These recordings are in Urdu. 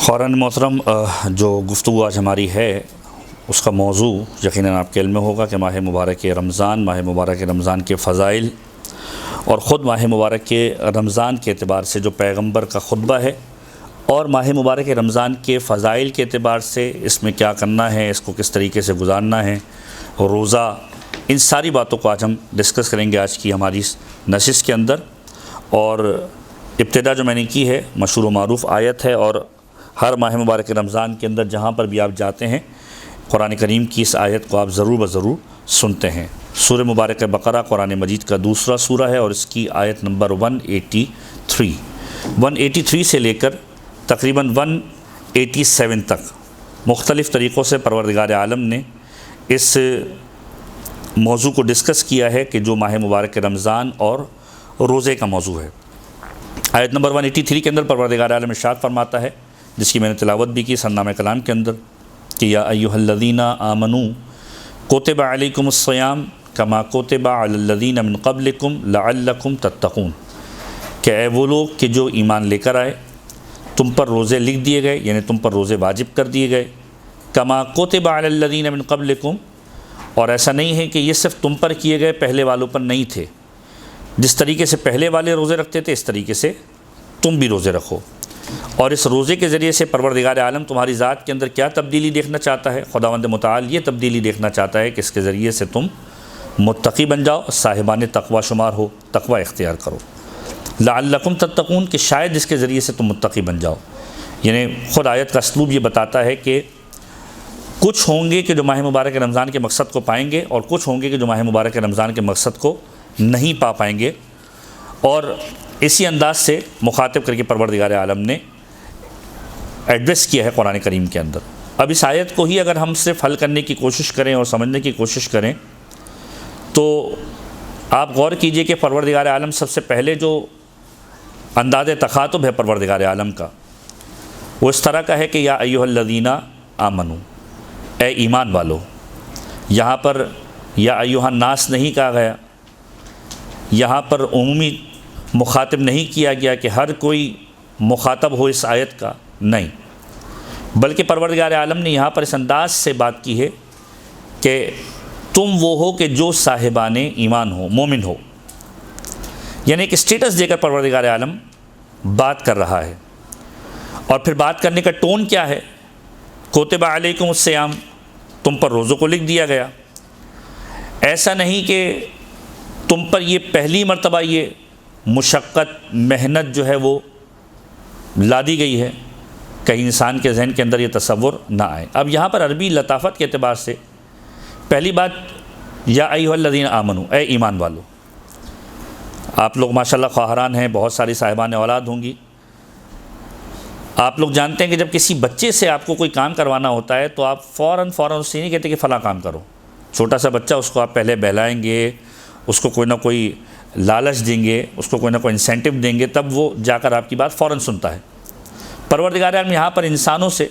خواران محترم، جو گفتگو آج ہماری ہے اس کا موضوع یقیناً آپ کے علم میں ہوگا کہ ماہ مبارک رمضان کے فضائل اور خود ماہ مبارک رمضان کے اعتبار سے جو پیغمبر کا خطبہ ہے اور ماہ مبارک رمضان کے فضائل کے اعتبار سے اس میں کیا کرنا ہے، اس کو کس طریقے سے گزارنا ہے، روزہ، ان ساری باتوں کو آج ہم ڈسکس کریں گے آج کی ہماری نشست کے اندر۔ اور ابتدا جو میں نے کی ہے مشہور و معروف آیت ہے، اور ہر ماہ مبارک رمضان کے اندر جہاں پر بھی آپ جاتے ہیں قرآن کریم کی اس آیت کو آپ ضرور سنتے ہیں۔ سورہ مبارک بقرہ قرآن مجید کا دوسرا سورہ ہے اور اس کی آیت نمبر 183 سے لے کر تقریباً 187 تک مختلف طریقوں سے پروردگار عالم نے اس موضوع کو ڈسکس کیا ہے کہ جو ماہ مبارک رمضان اور روزے کا موضوع ہے۔ آیت نمبر 183 کے اندر پروردگار عالم ارشاد فرماتا ہے، جس کی میں نے تلاوت بھی کی سرنامہ کلام کے اندر، کہ یا ایھا الذین آمنوا کتب علیکم الصیام کما کتب علی الذین من قبلکم لعلکم تتقون، کہ اے وہ لوگ کہ جو ایمان لے کر آئے، تم پر روزے لکھ دیے گئے، یعنی تم پر روزے واجب کر دیے گئے، کما کتب علی الذین من قبلکم، اور ایسا نہیں ہے کہ یہ صرف تم پر کیے گئے، پہلے والوں پر نہیں تھے، جس طریقے سے پہلے والے روزے رکھتے تھے اس طریقے سے تم بھی روزے رکھو۔ اور اس روزے کے ذریعے سے پروردگار عالم تمہاری ذات کے اندر کیا تبدیلی دیکھنا چاہتا ہے؟ خداوند متعال یہ تبدیلی دیکھنا چاہتا ہے کہ اس کے ذریعے سے تم متقی بن جاؤ، صاحبان تقوی شمار ہو، تقوی اختیار کرو، لعلکم تتقون، کہ شاید اس کے ذریعے سے تم متقی بن جاؤ۔ یعنی خود آیت کا اسلوب یہ بتاتا ہے کہ کچھ ہوں گے کہ جو ماہ مبارک رمضان کے مقصد کو پائیں گے، اور کچھ ہوں گے کہ جو ماہ مبارک رمضان کے مقصد کو نہیں پا پائیں گے، اور اسی انداز سے مخاطب کر کے پروردگار عالم نے ایڈریس کیا ہے قرآن کریم کے اندر۔ اب اس آیت کو ہی اگر ہم صرف حل کرنے کی کوشش کریں اور سمجھنے کی کوشش کریں تو آپ غور کیجئے کہ پروردگار عالم سب سے پہلے جو انداز تخاطب ہے پروردگار عالم کا، وہ اس طرح کا ہے کہ یا ایھا الذین آمنوا، اے ایمان والو۔ یہاں پر یا ایھا الناس نہیں کہا گیا، یہاں پر عمومی مخاطب نہیں کیا گیا کہ ہر کوئی مخاطب ہو اس آیت کا، نہیں، بلکہ پروردگار عالم نے یہاں پر اس انداز سے بات کی ہے کہ تم وہ ہو کہ جو صاحبان ایمان ہو، مومن ہو، یعنی ایک اسٹیٹس دے کر پروردگار عالم بات کر رہا ہے۔ اور پھر بات کرنے کا ٹون کیا ہے؟ کتب علیکم الصیام، تم پر روزوں کو لکھ دیا گیا۔ ایسا نہیں کہ تم پر یہ پہلی مرتبہ یہ مشقت، محنت جو ہے وہ لا دی گئی ہے، کہیں انسان کے ذہن کے اندر یہ تصور نہ آئے۔ اب یہاں پر عربی لطافت کے اعتبار سے پہلی بات یا ایھا الذین آمنوا، اے ایمان والو۔ آپ لوگ ماشاءاللہ خواہران ہیں، بہت ساری صاحبان اولاد ہوں گی۔ آپ لوگ جانتے ہیں کہ جب کسی بچے سے آپ کو کوئی کام کروانا ہوتا ہے تو آپ فوراً اس سے نہیں کہتے کہ فلاں کام کرو۔ چھوٹا سا بچہ، اس کو آپ پہلے بہلائیں گے، اس کو کوئی نہ کوئی لالچ دیں گے، اس کو کوئی نہ کوئی انسینٹیو دیں گے، تب وہ جا کر آپ کی بات فوراً سنتا ہے۔ پروردگار عالم یہاں پر انسانوں سے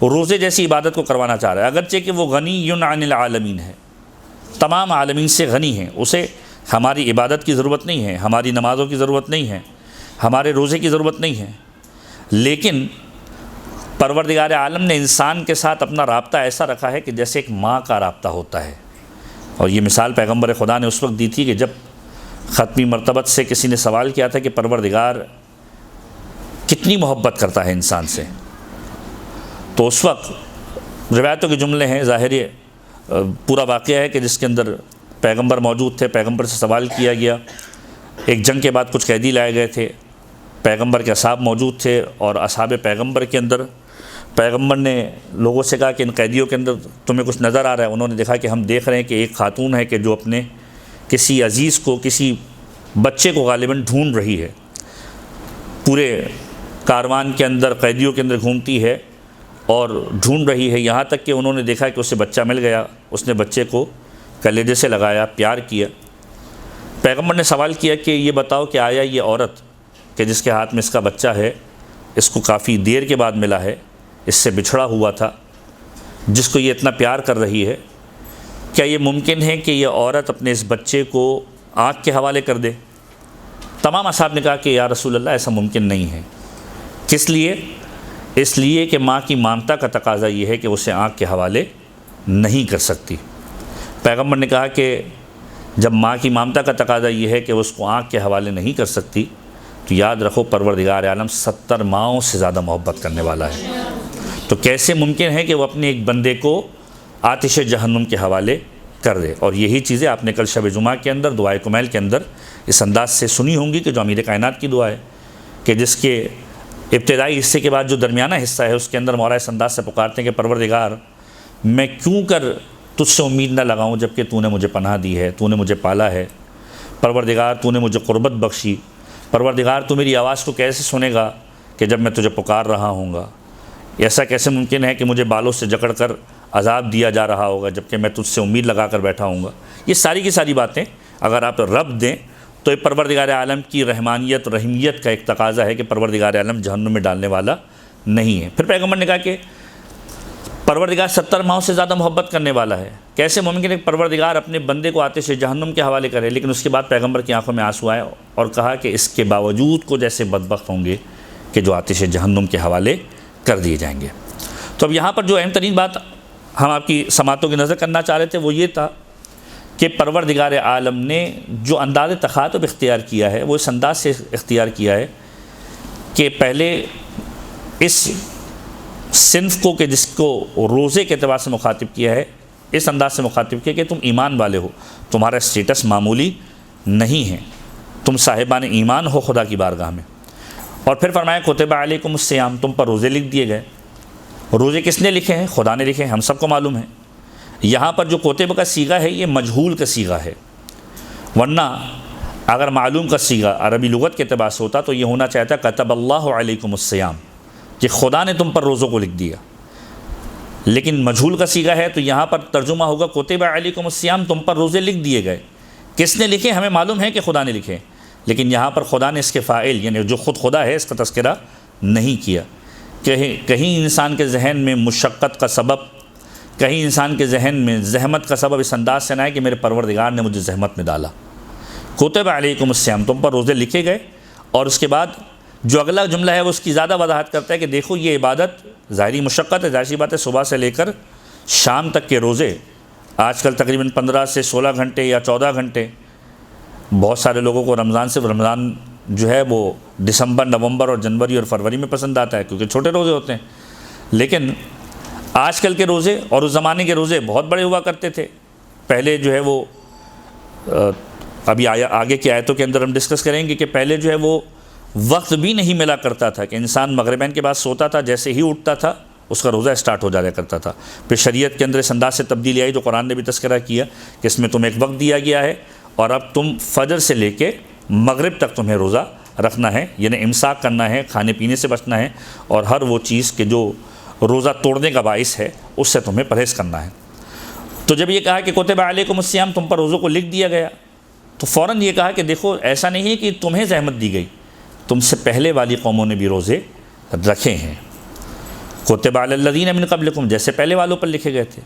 روزے جیسی عبادت کو کروانا چاہ رہا ہے، اگرچہ کہ وہ غنی عن العالمین ہے، تمام عالمین سے غنی ہیں، اسے ہماری عبادت کی ضرورت نہیں ہے، ہماری نمازوں کی ضرورت نہیں ہے، ہمارے روزے کی ضرورت نہیں ہے، لیکن پروردگار عالم نے انسان کے ساتھ اپنا رابطہ ایسا رکھا ہے کہ جیسے ایک ماں کا رابطہ ہوتا ہے۔ اور یہ مثال پیغمبر خدا نے اس وقت دی تھی کہ جب ختمی مرتبت سے کسی نے سوال کیا تھا کہ پروردگار کتنی محبت کرتا ہے انسان سے، تو اس وقت روایتوں کے جملے ہیں، ظاہر پورا واقعہ ہے کہ جس کے اندر پیغمبر موجود تھے، پیغمبر سے سوال کیا گیا، ایک جنگ کے بعد کچھ قیدی لائے گئے تھے، پیغمبر کے اصحاب موجود تھے، اور اصحاب پیغمبر کے اندر پیغمبر نے لوگوں سے کہا کہ ان قیدیوں کے اندر تمہیں کچھ نظر آ رہا ہے؟ انہوں نے دیکھا کہ ہم دیکھ رہے ہیں کہ ایک خاتون ہے کہ جو اپنے کسی عزیز کو، کسی بچے کو غالباً ڈھونڈ رہی ہے، پورے کاروان کے اندر قیدیوں کے اندر گھومتی ہے اور ڈھونڈ رہی ہے، یہاں تک کہ انہوں نے دیکھا کہ اسے بچہ مل گیا، اس نے بچے کو کلیجے سے لگایا، پیار کیا۔ پیغمبر نے سوال کیا کہ یہ بتاؤ کہ آیا یہ عورت کہ جس کے ہاتھ میں اس کا بچہ ہے، اس کو کافی دیر کے بعد ملا ہے، اس سے بچھڑا ہوا تھا، جس کو یہ اتنا پیار کر رہی ہے، کیا یہ ممکن ہے کہ یہ عورت اپنے اس بچے کو آنکھ کے حوالے کر دے؟ تمام اصحاب نے کہا کہ یا رسول اللہ ایسا ممکن نہیں ہے۔ کس لیے اس لیے کہ ماں کی ممتا کا تقاضا یہ ہے کہ اسے آنکھ کے حوالے نہیں کر سکتی۔ پیغمبر نے کہا کہ جب ماں کی ممتا کا تقاضا یہ ہے کہ اس کو آنکھ کے حوالے نہیں کر سکتی تو یاد رکھو پروردگار عالم 70 ماؤں سے زیادہ محبت کرنے والا ہے۔ تو کیسے ممکن ہے کہ وہ اپنے ایک بندے کو آتش جہنم کے حوالے کر دے؟ اور یہی چیزیں آپ نے کل شب جمعہ کے اندر دعائے کمیل کے اندر اس انداز سے سنی ہوں گی کہ جو امیر کائنات کی دعا ہے کہ جس کے ابتدائی حصے کے بعد جو درمیانہ حصہ ہے اس کے اندر مولا اس انداز سے پکارتے ہیں کہ پروردگار میں کیوں کر تجھ سے امید نہ لگاؤں جبکہ تو نے مجھے پناہ دی ہے، تو نے مجھے پالا ہے، پروردگار تو نے مجھے قربت بخشی، پروردگار تو میری آواز کو کیسے سنے گا کہ جب میں تجھے پکار رہا ہوں گا؟ ایسا کیسے ممکن ہے کہ مجھے بالوں سے جکڑ کر عذاب دیا جا رہا ہوگا جبکہ میں تجھ سے امید لگا کر بیٹھا ہوں گا؟ یہ ساری کی ساری باتیں اگر آپ رب دیں تو یہ پروردگار عالم کی رحمانیت رحیمیت کا ایک تقاضا ہے کہ پروردگار عالم جہنم میں ڈالنے والا نہیں ہے۔ پھر پیغمبر نے کہا کہ پروردگار 70 ماؤں سے زیادہ محبت کرنے والا ہے، کیسے ممکن ہے کہ پروردگار اپنے بندے کو آتش جہنم کے حوالے کرے؟ لیکن اس کے بعد پیغمبر کی آنکھوں میں آنسو آئے اور کہا کہ اس کے باوجود کو جیسے بدبخت ہوں گے کہ جو آتش جہنم کے حوالے کر دیے جائیں گے۔ تو اب یہاں پر جو اہم ترین بات ہم آپ کی سماعتوں کی نظر کرنا چاہ رہے تھے وہ یہ تھا کہ پروردگار عالم نے جو انداز تخاطب اختیار کیا ہے وہ اس انداز سے اختیار کیا ہے کہ پہلے اس صنف کو کہ جس کو روزے کے اعتبار سے مخاطب کیا ہے اس انداز سے مخاطب کیا کہ تم ایمان والے ہو، تمہارا اسٹیٹس معمولی نہیں ہے، تم صاحبان ایمان ہو خدا کی بارگاہ میں۔ اور پھر فرمایا کتب علیکم الصیام، تم پر روزے لکھ دیے گئے۔ روزے کس نے لکھے ہیں؟ خدا نے لکھے ہیں، ہم سب کو معلوم ہے۔ یہاں پر جو کوتب کا صیغہ ہے یہ مجہول کا صیغہ ہے، ورنہ اگر معلوم کا صیغہ عربی لغت کے اعتبار سے ہوتا تو یہ ہونا چاہتا کتب اللہ علیکم الصیام، کہ خدا نے تم پر روزوں کو لکھ دیا۔ لیکن مجہول کا صیغہ ہے تو یہاں پر ترجمہ ہوگا کتب علیکم الصیام، تم پر روزے لکھ دیے گئے۔ کس نے لکھے؟ ہمیں معلوم ہے کہ خدا نے لکھے، لیکن یہاں پر خدا نے اس کے فاعل یعنی جو خود خدا ہے اس کا تذکرہ نہیں کیا۔ کہیں انسان کے ذہن میں مشقت کا سبب، کہیں انسان کے ذہن میں زحمت کا سبب اس انداز سے نہ ہے کہ میرے پروردگار نے مجھے زحمت میں ڈالا۔ کتب علیکم الصیام، تم پر روزے لکھے گئے۔ اور اس کے بعد جو اگلا جملہ ہے وہ اس کی زیادہ وضاحت کرتا ہے کہ دیکھو یہ عبادت ظاہری مشقت ہے، ظاہر سی بات ہے، صبح سے لے کر شام تک کے روزے، آج کل تقریباً 15 سے 16 گھنٹے یا 14 گھنٹے، بہت سارے لوگوں کو رمضان سے رمضان جو ہے وہ دسمبر، نومبر اور جنوری اور فروری میں پسند آتا ہے کیونکہ چھوٹے روزے ہوتے ہیں۔ لیکن آج کل کے روزے اور اس زمانے کے روزے بہت بڑے ہوا کرتے تھے۔ پہلے جو ہے وہ ابھی آگے کی آیتوں کے اندر ہم ڈسکس کریں گے کہ پہلے جو ہے وہ وقت بھی نہیں ملا کرتا تھا کہ انسان مغربین کے بعد سوتا تھا، جیسے ہی اٹھتا تھا اس کا روزہ اسٹارٹ ہو جایا کرتا تھا۔ پھر شریعت کے اندر اس انداز سے تبدیلی آئی جو قرآن نے بھی تذکرہ کیا کہ اس میں تمہیں ایک وقت دیا گیا ہے اور اب تم فجر سے لے کے مغرب تک تمہیں روزہ رکھنا ہے، یعنی امساک کرنا ہے، کھانے پینے سے بچنا ہے اور ہر وہ چیز کہ جو روزہ توڑنے کا باعث ہے اس سے تمہیں پرہیز کرنا ہے۔ تو جب یہ کہا کہ کتب علیکم الصیام، تم پر روزوں کو لکھ دیا گیا، تو فوراً یہ کہا کہ دیکھو ایسا نہیں ہے کہ تمہیں زحمت دی گئی، تم سے پہلے والی قوموں نے بھی روزے رکھے ہیں۔ کتب علی الذین من قبلکم، جیسے پہلے والوں پر لکھے گئے تھے،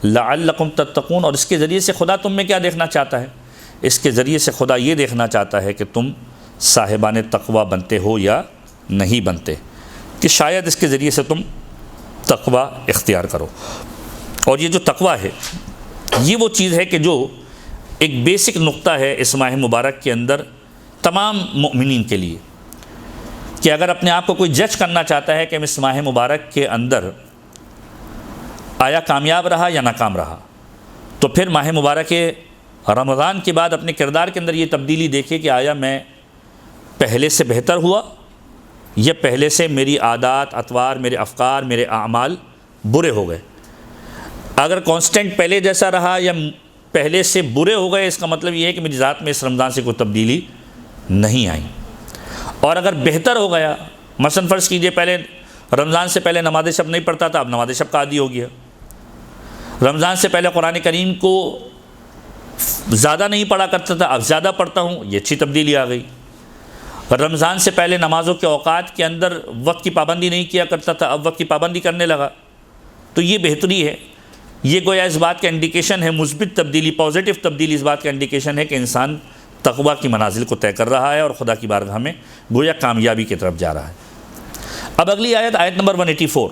لعلکم تتقون، اور اس کے ذریعے سے خدا تم میں کیا دیکھنا چاہتا ہے؟ اس کے ذریعے سے خدا یہ دیکھنا چاہتا ہے کہ تم صاحبان تقوی بنتے ہو یا نہیں بنتے، کہ شاید اس کے ذریعے سے تم تقوی اختیار کرو۔ اور یہ جو تقوی ہے یہ وہ چیز ہے کہ جو ایک بیسک نقطہ ہے اس ماہ مبارک کے اندر تمام مؤمنین کے لیے، کہ اگر اپنے آپ کو کوئی جج کرنا چاہتا ہے کہ اس ماہ مبارک کے اندر آیا کامیاب رہا یا ناکام رہا، تو پھر ماہ مبارک رمضان کے بعد اپنے کردار کے اندر یہ تبدیلی دیکھے کہ آیا میں پہلے سے بہتر ہوا یا پہلے سے میری عادات، اطوار، میرے افکار، میرے اعمال برے ہو گئے۔ اگر کانسٹنٹ پہلے جیسا رہا یا پہلے سے برے ہو گئے، اس کا مطلب یہ ہے کہ میری ذات میں اس رمضان سے کوئی تبدیلی نہیں آئی۔ اور اگر بہتر ہو گیا، مثلا فرض کیجئے پہلے رمضان سے پہلے نماز شب نہیں پڑھتا تھا، اب نماز شب کا عادی ہو گیا۔ رمضان سے پہلے قرآن کریم کو زیادہ نہیں پڑھا کرتا تھا، اب زیادہ پڑھتا ہوں، یہ اچھی تبدیلی آ گئی۔ رمضان سے پہلے نمازوں کے اوقات کے اندر وقت کی پابندی نہیں کیا کرتا تھا، اب وقت کی پابندی کرنے لگا، تو یہ بہتری ہے۔ یہ گویا اس بات کا انڈیکیشن ہے، مثبت تبدیلی، پازیٹیو تبدیلی اس بات کا انڈیکیشن ہے کہ انسان تقویٰ کی منازل کو طے کر رہا ہے اور خدا کی بارگاہ میں گویا کامیابی کی طرف جا رہا ہے۔ اب اگلی آیت نمبر 184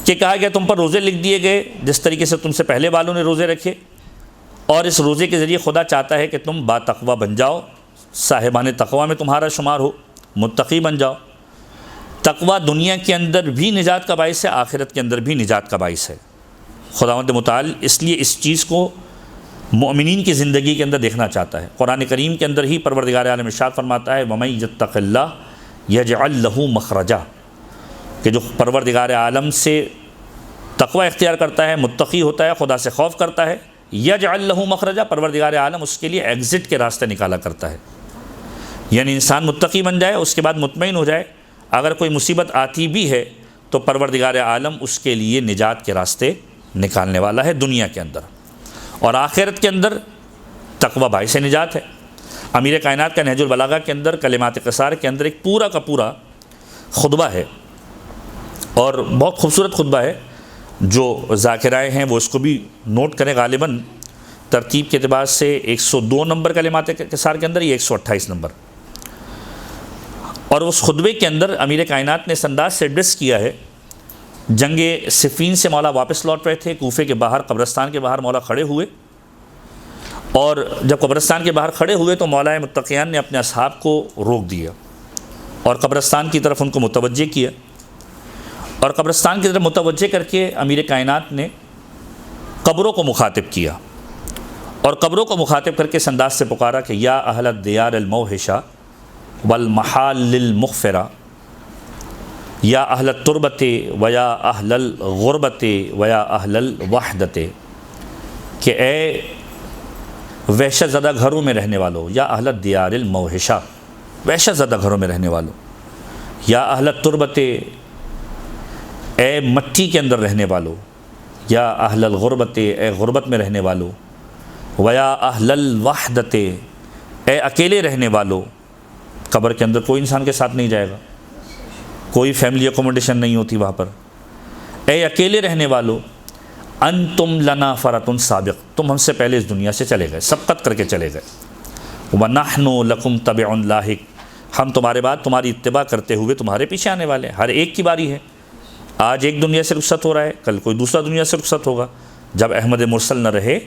کہ کہا گیا تم پر روزے لکھ دیے گئے جس طریقے سے تم سے پہلے والوں نے روزے رکھے، اور اس روزے کے ذریعے خدا چاہتا ہے کہ تم با تقوی بن جاؤ، صاحبان تقوی میں تمہارا شمار ہو، متقی بن جاؤ۔ تقوی دنیا کے اندر بھی نجات کا باعث ہے، آخرت کے اندر بھی نجات کا باعث ہے۔ خداوند متعال اس لیے اس چیز کو مومنین کی زندگی کے اندر دیکھنا چاہتا ہے۔ قرآن کریم کے اندر ہی پروردگار عالم ارشاد فرماتا ہے وَمَن یتق اللہ یجعل لہ مخرجا، کہ جو پروردگار عالم سے تقوی اختیار کرتا ہے، متقی ہوتا ہے، خدا سے خوف کرتا ہے، یجعل لہ مخرجا، پروردگار عالم اس کے لیے ایگزٹ کے راستے نکالا کرتا ہے۔ یعنی انسان متقی بن جائے، اس کے بعد مطمئن ہو جائے، اگر کوئی مصیبت آتی بھی ہے تو پروردگار عالم اس کے لیے نجات کے راستے نکالنے والا ہے دنیا کے اندر، اور آخرت کے اندر تقوی باعث نجات ہے۔ امیر کائنات کا نہج البلاغہ کے اندر کلمات قصار کے اندر ایک پورا کا پورا خطبہ ہے، اور بہت خوبصورت خطبہ ہے۔ جو ذاکرائے ہیں وہ اس کو بھی نوٹ کریں، غالباً ترتیب کے اعتبار سے 102 نمبر کلمات قصار کے اندر، یہ 128 نمبر۔ اور اس خطبے کے اندر امیر کائنات نے اس انداز سے ایڈریس کیا ہے، جنگ صفین سے مولا واپس لوٹ رہے تھے، کوفے کے باہر، قبرستان کے باہر مولا کھڑے ہوئے، اور جب قبرستان کے باہر کھڑے ہوئے تو مولا متقیان نے اپنے اصحاب کو روک دیا اور قبرستان کی طرف ان کو متوجہ کیا، اور قبرستان کی طرف متوجہ کر کے امیر کائنات نے قبروں کو مخاطب کیا، اور قبروں کو مخاطب کر کے اس انداز سے پکارا کہ یا اہل الدیار الموحشہ والمحال المغفرہ، یا اہل التربت و یا اہل الغربت و یا اہل الوحدت، کہ اے وحشت زدہ گھروں میں رہنے والوں، یا اہل الدیار الموحشہ، وحشت زدہ گھروں میں رہنے والوں، یا اہل التربت، اے مٹی کے اندر رہنے والوں، یا اہل الغربت، اے غربت میں رہنے والوں، و یا اہل الوحدت، اے اکیلے رہنے والوں۔ قبر کے اندر کوئی انسان کے ساتھ نہیں جائے گا، کوئی فیملی اکوموڈیشن نہیں ہوتی وہاں پر۔ اے اکیلے رہنے والوں، انتم لنا فرۃ سابق، تم ہم سے پہلے اس دنیا سے چلے گئے، سبقت کر کے چلے گئے۔ ونحن لکم تبع لاحق، ہم تمہارے بعد تمہاری اتباع کرتے ہوئے تمہارے پیچھے آنے والے ہیں۔ ہر ایک کی باری ہے، آج ایک دنیا سے رخصت ہو رہا ہے، کل کوئی دوسرا دنیا سے رخصت ہوگا۔ جب احمد مرسل نہ رہے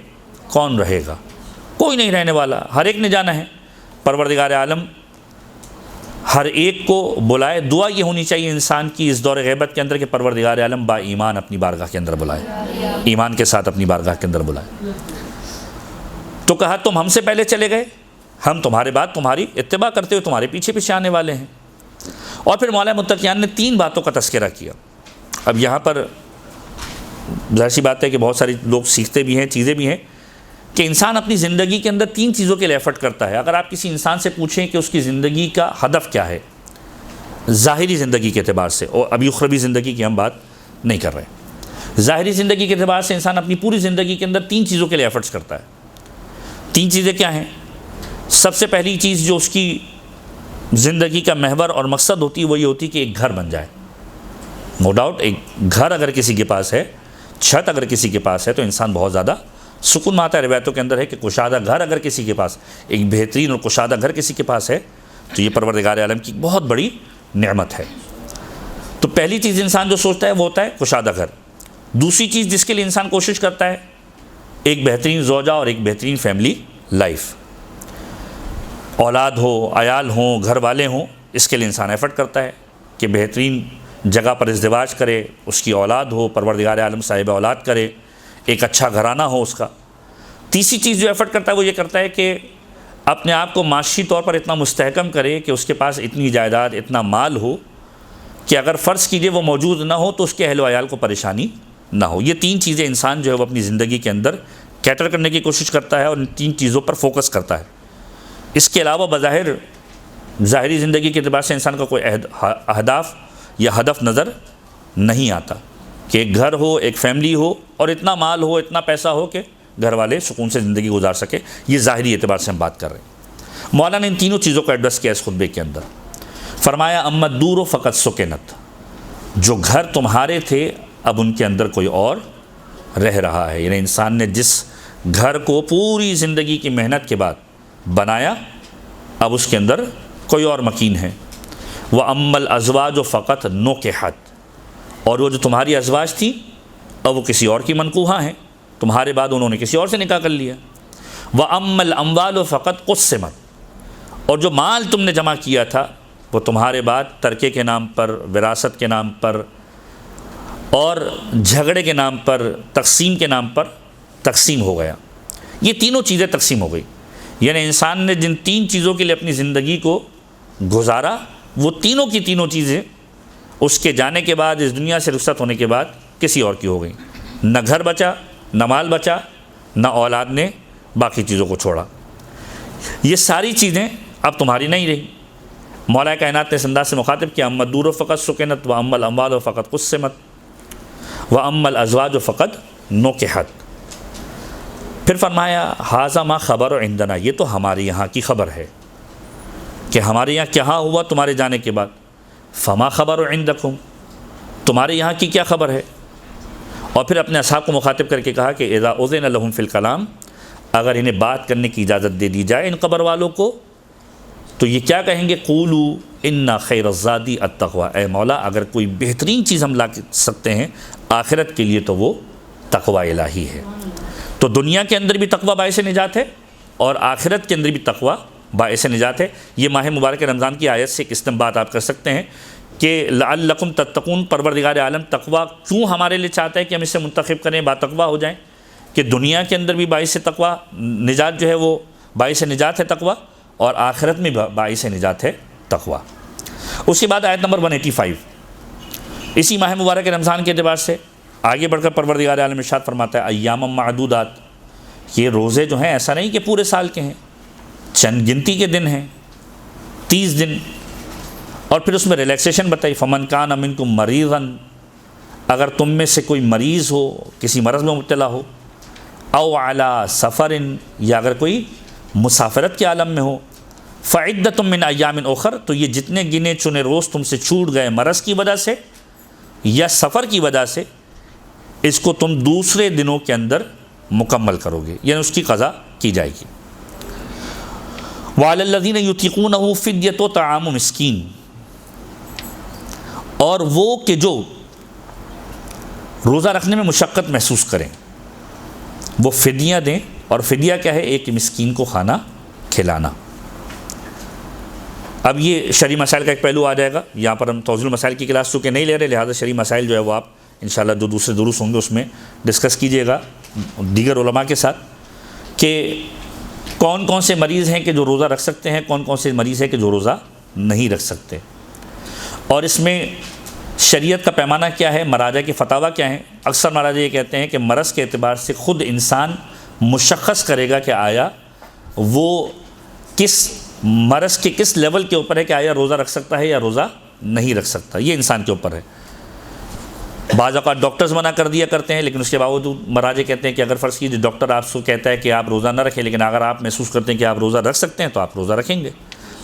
کون رہے گا؟ کوئی نہیں رہنے والا، ہر ایک نے جانا ہے۔ پروردگار عالم ہر ایک کو بلائے۔ دعا یہ ہونی چاہیے انسان کی اس دور غیبت کے اندر کہ پروردگار عالم با ایمان اپنی بارگاہ کے اندر بلائے، ایمان کے ساتھ اپنی بارگاہ کے اندر بلائے۔ تو کہا تم ہم سے پہلے چلے گئے، ہم تمہارے بعد تمہاری اتباع کرتے ہوئے تمہارے پیچھے پیچھے آنے والے ہیں۔ اور پھر مولا متقیان نے 3 باتوں کا تذکرہ کیا۔ اب یہاں پر ظاہر سی بات ہے کہ بہت ساری لوگ سیکھتے بھی ہیں، چیزیں بھی ہیں، کہ انسان اپنی زندگی کے اندر 3 چیزوں کے لیے ایفرٹ کرتا ہے۔ اگر آپ کسی انسان سے پوچھیں کہ اس کی زندگی کا ہدف کیا ہے، ظاہری زندگی کے اعتبار سے، اور ابھی اخروی زندگی کی ہم بات نہیں کر رہے، ظاہری زندگی کے اعتبار سے انسان اپنی پوری زندگی کے اندر 3 چیزوں کے لیے ایفرٹس کرتا ہے۔ 3 چیزیں کیا ہیں؟ سب سے پہلی چیز جو اس کی زندگی کا محور اور مقصد ہوتی ہے وہ یہ ہوتی ہے کہ ایک گھر بن جائے۔ نو ڈاؤٹ، ایک گھر اگر کسی کے پاس ہے، چھت اگر کسی کے پاس ہے تو انسان بہت زیادہ سکون میں آتا ہے۔ روایتوں کے اندر ہے کہ کشادہ گھر اگر کسی کے پاس، ایک بہترین اور کشادہ گھر کسی کے پاس ہے تو یہ پروردگار عالم کی بہت بڑی نعمت ہے۔ تو پہلی چیز انسان جو سوچتا ہے وہ ہوتا ہے کشادہ گھر۔ دوسری چیز جس کے لیے انسان کوشش کرتا ہے، ایک بہترین زوجہ اور ایک بہترین فیملی لائف، اولاد ہو، عیال ہوں، گھر والے ہوں، اس کے لیے انسان ایفرٹ کرتا ہے کہ بہترین جگہ پر ازدواج کرے، اس کی اولاد ہو، پروردگار عالم صاحب اولاد کرے، ایک اچھا گھرانہ ہو اس کا۔ تیسری چیز جو ایفرٹ کرتا ہے وہ یہ کرتا ہے کہ اپنے آپ کو معاشی طور پر اتنا مستحکم کرے کہ اس کے پاس اتنی جائیداد، اتنا مال ہو کہ اگر فرض کیجئے وہ موجود نہ ہو تو اس کے اہل و عیال کو پریشانی نہ ہو۔ یہ 3 چیزیں انسان جو ہے وہ اپنی زندگی کے اندر کیٹر کرنے کی کوشش کرتا ہے اور ان 3 چیزوں پر فوکس کرتا ہے۔ اس کے علاوہ بظاہر ظاہری زندگی کے اعتبار سے انسان کا کوئی اہداف یا ہدف نظر نہیں آتا کہ ایک گھر ہو، ایک فیملی ہو اور اتنا مال ہو، اتنا پیسہ ہو کہ گھر والے سکون سے زندگی گزار سکے۔ یہ ظاہری اعتبار سے ہم بات کر رہے ہیں۔ مولانا نے ان تینوں چیزوں کو ایڈریس کیا اس خطبے کے اندر۔ فرمایا اما الدور فقط سکنت، جو گھر تمہارے تھے اب ان کے اندر کوئی اور رہ رہا ہے۔ یعنی انسان نے جس گھر کو پوری زندگی کی محنت کے بعد بنایا اب اس کے اندر کوئی اور مکین ہے۔ وَأَمَّا الْأَزْوَاجُ فَقَطْ نُكِحَتْ، اور وہ جو تمہاری ازواج تھی اب وہ کسی اور کی منکوحہ ہیں، تمہارے بعد انہوں نے کسی اور سے نکاح کر لیا۔ وَأَمَّا الْأَمْوَالُ فَقَطْ قُسِّمَتْ، اور جو مال تم نے جمع کیا تھا وہ تمہارے بعد ترکے کے نام پر، وراثت کے نام پر اور جھگڑے کے نام پر، تقسیم کے نام پر تقسیم ہو گیا۔ یہ تینوں چیزیں تقسیم ہو گئی، یعنی انسان نے جن تین چیزوں کے لیے اپنی زندگی کو گزارا وہ تینوں کی تینوں چیزیں اس کے جانے کے بعد، اس دنیا سے رخصت ہونے کے بعد کسی اور کی ہو گئی۔ نہ گھر بچا، نہ مال بچا، نہ اولاد نے باقی چیزوں کو چھوڑا۔ یہ ساری چیزیں اب تمہاری نہیں رہی۔ مولا کائنات نے اس انداز سے مخاطب کیا، اما الدور فقط سکنت واما الاموال فقط قسمت واما الازواج فقط نکحت۔ پھر فرمایا ھذا ما خبر عندنا، یہ تو ہمارے یہاں کی خبر ہے کہ ہمارے یہاں کیا ہوا تمہارے جانے کے بعد۔ فما خبر عندکم، تمہارے یہاں کی کیا خبر ہے؟ اور پھر اپنے اصحاب کو مخاطب کر کے کہا کہ اذا اذن لهم فی الکلام، اگر انہیں بات کرنے کی اجازت دے دی جائے ان قبر والوں کو تو یہ کیا کہیں گے؟ قولوا ان خیر الزاد التقوی، اے مولا اگر کوئی بہترین چیز ہم لا سکتے ہیں آخرت کے لیے تو وہ تقوی الہی ہے۔ تو دنیا کے اندر بھی تقوی باعث نجات ہے اور آخرت کے اندر بھی تقوی باعث نجات ہے۔ یہ ماہ مبارک رمضان کی آیت سے ایک استنباط آپ کر سکتے ہیں کہ لعلکم تتقون، پروردگار عالم تقوی کیوں ہمارے لیے چاہتا ہے کہ ہم اس سے منتخب کریں، با تقوی ہو جائیں، کہ دنیا کے اندر بھی باعث تقوی نجات جو ہے وہ باعث نجات ہے تقوی، اور آخرت میں باعث نجات ہے تقوی۔ اس کے بعد آیت نمبر 185 اسی ماہ مبارک رمضان کے اعتبار سے آگے بڑھ کر پروردگار عالم ارشاد فرماتا ہے ایام معدودات، یہ روزے جو ہیں ایسا نہیں کہ پورے سال کے ہیں، چند گنتی کے دن ہیں، 30 دن۔ اور پھر اس میں ریلیکسیشن بتائی، فمن کان منکم مریضا، اگر تم میں سے کوئی مریض ہو، کسی مرض میں مبتلا ہو، او علی سفر، یا اگر کوئی مسافرت کے عالم میں ہو، فعدۃ من ایام اخر، تو یہ جتنے گنے چنے روز تم سے چھوٹ گئے مرض کی وجہ سے یا سفر کی وجہ سے، اس کو تم دوسرے دنوں کے اندر مکمل کرو گے، یعنی اس کی قضا کی جائے گی۔ وعلی الذین یطیقونہ فدیۃ طعام مسکین، اور وہ کہ جو روزہ رکھنے میں مشقت محسوس کریں وہ فدیہ دیں، اور فدیہ کیا ہے؟ ایک مسکین کو کھانا کھلانا۔ اب یہ شرعی مسائل کا ایک پہلو آ جائے گا، یہاں پر ہم توضیح المسائل کی کلاس چونکہ نہیں لے رہے، لہٰذا شرعی مسائل جو ہے وہ آپ انشاءاللہ جو دوسرے دروس ہوں گے اس میں ڈسکس کیجئے گا دیگر علماء کے ساتھ، کہ کون کون سے مریض ہیں کہ جو روزہ رکھ سکتے ہیں، کون کون سے مریض ہیں کہ جو روزہ نہیں رکھ سکتے، اور اس میں شریعت کا پیمانہ کیا ہے، مراجع کے فتاویٰ کیا ہیں۔ اکثر مراجع یہ کہتے ہیں کہ مرض کے اعتبار سے خود انسان مشخص کرے گا کہ آیا وہ کس مرض کے کس لیول کے اوپر ہے کہ آیا روزہ رکھ سکتا ہے یا روزہ نہیں رکھ سکتا، یہ انسان کے اوپر ہے۔ بعض اوقات ڈاکٹرز منع کر دیا کرتے ہیں، لیکن اس کے باوجود مراجع کہتے ہیں کہ اگر فرض کیجیے ڈاکٹر آپ کو کہتا ہے کہ آپ روزہ نہ رکھیں، لیکن اگر آپ محسوس کرتے ہیں کہ آپ روزہ رکھ سکتے ہیں تو آپ روزہ رکھیں گے۔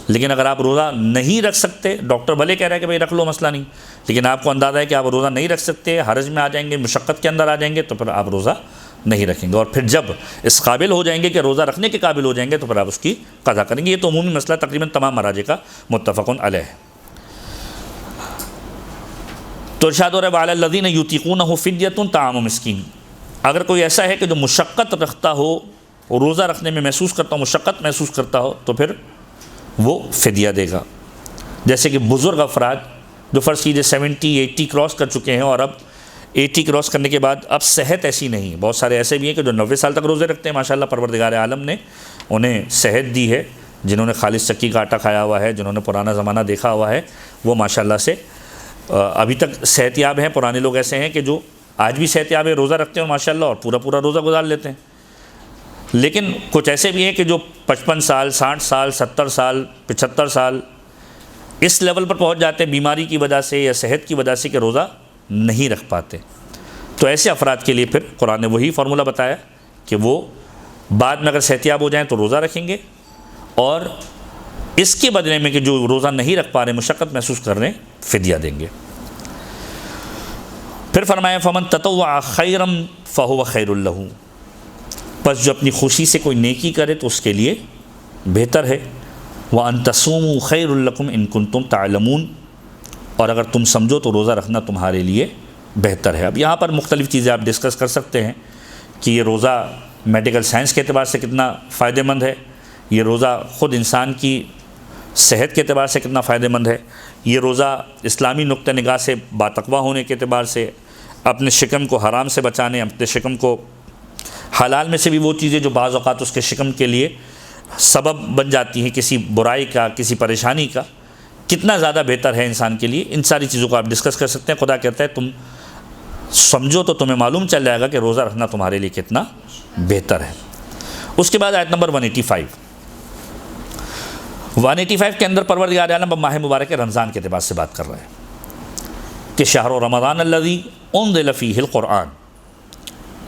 لیکن اگر آپ روزہ نہیں رکھ سکتے، ڈاکٹر بھلے کہہ رہا ہے کہ بھائی رکھ لو مسئلہ نہیں، لیکن آپ کو اندازہ ہے کہ آپ روزہ نہیں رکھ سکتے، حرج میں آ جائیں گے، مشقت کے اندر آ جائیں گے، تو پھر آپ روزہ نہیں رکھیں گے، اور پھر جب اس قابل ہو جائیں گے کہ روزہ رکھنے کے قابل ہو جائیں گے تو پھر آپ اس کی قضا کریں گے۔ یہ تو عمومی مسئلہ تقریباً تمام مراجع کا متفق علیہ ہے۔ تو ارشاد ہو رہا ہے وعلی الذین یطیقونہ فدیۃ طعام مسکین، اگر کوئی ایسا ہے کہ جو مشقت رکھتا ہو، روزہ رکھنے میں محسوس کرتا ہو، مشقت محسوس کرتا ہو، تو پھر وہ فدیہ دے گا۔ جیسے کہ بزرگ افراد جو فرض کیجیے 70-80 کراس کر چکے ہیں، اور اب 80 کراس کرنے کے بعد اب صحت ایسی نہیں، بہت سارے ایسے بھی ہیں کہ جو 90 سال تک روزے رکھتے ہیں، ماشاءاللہ پروردگار عالم نے انہیں صحت دی ہے، جنہوں نے خالص چکی کا آٹا کھایا ہوا ہے، جنہوں نے پرانا زمانہ دیکھا ہوا ہے، وہ ماشاءاللہ سے ابھی تک صحت یاب ہیں۔ پرانے لوگ ایسے ہیں کہ جو آج بھی صحت یاب ہے، روزہ رکھتے ہیں ماشاءاللہ، اور پورا روزہ گزار لیتے ہیں۔ لیکن کچھ ایسے بھی ہیں کہ جو 55 سال 60 سال 70 سال 75 سال اس لیول پر پہنچ جاتے ہیں بیماری کی وجہ سے یا صحت کی وجہ سے کہ روزہ نہیں رکھ پاتے۔ تو ایسے افراد کے لیے پھر قرآن نے وہی فارمولہ بتایا کہ وہ بعد میں اگر صحت یاب ہو جائیں تو روزہ رکھیں گے، اور اس کے بدلے میں کہ جو روزہ نہیں رکھ پا رہے، مشقت محسوس کر رہے ہیں، فدیہ دیں گے۔ پھر فرمایا فمن تطوع خیرا فہو خیر لہ، پس جو اپنی خوشی سے کوئی نیکی کرے تو اس کے لیے بہتر ہے۔ وَأَن تَصُومُوا خَيْرٌ لَكُمْ إِن كُنتُمْ تَعْلَمُونَ، اور اگر تم سمجھو تو روزہ رکھنا تمہارے لیے بہتر ہے۔ اب یہاں پر مختلف چیزیں آپ ڈسکس کر سکتے ہیں کہ یہ روزہ میڈیکل سائنس کے اعتبار سے کتنا فائدہ مند ہے، یہ روزہ خود انسان کی صحت کے اعتبار سے کتنا فائدہ مند ہے، یہ روزہ اسلامی نقطہ نگاہ سے باتقوا ہونے کے اعتبار سے، اپنے شکم کو حرام سے بچانے، اپنے شکم کو حلال میں سے بھی وہ چیزیں جو بعض اوقات اس کے شکم کے لیے سبب بن جاتی ہیں کسی برائی کا، کسی پریشانی کا، کتنا زیادہ بہتر ہے انسان کے لیے، ان ساری چیزوں کو آپ ڈسکس کر سکتے ہیں۔ خدا کہتا ہے تم سمجھو تو تمہیں معلوم چل جائے گا کہ روزہ رکھنا تمہارے لیے کتنا بہتر ہے۔ اس کے بعد آیت نمبر 185 کے اندر پروردگار عالم اب ماہ مبارک رمضان کے اعتبار سے بات کر رہا ہے کہ شہر رمضان الذی انزل فیہ القرآن،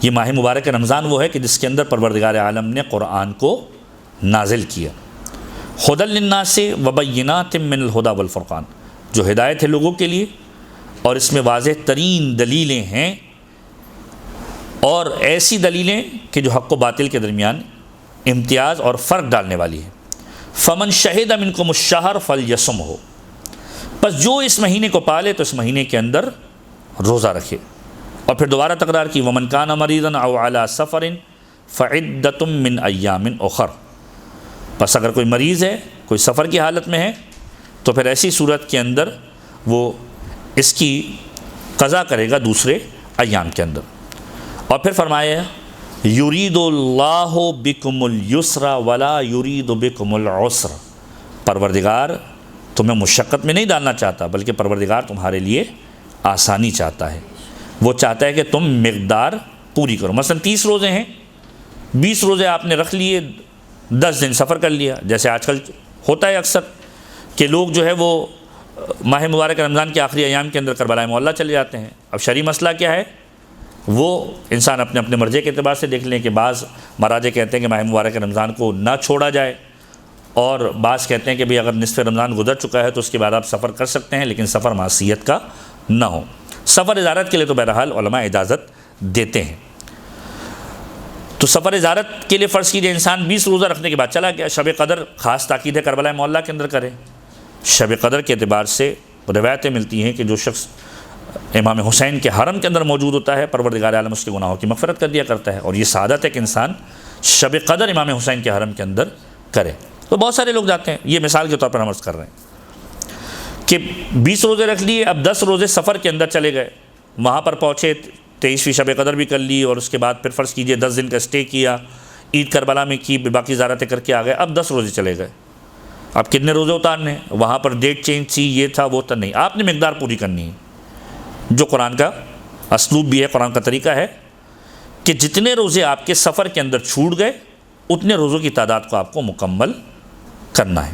یہ ماہ مبارک رمضان وہ ہے کہ جس کے اندر پروردگار عالم نے قرآن کو نازل کیا، ھدی للناس وبینات من الھدی والفرقان، جو ہدایت ہے لوگوں کے لیے اور اس میں واضح ترین دلیلیں ہیں، اور ایسی دلیلیں کہ جو حق و باطل کے درمیان امتیاز اور فرق ڈالنے والی ہیں۔ فمن شہد منکم الشہر فلیصمہ، پس جو اس مہینے کو پالے تو اس مہینے کے اندر روزہ رکھے۔ اور پھر دوبارہ تکرار کی ومن کان مریضا او علی سفر فعدۃ من ایام اخر، پس اگر کوئی مریض ہے، کوئی سفر کی حالت میں ہے تو پھر ایسی صورت کے اندر وہ اس کی قضا کرے گا دوسرے ایام کے اندر۔ اور پھر فرمایا یرید اللہ بکم الیسر ولا یرید بکم العسر، پروردگار تمہیں مشقت میں نہیں ڈالنا چاہتا بلکہ پروردگار تمہارے لیے آسانی چاہتا ہے، وہ چاہتا ہے کہ تم مقدار پوری کرو۔ مثلا 30 روزے ہیں، 20 روزے آپ نے رکھ لیے، 10 دن سفر کر لیا، جیسے آج کل ہوتا ہے اکثر کہ لوگ جو ہے وہ ماہ مبارک رمضان کے آخری ایام کے اندر کربلا معلیٰ چلے جاتے ہیں۔ اب شرعی مسئلہ کیا ہے وہ انسان اپنے اپنے مرجع کے اعتبار سے دیکھ لیں کہ بعض مراجع کہتے ہیں کہ ماہ مبارک رمضان کو نہ چھوڑا جائے، اور بعض کہتے ہیں کہ بھی اگر نصف رمضان گزر چکا ہے تو اس کے بعد آپ سفر کر سکتے ہیں، لیکن سفر معصیت کا نہ ہو۔ سفر زیارت کے لیے تو بہرحال علماء اجازت دیتے ہیں۔ تو سفر زیارت کے لیے فرض کیجئے انسان 20 روزہ رکھنے کے بعد چلا گیا، شب قدر خاص تاکید ہے کربلا معلیٰ کے اندر کرے۔ شب قدر کے اعتبار سے روایتیں ملتی ہیں کہ جو شخص امام حسین کے حرم کے اندر موجود ہوتا ہے پروردگار عالم اس کے گناہوں کی مغفرت کر دیا کرتا ہے، اور یہ سعادت ہے کہ انسان شب قدر امام حسین کے حرم کے اندر کرے۔ تو بہت سارے لوگ جاتے ہیں، یہ مثال کے طور پر ہم عرض کر رہے ہیں کہ 20 روزے رکھ لیے، اب 10 روزے سفر کے اندر چلے گئے، وہاں پر پہنچے 23ویں شب قدر بھی کر لی، اور اس کے بعد پھر فرض کیجئے 10 دن کا اسٹے کیا، عید کربلا میں کی، باقی زیارتیں کر کے آ گئے، اب 10 روزے چلے گئے۔ اب کتنے روزے اتارنے؟ وہاں پر ڈیٹ چینج تھی، یہ تھا وہ تھا، نہیں، آپ نے مقدار پوری کرنی ہے۔ جو قرآن کا اسلوب بھی ہے، قرآن کا طریقہ ہے کہ جتنے روزے آپ کے سفر کے اندر چھوٹ گئے اتنے روزوں کی تعداد کو آپ کو مکمل کرنا ہے۔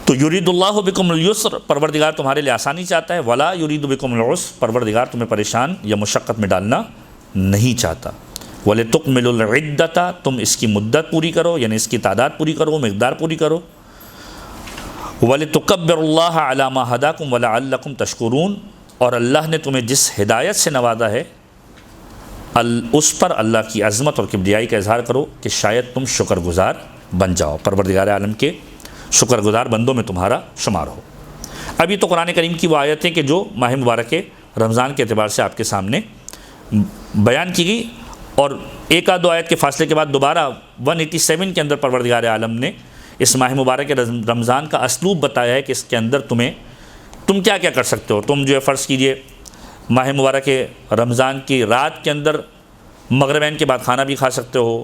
تو یرید اللہ بکم الیسر، پروردگار تمہارے لیے آسانی چاہتا ہے، ولا یرید بکم العسر، پروردگار تمہیں پریشان یا مشقت میں ڈالنا نہیں چاہتا۔ وَلِتُكْمِلُوا الْعِدَّةَ، تم اس کی مدت پوری کرو، یعنی اس کی تعداد پوری کرو، مقدار پوری کرو۔ وَلِتُكَبِّرُوا اللَّهَ عَلَى مَا هَدَاكُمْ وَلَعَلَّكُمْ تَشْكُرُونَ، اور اللہ نے تمہیں جس ہدایت سے نوازا ہے اس پر اللہ کی عظمت اور کبریائی کا اظہار کرو کہ شاید تم شکر گزار بن جاؤ، پروردگار عالم کے شکر گزار بندوں میں تمہارا شمار ہو۔ اب یہ تو قرآن کریم کی وہ آیت ہے کہ جو ماہ مبارک رمضان کے اعتبار سے آپ کے سامنے بیان کی گئی، اور ایک آدھ دو آیت کے فاصلے کے بعد دوبارہ 187 کے اندر پروردگار عالم نے اس ماہ مبارک رمضان کا اسلوب بتایا ہے کہ اس کے اندر تم کیا کیا کر سکتے ہو۔ تم جو ہے فرض کیجئے ماہ مبارک رمضان کی رات کے اندر مغربین کے بعد کھانا بھی کھا سکتے ہو،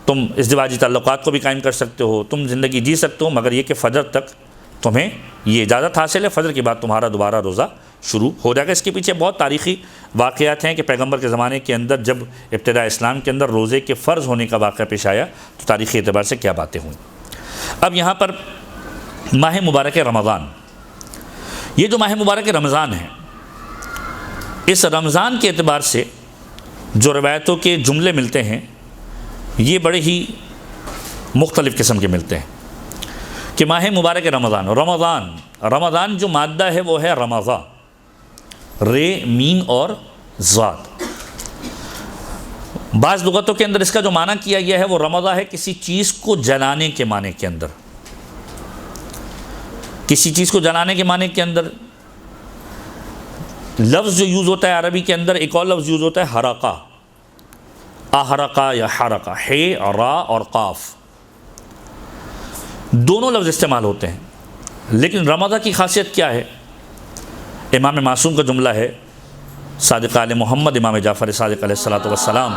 تم ازدواجی تعلقات کو بھی قائم کر سکتے ہو، تم زندگی جی سکتے ہو، مگر یہ کہ فجر تک تمہیں یہ اجازت حاصل ہے، فجر کے بعد تمہارا دوبارہ روزہ شروع ہو جائے گا۔ اس کے پیچھے بہت تاریخی واقعات ہیں کہ پیغمبر کے زمانے کے اندر جب ابتداء اسلام کے اندر روزے کے فرض ہونے کا واقعہ پیش آیا تو تاریخی اعتبار سے کیا باتیں ہوئیں۔ اب یہاں پر ماہ مبارک رمضان، یہ جو ماہ مبارک رمضان ہے، اس رمضان کے اعتبار سے جو روایتوں کے جملے ملتے ہیں یہ بڑے ہی مختلف قسم کے ملتے ہیں کہ ماہ مبارک رمضان جو مادہ ہے وہ ہے رمضا، رے مین اور ضاد۔ بعض لغتوں کے اندر اس کا جو معنی کیا گیا ہے وہ رمضا ہے کسی چیز کو جلانے کے معنی کے اندر، کسی چیز کو جلانے کے معنی کے اندر لفظ جو یوز ہوتا ہے عربی کے اندر، ایک اور لفظ یوز ہوتا ہے حرقہ، احرقہ یا حرقہ، ہے را اور قاف، دونوں لفظ استعمال ہوتے ہیں۔ لیکن رمضہ کی خاصیت کیا ہے؟ امام معصوم کا جملہ ہے، صادق آل محمد امام جعفر صادق علیہ الصلوۃ والسلام،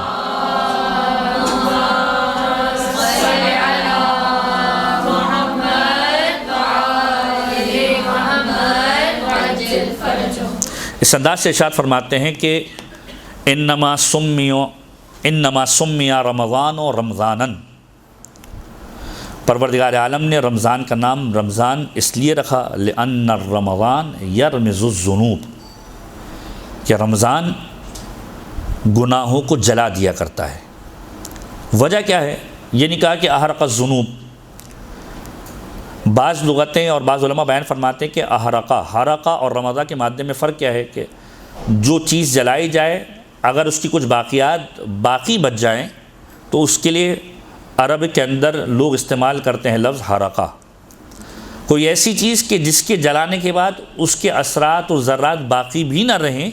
اس انداز سے ارشاد فرماتے ہیں کہ انما سمی رمضان و رمضانن، پروردگار عالم نے رمضان کا نام رمضان اس لیے رکھا لأن الرمضان یرمز الذنوب، کہ رمضان گناہوں کو جلا دیا کرتا ہے۔ وجہ کیا ہے؟ یہ نہیں کہا کہ احرق الذنوب، بعض لغتیں اور بعض علماء بیان فرماتے ہیں کہ حرقہ اور رمضہ کے مادے میں فرق کیا ہے کہ جو چیز جلائی جائے اگر اس کی کچھ باقیات باقی بچ جائیں تو اس کے لیے عرب کے اندر لوگ استعمال کرتے ہیں لفظ حرقہ، کوئی ایسی چیز کہ جس کے جلانے کے بعد اس کے اثرات اور ذرات باقی بھی نہ رہیں،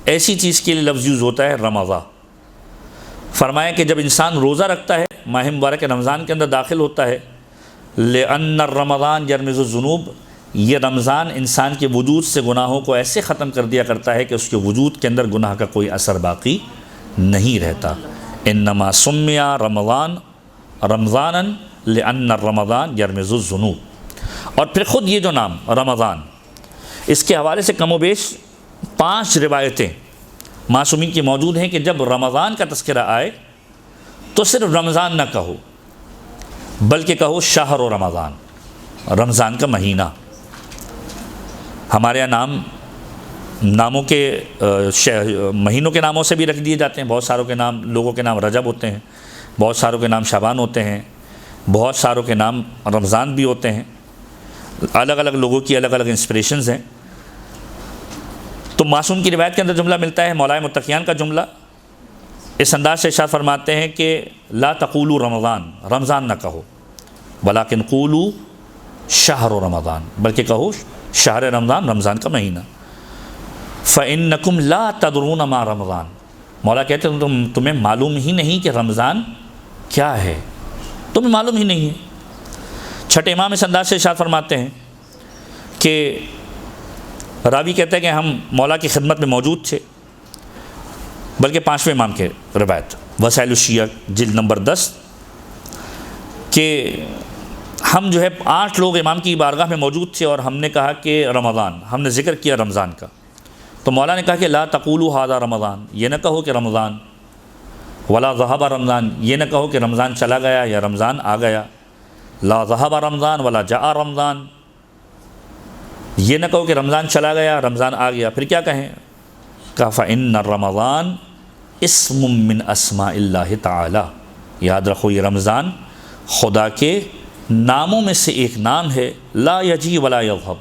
ایسی چیز کے لیے لفظ یوز ہوتا ہے رمضہ۔ فرمایا کہ جب انسان روزہ رکھتا ہے، ماہ مبارک رمضان کے اندر داخل ہوتا ہے، لأن الرمضان یرمز الذنوب، یہ رمضان انسان کے وجود سے گناہوں کو ایسے ختم کر دیا کرتا ہے کہ اس کے وجود کے اندر گناہ کا کوئی اثر باقی نہیں رہتا۔ انما سمی رمضانا لأن الرمضان یرمز الذنوب۔ اور پھر خود یہ جو نام رمضان، اس کے حوالے سے کم و بیش 5 روایتیں معصومین کی موجود ہیں کہ جب رمضان کا تذکرہ آئے تو صرف رمضان نہ کہو بلکہ کہو شہر و رمضان، رمضان کا مہینہ۔ ہمارے یہاں ناموں کے مہینوں کے ناموں سے بھی رکھ دیے جاتے ہیں، بہت ساروں کے نام، لوگوں کے نام رجب ہوتے ہیں، بہت ساروں کے نام شعبان ہوتے ہیں، بہت ساروں کے نام رمضان بھی ہوتے ہیں، الگ الگ لوگوں کی الگ الگ انسپریشنز ہیں۔ تو معصوم کی روایت کے اندر جملہ ملتا ہے، مولا متقیان کا جملہ، اس انداز سے ارشاد فرماتے ہیں کہ لا تقولوا رمضان، رمضان نہ کہو، بلکن قولوا شہر رمضان، بلکہ کہو شہر رمضان، رمضان کا مہینہ۔ فإنکم لا تدرون ما رمضان، مولا کہتے ہیں تمہیں معلوم ہی نہیں کہ رمضان کیا ہے، تمہیں معلوم ہی نہیں ہے۔ چھٹے امام اس انداز سے ارشاد فرماتے ہیں کہ راوی کہتے ہیں کہ ہم مولا کی خدمت میں موجود تھے، بلکہ 5ویں امام کے روایت وسائل الشیعہ جلد نمبر 10، کہ ہم جو ہے 8 لوگ امام کی بارگاہ میں موجود تھے اور ہم نے کہا کہ رمضان، ہم نے ذکر کیا رمضان کا، تو مولا نے کہا کہ لا تقولوا ھذا رمضان، یہ نہ کہو کہ رمضان، ولا ذہب رمضان، یہ نہ کہو کہ رمضان چلا گیا یا رمضان آ گیا، لا ذہب رمضان ولا جاء رمضان، یہ نہ کہو کہ رمضان چلا گیا رمضان آ گیا، پھر کیا کہیں؟ کہا فإن الرمضان اسم من اسماء اللہ تعالی، یاد رکھو یہ رمضان خدا کے ناموں میں سے ایک نام ہے، لا یجی ولا یذہب،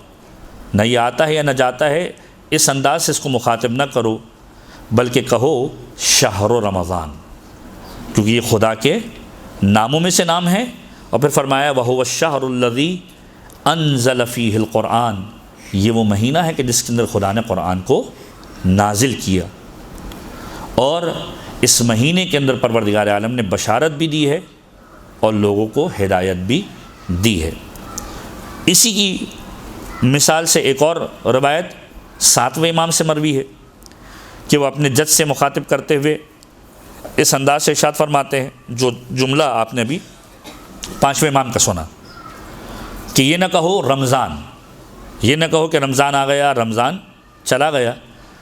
نہ یہ آتا ہے یا نہ جاتا ہے، اس انداز سے اس کو مخاطب نہ کرو بلکہ کہو شہر رمضان، کیونکہ یہ خدا کے ناموں میں سے نام ہے۔ اور پھر فرمایا وہو الشہر الذی انزل فیہ القرآن، یہ وہ مہینہ ہے کہ جس کے اندر خدا نے قرآن کو نازل کیا، اور اس مہینے کے اندر پروردگار عالم نے بشارت بھی دی ہے اور لوگوں کو ہدایت بھی دی ہے۔ اسی کی مثال سے ایک اور روایت 7ویں امام سے مروی ہے کہ وہ اپنے جج سے مخاطب کرتے ہوئے اس انداز سے ارشاد فرماتے ہیں، جو جملہ آپ نے بھی 5ویں امام کا سنا، کہ یہ نہ کہو رمضان، یہ نہ کہو کہ رمضان آ گیا رمضان چلا گیا،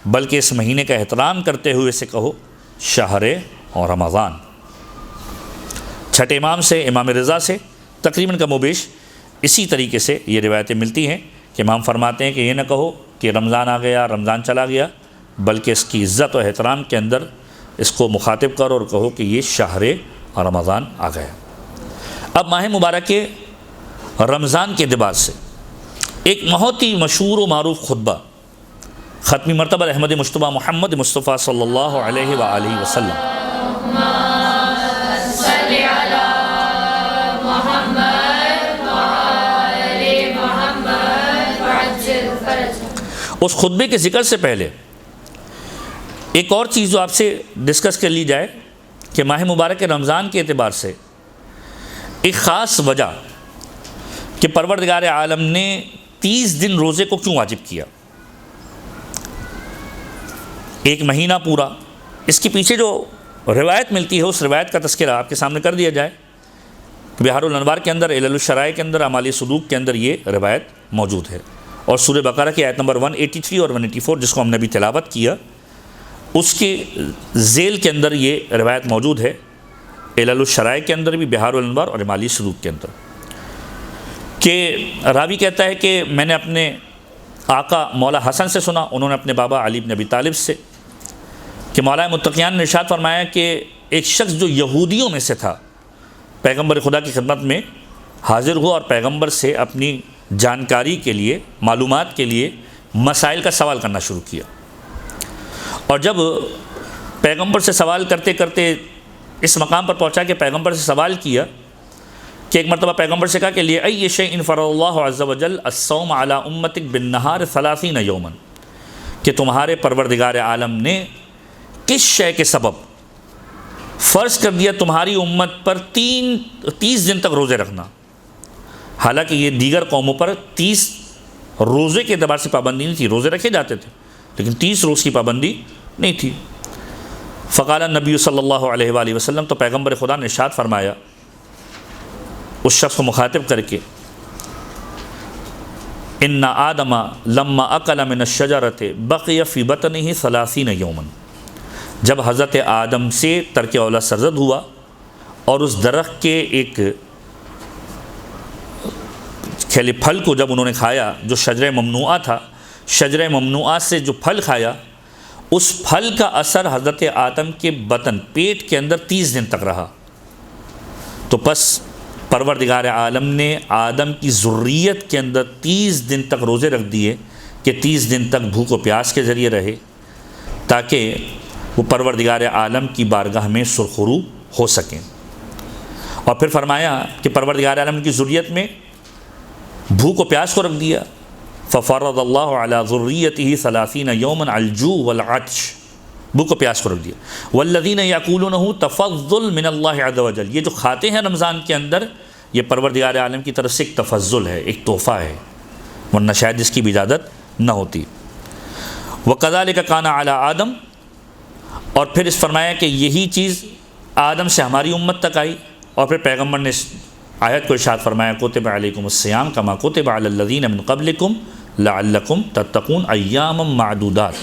بلکہ اس مہینے کا احترام کرتے ہوئے سے کہو شہر اور رمضان۔ چھٹے امام سے، امام رضا سے تقریباً کم و بیش اسی طریقے سے یہ روایتیں ملتی ہیں کہ امام فرماتے ہیں کہ یہ نہ کہو کہ رمضان آ گیا رمضان چلا گیا، بلکہ اس کی عزت و احترام کے اندر اس کو مخاطب کرو اور کہو کہ یہ شہر اور رمضان آ گیا۔ اب ماہ مبارک کے رمضان کے اعتبار سے ایک بہت ہی مشہور و معروف خطبہ ختمی مرتبہ احمد مجتبیٰ محمد مصطفیٰ صلی اللہ علیہ وآلہ وسلم محمد وآل محمد اس خطبے کے ذکر سے پہلے ایک اور چیز جو آپ سے ڈسکس کر لی جائے کہ ماہ مبارک رمضان کے اعتبار سے ایک خاص وجہ کہ پروردگار عالم نے 30 دن روزے کو کیوں واجب کیا، ایک مہینہ پورا، اس کے پیچھے جو روایت ملتی ہے اس روایت کا تذکرہ آپ کے سامنے کر دیا جائے۔ بہار الانوار کے اندر، علل الشرائع کے اندر، اعمال صدوق کے اندر یہ روایت موجود ہے، اور سورہ بقرہ کی آیت نمبر 183 اور 184 جس کو ہم نے ابھی تلاوت کیا اس کے ذیل کے اندر یہ روایت موجود ہے، علل الشرائع کے اندر بھی، بہار الانوار اور اعمال صدوق کے اندر، کہ راوی کہتا ہے کہ میں نے اپنے آقا مولا حسن سے سنا، انہوں نے اپنے بابا علی بن ابی طالب سے، کہ مولا متقیان نے ارشاد فرمایا کہ ایک شخص جو یہودیوں میں سے تھا پیغمبر خدا کی خدمت میں حاضر ہوا اور پیغمبر سے اپنی جانکاری کے لیے، معلومات کے لیے مسائل کا سوال کرنا شروع کیا، اور جب پیغمبر سے سوال کرتے کرتے اس مقام پر پہنچا کہ پیغمبر سے سوال کیا کہ ایک مرتبہ پیغمبر سے کہا کہ لِأَيِّ شَيْءٍ فَرَضَ اللَّهُ عَزَّ وَجَلَّ الصَّوْمَ عَلَىٰ أُمَّتِكَ بِالنَّهَارِ 30 يَوْمًا، کہ تمہارے پروردگار عالم نے کس شے کے سبب فرض کر دیا تمہاری امت پر 30 دن تک روزے رکھنا، حالانکہ یہ دیگر قوموں پر 30 روزے کے اعتبار سے پابندی نہیں تھی، روزے رکھے جاتے تھے لیکن 30 روز کی پابندی نہیں تھی۔ فقال النبی صلی اللہ علیہ وآلہ وسلم، تو پیغمبر خدا نے ارشاد فرمایا اس شخص کو مخاطب کر کے، ان آدم لما اکل من الشجرۃ بقی فی بطنہ 30 یوما، جب حضرت آدم سے ترک اولا سرزد ہوا اور اس درخت کے ایک کھیلے پھل کو جب انہوں نے کھایا جو شجرہ ممنوعہ تھا، شجرہ ممنوعہ سے جو پھل کھایا اس پھل کا اثر حضرت آدم کے بطن پیٹ کے اندر 30 دن تک رہا، تو پس پروردگار عالم نے آدم کی ذریت کے اندر 30 دن تک روزے رکھ دیے کہ 30 دن تک بھوک و پیاس کے ذریعے رہے تاکہ وہ پروردگار عالم کی بارگاہ میں سرخرو ہو سکیں، اور پھر فرمایا کہ پروردگار عالم کی ذریت میں بھوک و پیاس کو رکھ دیا، ففرض اللہ علی ذریتہ 30 یوما الجوع والعطش، بھوک و پیاس کو رکھ دیا، والذین یاکلونہ تفضل من اللہ عز وجل، یہ جو کھاتے ہیں رمضان کے اندر یہ پروردگار عالم کی طرف سے ایک تفضل ہے، ایک تحفہ ہے، ورنہ شاید اس کی بھی اجازت نہ ہوتی۔ وکذالک کان علی آدم، اور پھر اس فرمایا کہ یہی چیز آدم سے ہماری امت تک آئی، اور پھر پیغمبر نے آیت کو ارشاد فرمایا کتب علیکم الصیام کما کتب علی الذین من قبلکم لعلکم تتقون ایاما معدودات،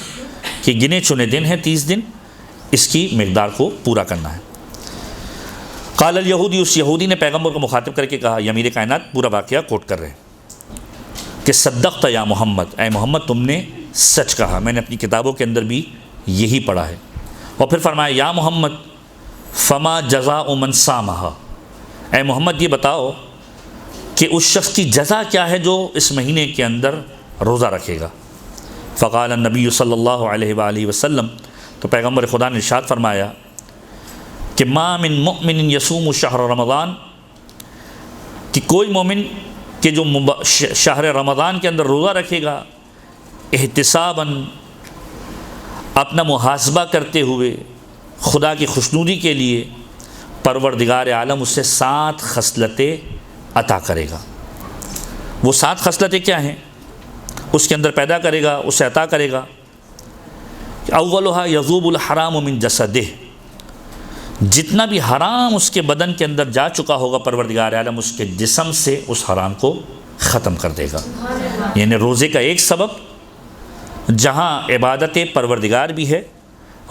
کہ گنے چنے دن ہیں 30 دن، اس کی مقدار کو پورا کرنا ہے۔ قال الیہودی، اس یہودی نے پیغمبر کو مخاطب کر کے کہا، یہ امیر کائنات پورا واقعہ کوٹ کر رہے ہیں کہ صدقت یا محمد، اے محمد تم نے سچ کہا، میں نے اپنی کتابوں کے اندر بھی یہی پڑھا ہے۔ اور پھر فرمایا یا محمد فما جزاء من صامہ، اے محمد یہ بتاؤ کہ اس شخص کی جزا کیا ہے جو اس مہینے کے اندر روزہ رکھے گا۔ فقال النبی صلی اللہ علیہ وآلہ وسلم، تو پیغمبر خدا نے ارشاد فرمایا کہ ما من مؤمن یصوم شہر رمضان، کہ کوئی مومن کہ جو شہر رمضان کے اندر روزہ رکھے گا احتساباً، اپنا محاسبہ کرتے ہوئے خدا کی خوشنودی کے لیے، پروردگار عالم اسے 7 خصلتیں عطا کرے گا۔ وہ 7 خصلتیں کیا ہیں؟ اس کے اندر پیدا کرے گا، اسے عطا کرے گا۔ اولھا یذوب الحرام من جسدہ، جتنا بھی حرام اس کے بدن کے اندر جا چکا ہوگا پروردگار عالم اس کے جسم سے اس حرام کو ختم کر دے گا۔ یعنی روزے کا ایک سبب جہاں عبادت پروردگار بھی ہے،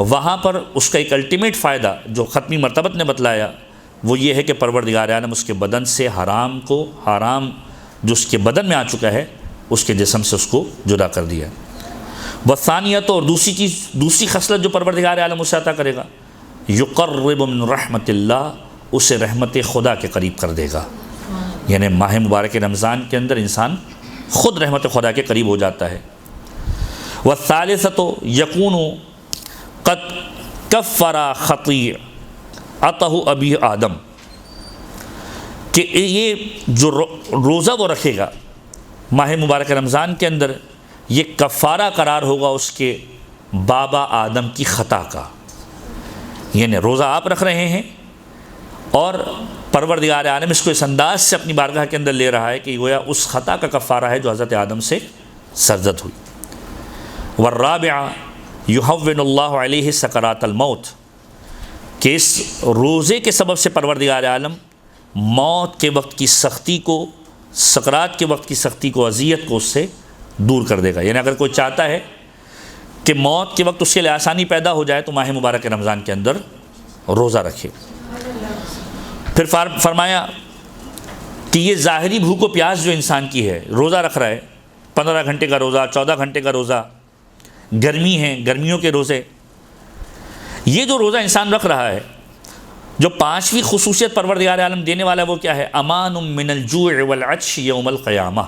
وہاں پر اس کا ایک الٹیمیٹ فائدہ جو ختمی مرتبت نے بتلایا وہ یہ ہے کہ پروردگار عالم اس کے بدن سے حرام جو اس کے بدن میں آ چکا ہے اس کے جسم سے اس کو جدا کر دیا۔ والثانیۃ، اور دوسری خصلت جو پروردگار عالم اسے عطا کرے گا، یقرب من رحمت اللہ، اسے رحمت خدا کے قریب کر دے گا۔ یعنی ماہ مبارک رمضان کے اندر انسان خود رحمت خدا کے قریب ہو جاتا ہے۔ والثالثۃ یکون قد کفر خطیئتہ ابی آدم، کہ یہ جو روزہ وہ رکھے گا ماہ مبارک رمضان کے اندر، یہ کفارہ قرار ہوگا اس کے بابا آدم کی خطا کا. یعنی روزہ آپ رکھ رہے ہیں اور پروردگار عالم اس کو اس انداز سے اپنی بارگاہ کے اندر لے رہا ہے کہ گویا اس خطا کا کفارہ ہے جو حضرت آدم سے سرزد ہوئی. والرابعہ یہون اللہ علیہ سکرات الموت، کہ اس روزے کے سبب سے پروردگار عالم موت کے وقت کی سختی کو، سکرات کے وقت کی سختی کو، اذیت کو اس سے دور کر دے گا. یعنی اگر کوئی چاہتا ہے کہ موت کے وقت اس کے لیے آسانی پیدا ہو جائے تو ماہ مبارک رمضان کے اندر روزہ رکھے. پھر فرمایا کہ یہ ظاہری بھوک و پیاس جو انسان کی ہے، روزہ رکھ رہا ہے، 15 گھنٹے کا روزہ، 14 گھنٹے کا روزہ، گرمی ہے، گرمیوں کے روزے، یہ جو روزہ انسان رکھ رہا ہے، جو 5ویں خصوصیت پروردگار عالم دینے والا ہے وہ کیا ہے؟ امان من الجوع والعطش یوم القیامہ،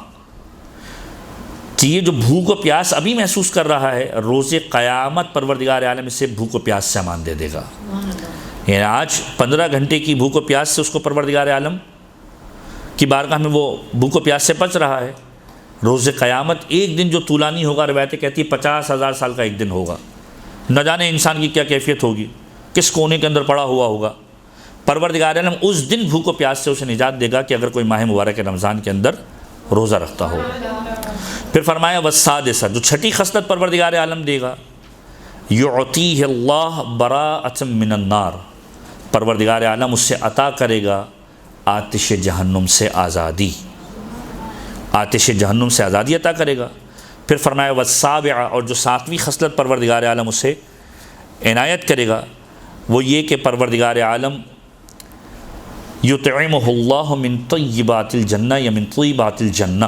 کہ یہ جو بھوک و پیاس ابھی محسوس کر رہا ہے، روز قیامت پروردگار عالم اسے بھوک و پیاس سے امان دے دے گا. یعنی آج 15 گھنٹے کی بھوک و پیاس سے اس کو پروردگار عالم کی بارگاہ میں وہ بھوک و پیاس سے بچ رہا ہے. روز قیامت ایک دن جو طولانی ہوگا، روایتیں کہتی ہے 50,000 سال کا ایک دن ہوگا. نہ جانے انسان کی کیا کیفیت ہوگی، کس کونے کے اندر پڑا ہوا ہوگا. پروردگار عالم اس دن بھوک و پیاس سے اسے نجات دے گا کہ اگر کوئی ماہ مبارک رمضان کے اندر روزہ رکھتا ہو. پھر فرمایا والسادسہ، جو چھٹی خصلت پروردگار عالم دے گا، یعطیہ اللہ براءۃ من النار، پروردگار عالم اس سے عطا کرے گا آتش جہنم سے آزادی، آتش جہنم سے آزادی عطا کرے گا. پھر فرمایا والسابعہ، اور جو 7ویں خصلت پروردگار عالم اسے عنایت کرے گا وہ یہ کہ پروردگار عالم یطعمہ اللہ من طیبات الجنہ یا من طیبات الجنہ،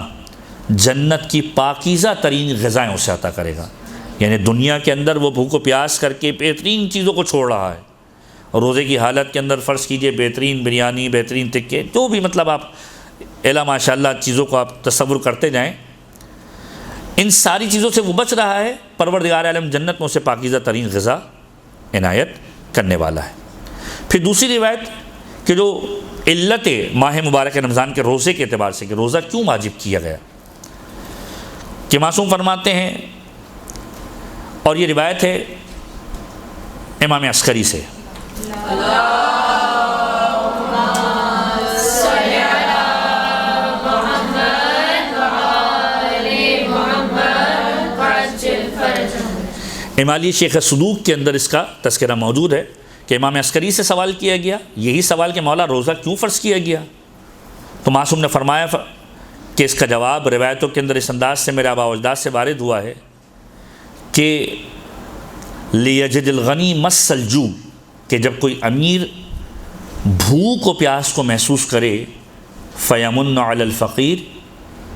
جنت کی پاکیزہ ترین غذائیں اسے عطا کرے گا. یعنی دنیا کے اندر وہ بھوک و پیاس کر کے بہترین چیزوں کو چھوڑ رہا ہے، روزے کی حالت کے اندر فرض کیجئے بہترین بریانی، بہترین ٹکے، جو بھی مطلب آپ الا ماشاء اللہ چیزوں کو آپ تصور کرتے جائیں، ان ساری چیزوں سے وہ بچ رہا ہے. پروردگار عالم جنت میں اسے پاکیزہ ترین غذا عنایت کرنے والا ہے. پھر دوسری روایت کہ جو علت ماہ مبارک رمضان کے روزے کے اعتبار سے کہ روزہ کیوں واجب کیا گیا، کہ معصوم فرماتے ہیں، اور یہ روایت ہے امام عسکری سے، امالی شیخ صدوق کے اندر اس کا تذکرہ موجود ہے کہ امام عسکری سے سوال کیا گیا یہی سوال کہ مولا روزہ کیوں فرض کیا گیا، تو معصوم نے فرمایا کہ اس کا جواب روایتوں کے اندر اس انداز سے میرے آباء و اجداد سے وارد ہوا ہے کہ لیجد الغنی مس الجوع، کہ جب کوئی امیر بھوک و پیاس کو محسوس کرے، فیمن علی الفقیر،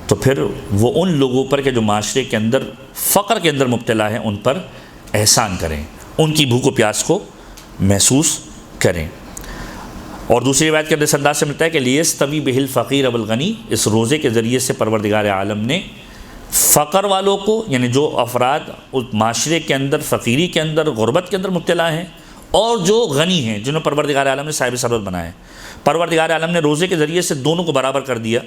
تو پھر وہ ان لوگوں پر کہ جو معاشرے کے اندر فقر کے اندر مبتلا ہیں ان پر احسان کریں، ان کی بھوک و پیاس کو محسوس کریں. اور دوسری روایت کے اندر انداز سے ملتا ہے کہ لیستوی بہ الفقیر والغنی، اس روزے کے ذریعے سے پروردگار عالم نے فقر والوں کو، یعنی جو افراد اس معاشرے کے اندر فقیری کے اندر غربت کے اندر مبتلا ہیں، اور جو غنی ہیں جنہوں پروردگار عالم نے صاحب ثروت بنایا ہے، پروردگار عالم نے روزے کے ذریعے سے دونوں کو برابر کر دیا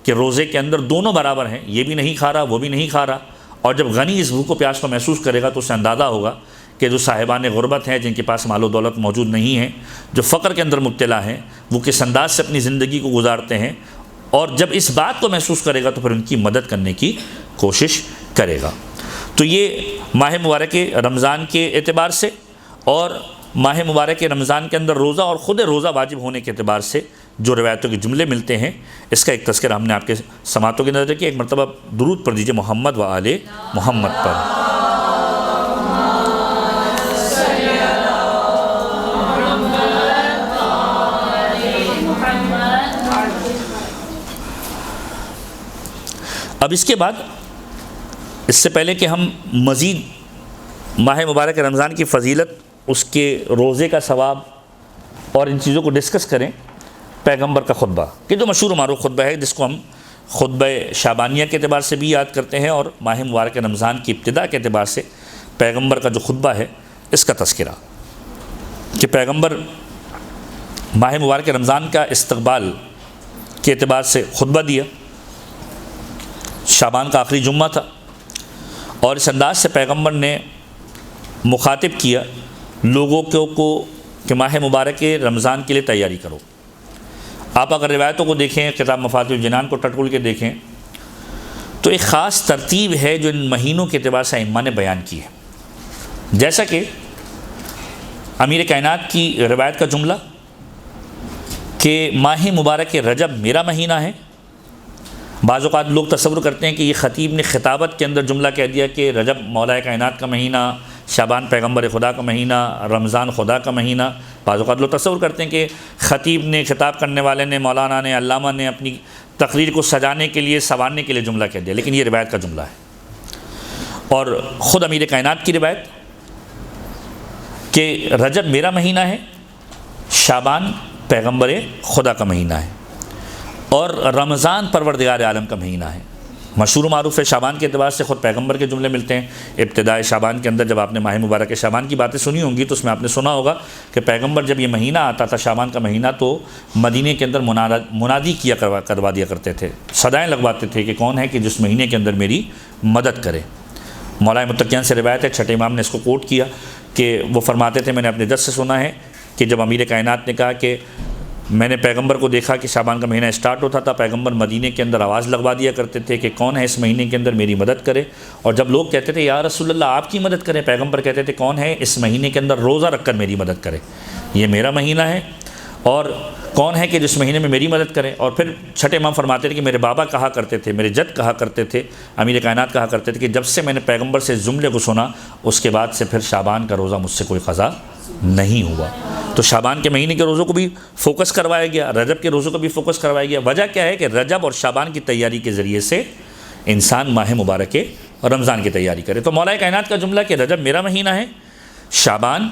کہ روزے کے اندر دونوں برابر ہیں، یہ بھی نہیں کھا رہا وہ بھی نہیں کھا رہا. اور جب غنی اس بھوک و پیاس کو محسوس کرے گا تو اسے اندازہ ہوگا کہ جو صاحبان غربت ہیں، جن کے پاس مال و دولت موجود نہیں ہے، جو فقر کے اندر مبتلا ہیں، وہ کس انداز سے اپنی زندگی کو گزارتے ہیں، اور جب اس بات کو محسوس کرے گا تو پھر ان کی مدد کرنے کی کوشش کرے گا. تو یہ ماہ مبارک رمضان کے اعتبار سے اور ماہ مبارک رمضان کے اندر روزہ اور خود روزہ واجب ہونے کے اعتبار سے جو روایتوں کے جملے ملتے ہیں، اس کا ایک تذکرہ ہم نے آپ کے سماعتوں کی نظر کیا. ایک مرتبہ درود پڑھ دیجئے محمد و آل محمد پر. اب اس کے بعد، اس سے پہلے کہ ہم مزید ماہ مبارک رمضان کی فضیلت، اس کے روزے کا ثواب اور ان چیزوں کو ڈسکس کریں، پیغمبر کا خطبہ، کہ جو مشہور و معروف خطبہ ہے جس کو ہم خطبہ شعبانیہ کے اعتبار سے بھی یاد کرتے ہیں، اور ماہ مبارک رمضان کی ابتدا کے اعتبار سے پیغمبر کا جو خطبہ ہے اس کا تذکرہ، کہ پیغمبر ماہ مبارک رمضان کا استقبال کے اعتبار سے خطبہ دیا. شعبان کا آخری جمعہ تھا اور اس انداز سے پیغمبر نے مخاطب کیا لوگوں کو کہ ماہ مبارک رمضان کے لیے تیاری کرو۔ آپ اگر روایتوں کو دیکھیں، کتاب مفاتیح الجنان کو ٹٹول کے دیکھیں تو ایک خاص ترتیب ہے جو ان مہینوں کے اعتبار سے ائمہ نے بیان کی ہے۔ جیسا کہ امیر کائنات کی روایت کا جملہ کہ ماہ مبارک رجب میرا مہینہ ہے۔ بعض اوقات لوگ تصور کرتے ہیں کہ یہ خطیب نے خطابت کے اندر جملہ کہہ دیا کہ رجب مولا کائنات کا مہینہ، شعبان پیغمبر خدا کا مہینہ، رمضان خدا کا مہینہ۔ بعض اوقات لوگ تصور کرتے ہیں کہ خطیب نے، خطاب کرنے والے نے، مولانا نے، علامہ نے اپنی تقریر کو سجانے کے لیے، سنوارنے کے لیے جملہ کہہ دیا، لیکن یہ روایت کا جملہ ہے۔ اور خود امیر کائنات کی روایت کہ رجب میرا مہینہ ہے، شعبان پیغمبر خدا کا مہینہ ہے، اور رمضان پروردگار عالم کا مہینہ ہے۔ مشہور و معروف ہے، شعبان کے اعتبار سے خود پیغمبر کے جملے ملتے ہیں۔ ابتدائے شعبان کے اندر جب آپ نے ماہ مبارک شعبان کی باتیں سنی ہوں گی تو اس میں آپ نے سنا ہوگا کہ پیغمبر جب یہ مہینہ آتا تھا، شعبان کا مہینہ، تو مدینے کے اندر منادی کروا دیا کرتے تھے، صدائیں لگواتے تھے کہ کون ہے کہ جس مہینے کے اندر میری مدد کرے۔ مولا متقیان سے روایت ہے، چھٹے امام نے اس کو کوٹ کیا کہ وہ فرماتے تھے، میں نے اپنے جد سے سنا ہے کہ جب امیر کائنات نے کہا کہ میں نے پیغمبر کو دیکھا کہ شعبان کا مہینہ اسٹارٹ ہوتا تھا، پیغمبر مدینے کے اندر آواز لگوا دیا کرتے تھے کہ کون ہے اس مہینے کے اندر میری مدد کرے، اور جب لوگ کہتے تھے یا رسول اللہ آپ کی مدد کریں، پیغمبر کہتے تھے کون ہے اس مہینے کے اندر روزہ رکھ کر میری مدد کرے، یہ میرا مہینہ ہے، اور کون ہے کہ جس مہینے میں میری مدد کرے۔ اور پھر چھٹے امام فرماتے تھے کہ میرے بابا کہا کرتے تھے، میرے جد کہا کرتے تھے، امیر کائنات کہا کرتے تھے کہ جب سے میں نے پیغمبر سے اس جملے کو سنا اس کے بعد سے پھر شعبان کا روزہ مجھ سے کوئی قضا نہیں ہوا۔ تو شعبان کے مہینے کے روزوں کو بھی فوکس کروایا گیا، رجب کے روزوں کو بھی فوکس کروایا گیا۔ وجہ کیا ہے کہ رجب اور شعبان کی تیاری کے ذریعے سے انسان ماہ مبارک اور رمضان کی تیاری کرے۔ تو مولا کائنات کا جملہ کہ رجب میرا مہینہ ہے، شعبان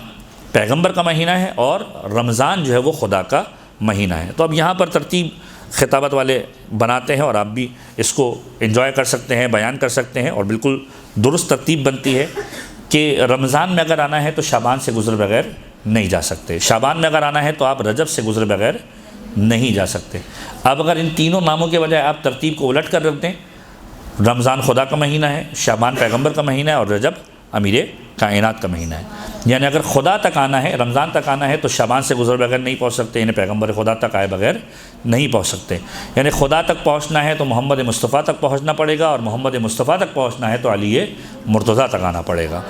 پیغمبر کا مہینہ ہے، اور رمضان جو ہے وہ خدا کا مہینہ ہے۔ تو اب یہاں پر ترتیب خطابت والے بناتے ہیں اور آپ بھی اس کو انجوائے کر سکتے ہیں، بیان کر سکتے ہیں، اور بالکل درست ترتیب بنتی ہے کہ رمضان میں اگر آنا ہے تو شعبان سے گزر بغیر نہیں جا سکتے، شعبان میں اگر آنا ہے تو آپ رجب سے گزر بغیر نہیں جا سکتے۔ اب اگر ان تینوں ناموں کے بجائے آپ ترتیب کو الٹ کر رکھ دیں، رمضان خدا کا مہینہ ہے، شعبان پیغمبر کا مہینہ ہے، اور رجب امیر کائنات کا مہینہ ہے، یعنی اگر خدا تک آنا ہے، رمضان تک آنا ہے تو شعبان سے گزر بغیر نہیں پہنچ سکتے، یعنی پیغمبر خدا تک آئے بغیر نہیں پہنچ سکتے، یعنی خدا تک پہنچنا ہے تو محمد مصطفیٰ تک پہنچنا پڑے گا، اور محمد مصطفیٰ تک پہنچنا ہے تو علی مرتضیٰ تک آنا پڑے گا۔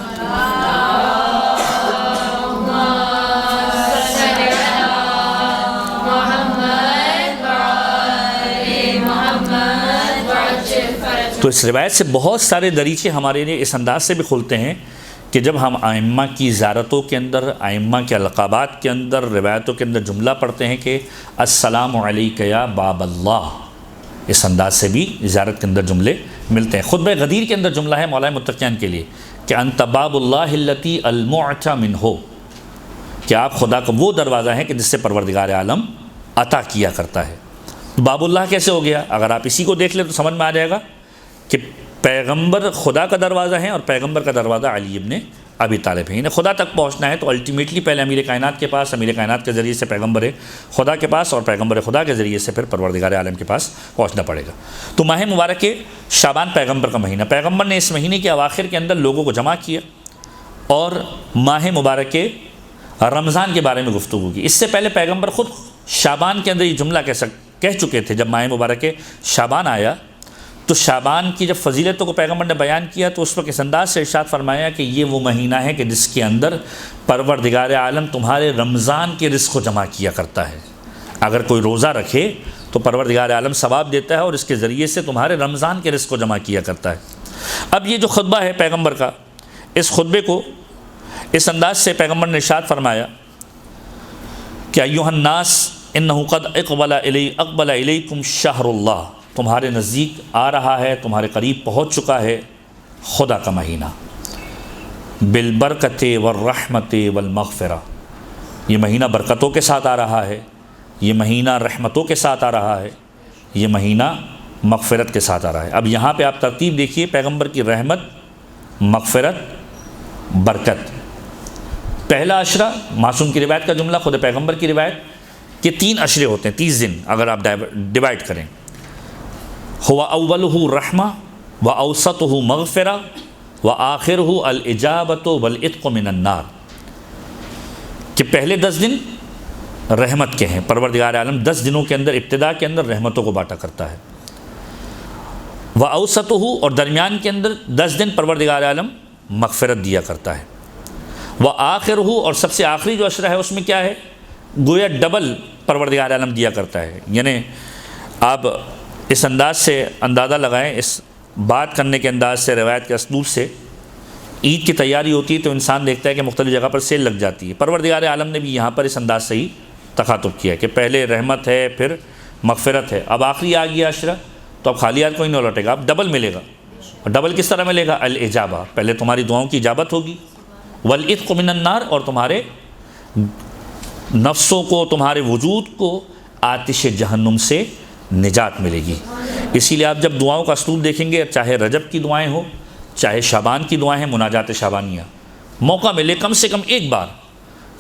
تو اس روایت سے بہت سارے دریچے ہمارے لیے اس انداز سے بھی کھلتے ہیں کہ جب ہم ائمہ کی زیارتوں کے اندر، ائمہ کے القابات کے اندر، روایتوں کے اندر جملہ پڑھتے ہیں کہ السلام علیک یا باب اللہ، اس انداز سے بھی زیارت کے اندر جملے ملتے ہیں۔ خطبہ غدیر کے اندر جملہ ہے مولا متقیان کے لیے کہ انت باب اللہ التی المعطى منہ، کہ آپ خدا کا وہ دروازہ ہیں کہ جس سے پروردگار عالم عطا کیا کرتا ہے۔ باب اللہ کیسے ہو گیا؟ اگر آپ اسی کو دیکھ لیں تو سمجھ میں آ جائے گا کہ پیغمبر خدا کا دروازہ ہے اور پیغمبر کا دروازہ علی ابن ابی طالب ہے۔ انہیں خدا تک پہنچنا ہے تو الٹیمیٹلی پہلے امیر کائنات کے پاس، امیر کائنات کے ذریعے سے پیغمبر خدا کے پاس، اور پیغمبر خدا کے ذریعے سے پھر پروردگار عالم کے پاس پہنچنا پڑے گا۔ تو ماہ مبارک شعبان پیغمبر کا مہینہ، پیغمبر نے اس مہینے کے اواخر کے اندر لوگوں کو جمع کیا اور ماہ مبارک رمضان کے بارے میں گفتگو کی۔ اس سے پہلے پیغمبر خود شعبان کے اندر یہ جملہ کہہ چکے تھے۔ جب ماہ مبارک شعبان آیا تو شعبان کی جب فضیلتوں کو پیغمبر نے بیان کیا تو اس وقت اس انداز سے ارشاد فرمایا کہ یہ وہ مہینہ ہے کہ جس کے اندر پروردگار عالم تمہارے رمضان کے رزق کو جمع کیا کرتا ہے۔ اگر کوئی روزہ رکھے تو پروردگار عالم ثواب دیتا ہے اور اس کے ذریعے سے تمہارے رمضان کے رزق کو جمع کیا کرتا ہے۔ اب یہ جو خطبہ ہے پیغمبر کا، اس خطبے کو اس انداز سے پیغمبر نے ارشاد فرمایا کہ ایھا الناس انہ قد اقبل الیکم شہر اللہ، تمہارے نزدیک آ رہا ہے، تمہارے قریب پہنچ چکا ہے خدا کا مہینہ، بالبرکت والرحمت والمغفرہ، یہ مہینہ برکتوں کے ساتھ آ رہا ہے، یہ مہینہ رحمتوں کے ساتھ آ رہا ہے، یہ مہینہ مغفرت کے ساتھ آ رہا ہے۔ اب یہاں پہ آپ ترتیب دیکھیے، پیغمبر کی رحمت، مغفرت، برکت۔ پہلا عشرہ معصوم کی روایت کا جملہ، خود پیغمبر کی روایت کہ 3 عشرے ہوتے ہیں، 30 دن اگر آپ ڈیوائڈ کریں، ہوا اولہ رحمہ و اوسطہ مغفرہ وآخرہ الاجابۃ والعتق من النار، کہ پہلے 10 دن رحمت کے ہیں، پروردگار عالم 10 دنوں کے اندر ابتدا کے اندر رحمتوں کو بانٹا کرتا ہے۔ وأوسطہ، اور درمیان کے اندر 10 دن پروردگار عالم مغفرت دیا کرتا ہے۔ وآخرہ، اور سب سے آخری جو عشرہ ہے اس میں کیا ہے، گویا ڈبل پروردگار عالم دیا کرتا ہے۔ یعنی آپ اس انداز سے اندازہ لگائیں، اس بات کرنے کے انداز سے، روایت کے اسلوب سے، عید کی تیاری ہوتی ہے تو انسان دیکھتا ہے کہ مختلف جگہ پر سیل لگ جاتی ہے۔ پروردگار عالم نے بھی یہاں پر اس انداز سے ہی تخاطب کیا کہ پہلے رحمت ہے، پھر مغفرت ہے، اب آخری آ گیا عشرہ تو اب خالی ہاتھ کوئی نہیں لوٹے گا، اب ڈبل ملے گا۔ اور ڈبل کس طرح ملے گا؟ الاجابہ، پہلے تمہاری دعاؤں کی اجابت ہوگی، والعتق من النار، اور تمہارے نفسوں کو، تمہارے وجود کو آتش جہنم سے نجات ملے گی۔ اسی لیے آپ جب دعاؤں کا اسلوب دیکھیں گے، چاہے رجب کی دعائیں ہوں، چاہے شعبان کی دعائیں ہیں، مناجات شعبانیہ، موقع ملے کم سے کم ایک بار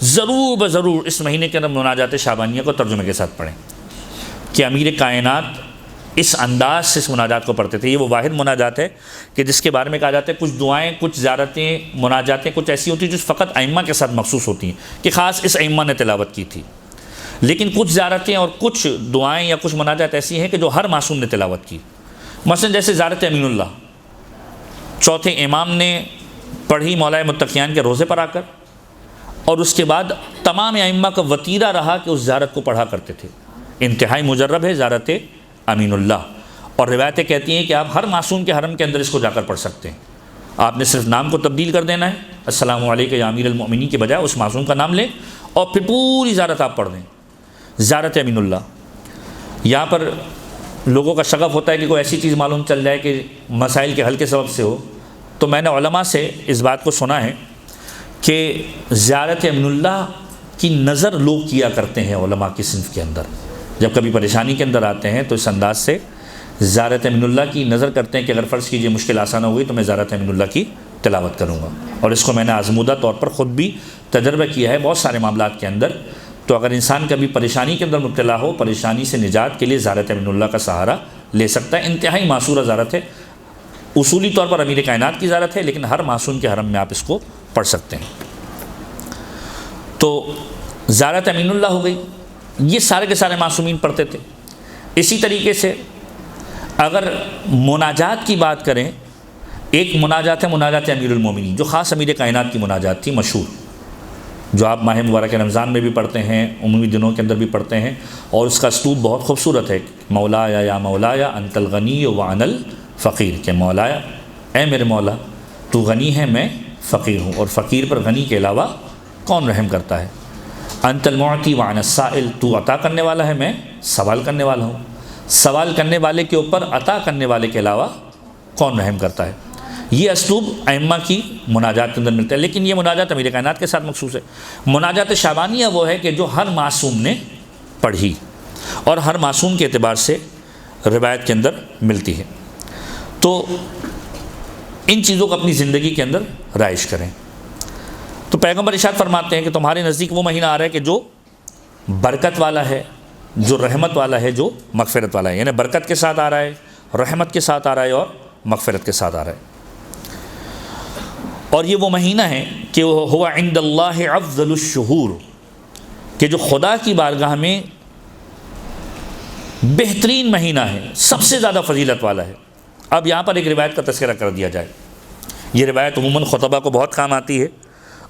ضرور بضرور اس مہینے کے اندر مناجات شعبانیہ کو ترجمے کے ساتھ پڑھیں، کہ امیر کائنات اس انداز سے اس مناجات کو پڑھتے تھے۔ یہ وہ واحد مناجات ہے کہ جس کے بارے میں کہا جاتا ہے کچھ دعائیں، کچھ زیارتیں، مناجاتیں کچھ ایسی ہوتی ہیں جو فقط ائمہ کے ساتھ مخصوص ہوتی ہیں کہ خاص اس ائمہ نے تلاوت کی تھی، لیکن کچھ زیارتیں اور کچھ دعائیں یا کچھ مناجات ایسی ہیں کہ جو ہر معصوم نے تلاوت کی۔ مثلا جیسے زیارت امین اللہ، چوتھے امام نے پڑھی مولا متقیان کے روزے پر آ کر، اور اس کے بعد تمام ائمہ کا وتیرہ رہا کہ اس زیارت کو پڑھا کرتے تھے۔ انتہائی مجرب ہے زیارت امین اللہ، اور روایتیں کہتی ہیں کہ آپ ہر معصوم کے حرم کے اندر اس کو جا کر پڑھ سکتے ہیں۔ آپ نے صرف نام کو تبدیل کر دینا ہے، السلام علیکم یا امیر المؤمنین کے بجائے اس معصوم کا نام لیں، اور پھر پوری زیارت آپ پڑھ دیں، زیارت امین اللہ۔ یہاں پر لوگوں کا شغف ہوتا ہے کہ کوئی ایسی چیز معلوم چل جائے کہ مسائل کے حل کے سبب سے ہو، تو میں نے علماء سے اس بات کو سنا ہے کہ زیارت امین اللہ کی نظر لوگ کیا کرتے ہیں علماء کی صنف کے اندر، جب کبھی پریشانی کے اندر آتے ہیں تو اس انداز سے زیارت امین اللہ کی نظر کرتے ہیں کہ اگر فرض کیجئے مشکل آسان ہوئی تو میں زیارت امین اللہ کی تلاوت کروں گا، اور اس کو میں نے آزمودہ طور پر خود بھی تجربہ کیا ہے بہت سارے معاملات کے اندر۔ تو اگر انسان کبھی پریشانی کے اندر مبتلا ہو، پریشانی سے نجات کے لیے زیارت امین اللہ کا سہارا لے سکتا ہے۔ انتہائی معصورہ زیارت ہے، اصولی طور پر امیر کائنات کی زیارت ہے، لیکن ہر معصوم کے حرم میں آپ اس کو پڑھ سکتے ہیں۔ تو زیارت امین اللہ ہو گئی، یہ سارے کے سارے معصومین پڑھتے تھے۔ اسی طریقے سے اگر مناجات کی بات کریں، ایک مناجات ہے مناجات امیر المومنین، جو خاص امیر کائنات کی مناجات تھی، مشہور، جو آپ ماہ مبارک رمضان میں بھی پڑھتے ہیں، عمومی دنوں کے اندر بھی پڑھتے ہیں، اور اس کا اسلوب بہت خوبصورت ہے، مولایا یا مولایا انت الغنی وانا الفقیر، کہ مولایا اے میرے مولا تو غنی ہے میں فقیر ہوں، اور فقیر پر غنی کے علاوہ کون رحم کرتا ہے، انت المعطی وانا السائل، تو عطا کرنے والا ہے میں سوال کرنے والا ہوں، سوال کرنے والے کے اوپر عطا کرنے والے کے علاوہ کون رحم کرتا ہے۔ یہ اسلوب ائمہ کی مناجات کے اندر ملتا ہے، لیکن یہ مناجات امیر کائنات کے ساتھ مخصوص ہے۔ مناجات شعبانیہ وہ ہے کہ جو ہر معصوم نے پڑھی اور ہر معصوم کے اعتبار سے روایت کے اندر ملتی ہے، تو ان چیزوں کو اپنی زندگی کے اندر رائج کریں۔ تو پیغمبر ارشاد فرماتے ہیں کہ تمہارے نزدیک وہ مہینہ آ رہا ہے کہ جو برکت والا ہے، جو رحمت والا ہے، جو مغفرت والا ہے، یعنی برکت کے ساتھ آ رہا ہے، رحمت کے ساتھ آ رہا ہے، اور مغفرت کے ساتھ آ رہا ہے۔ اور یہ وہ مہینہ ہے کہ وہ ہوا عند اللہ افضل الشہور، کہ جو خدا کی بارگاہ میں بہترین مہینہ ہے، سب سے زیادہ فضیلت والا ہے۔ اب یہاں پر ایک روایت کا تذکرہ کر دیا جائے۔ یہ روایت عموماً خطبہ کو بہت کام آتی ہے،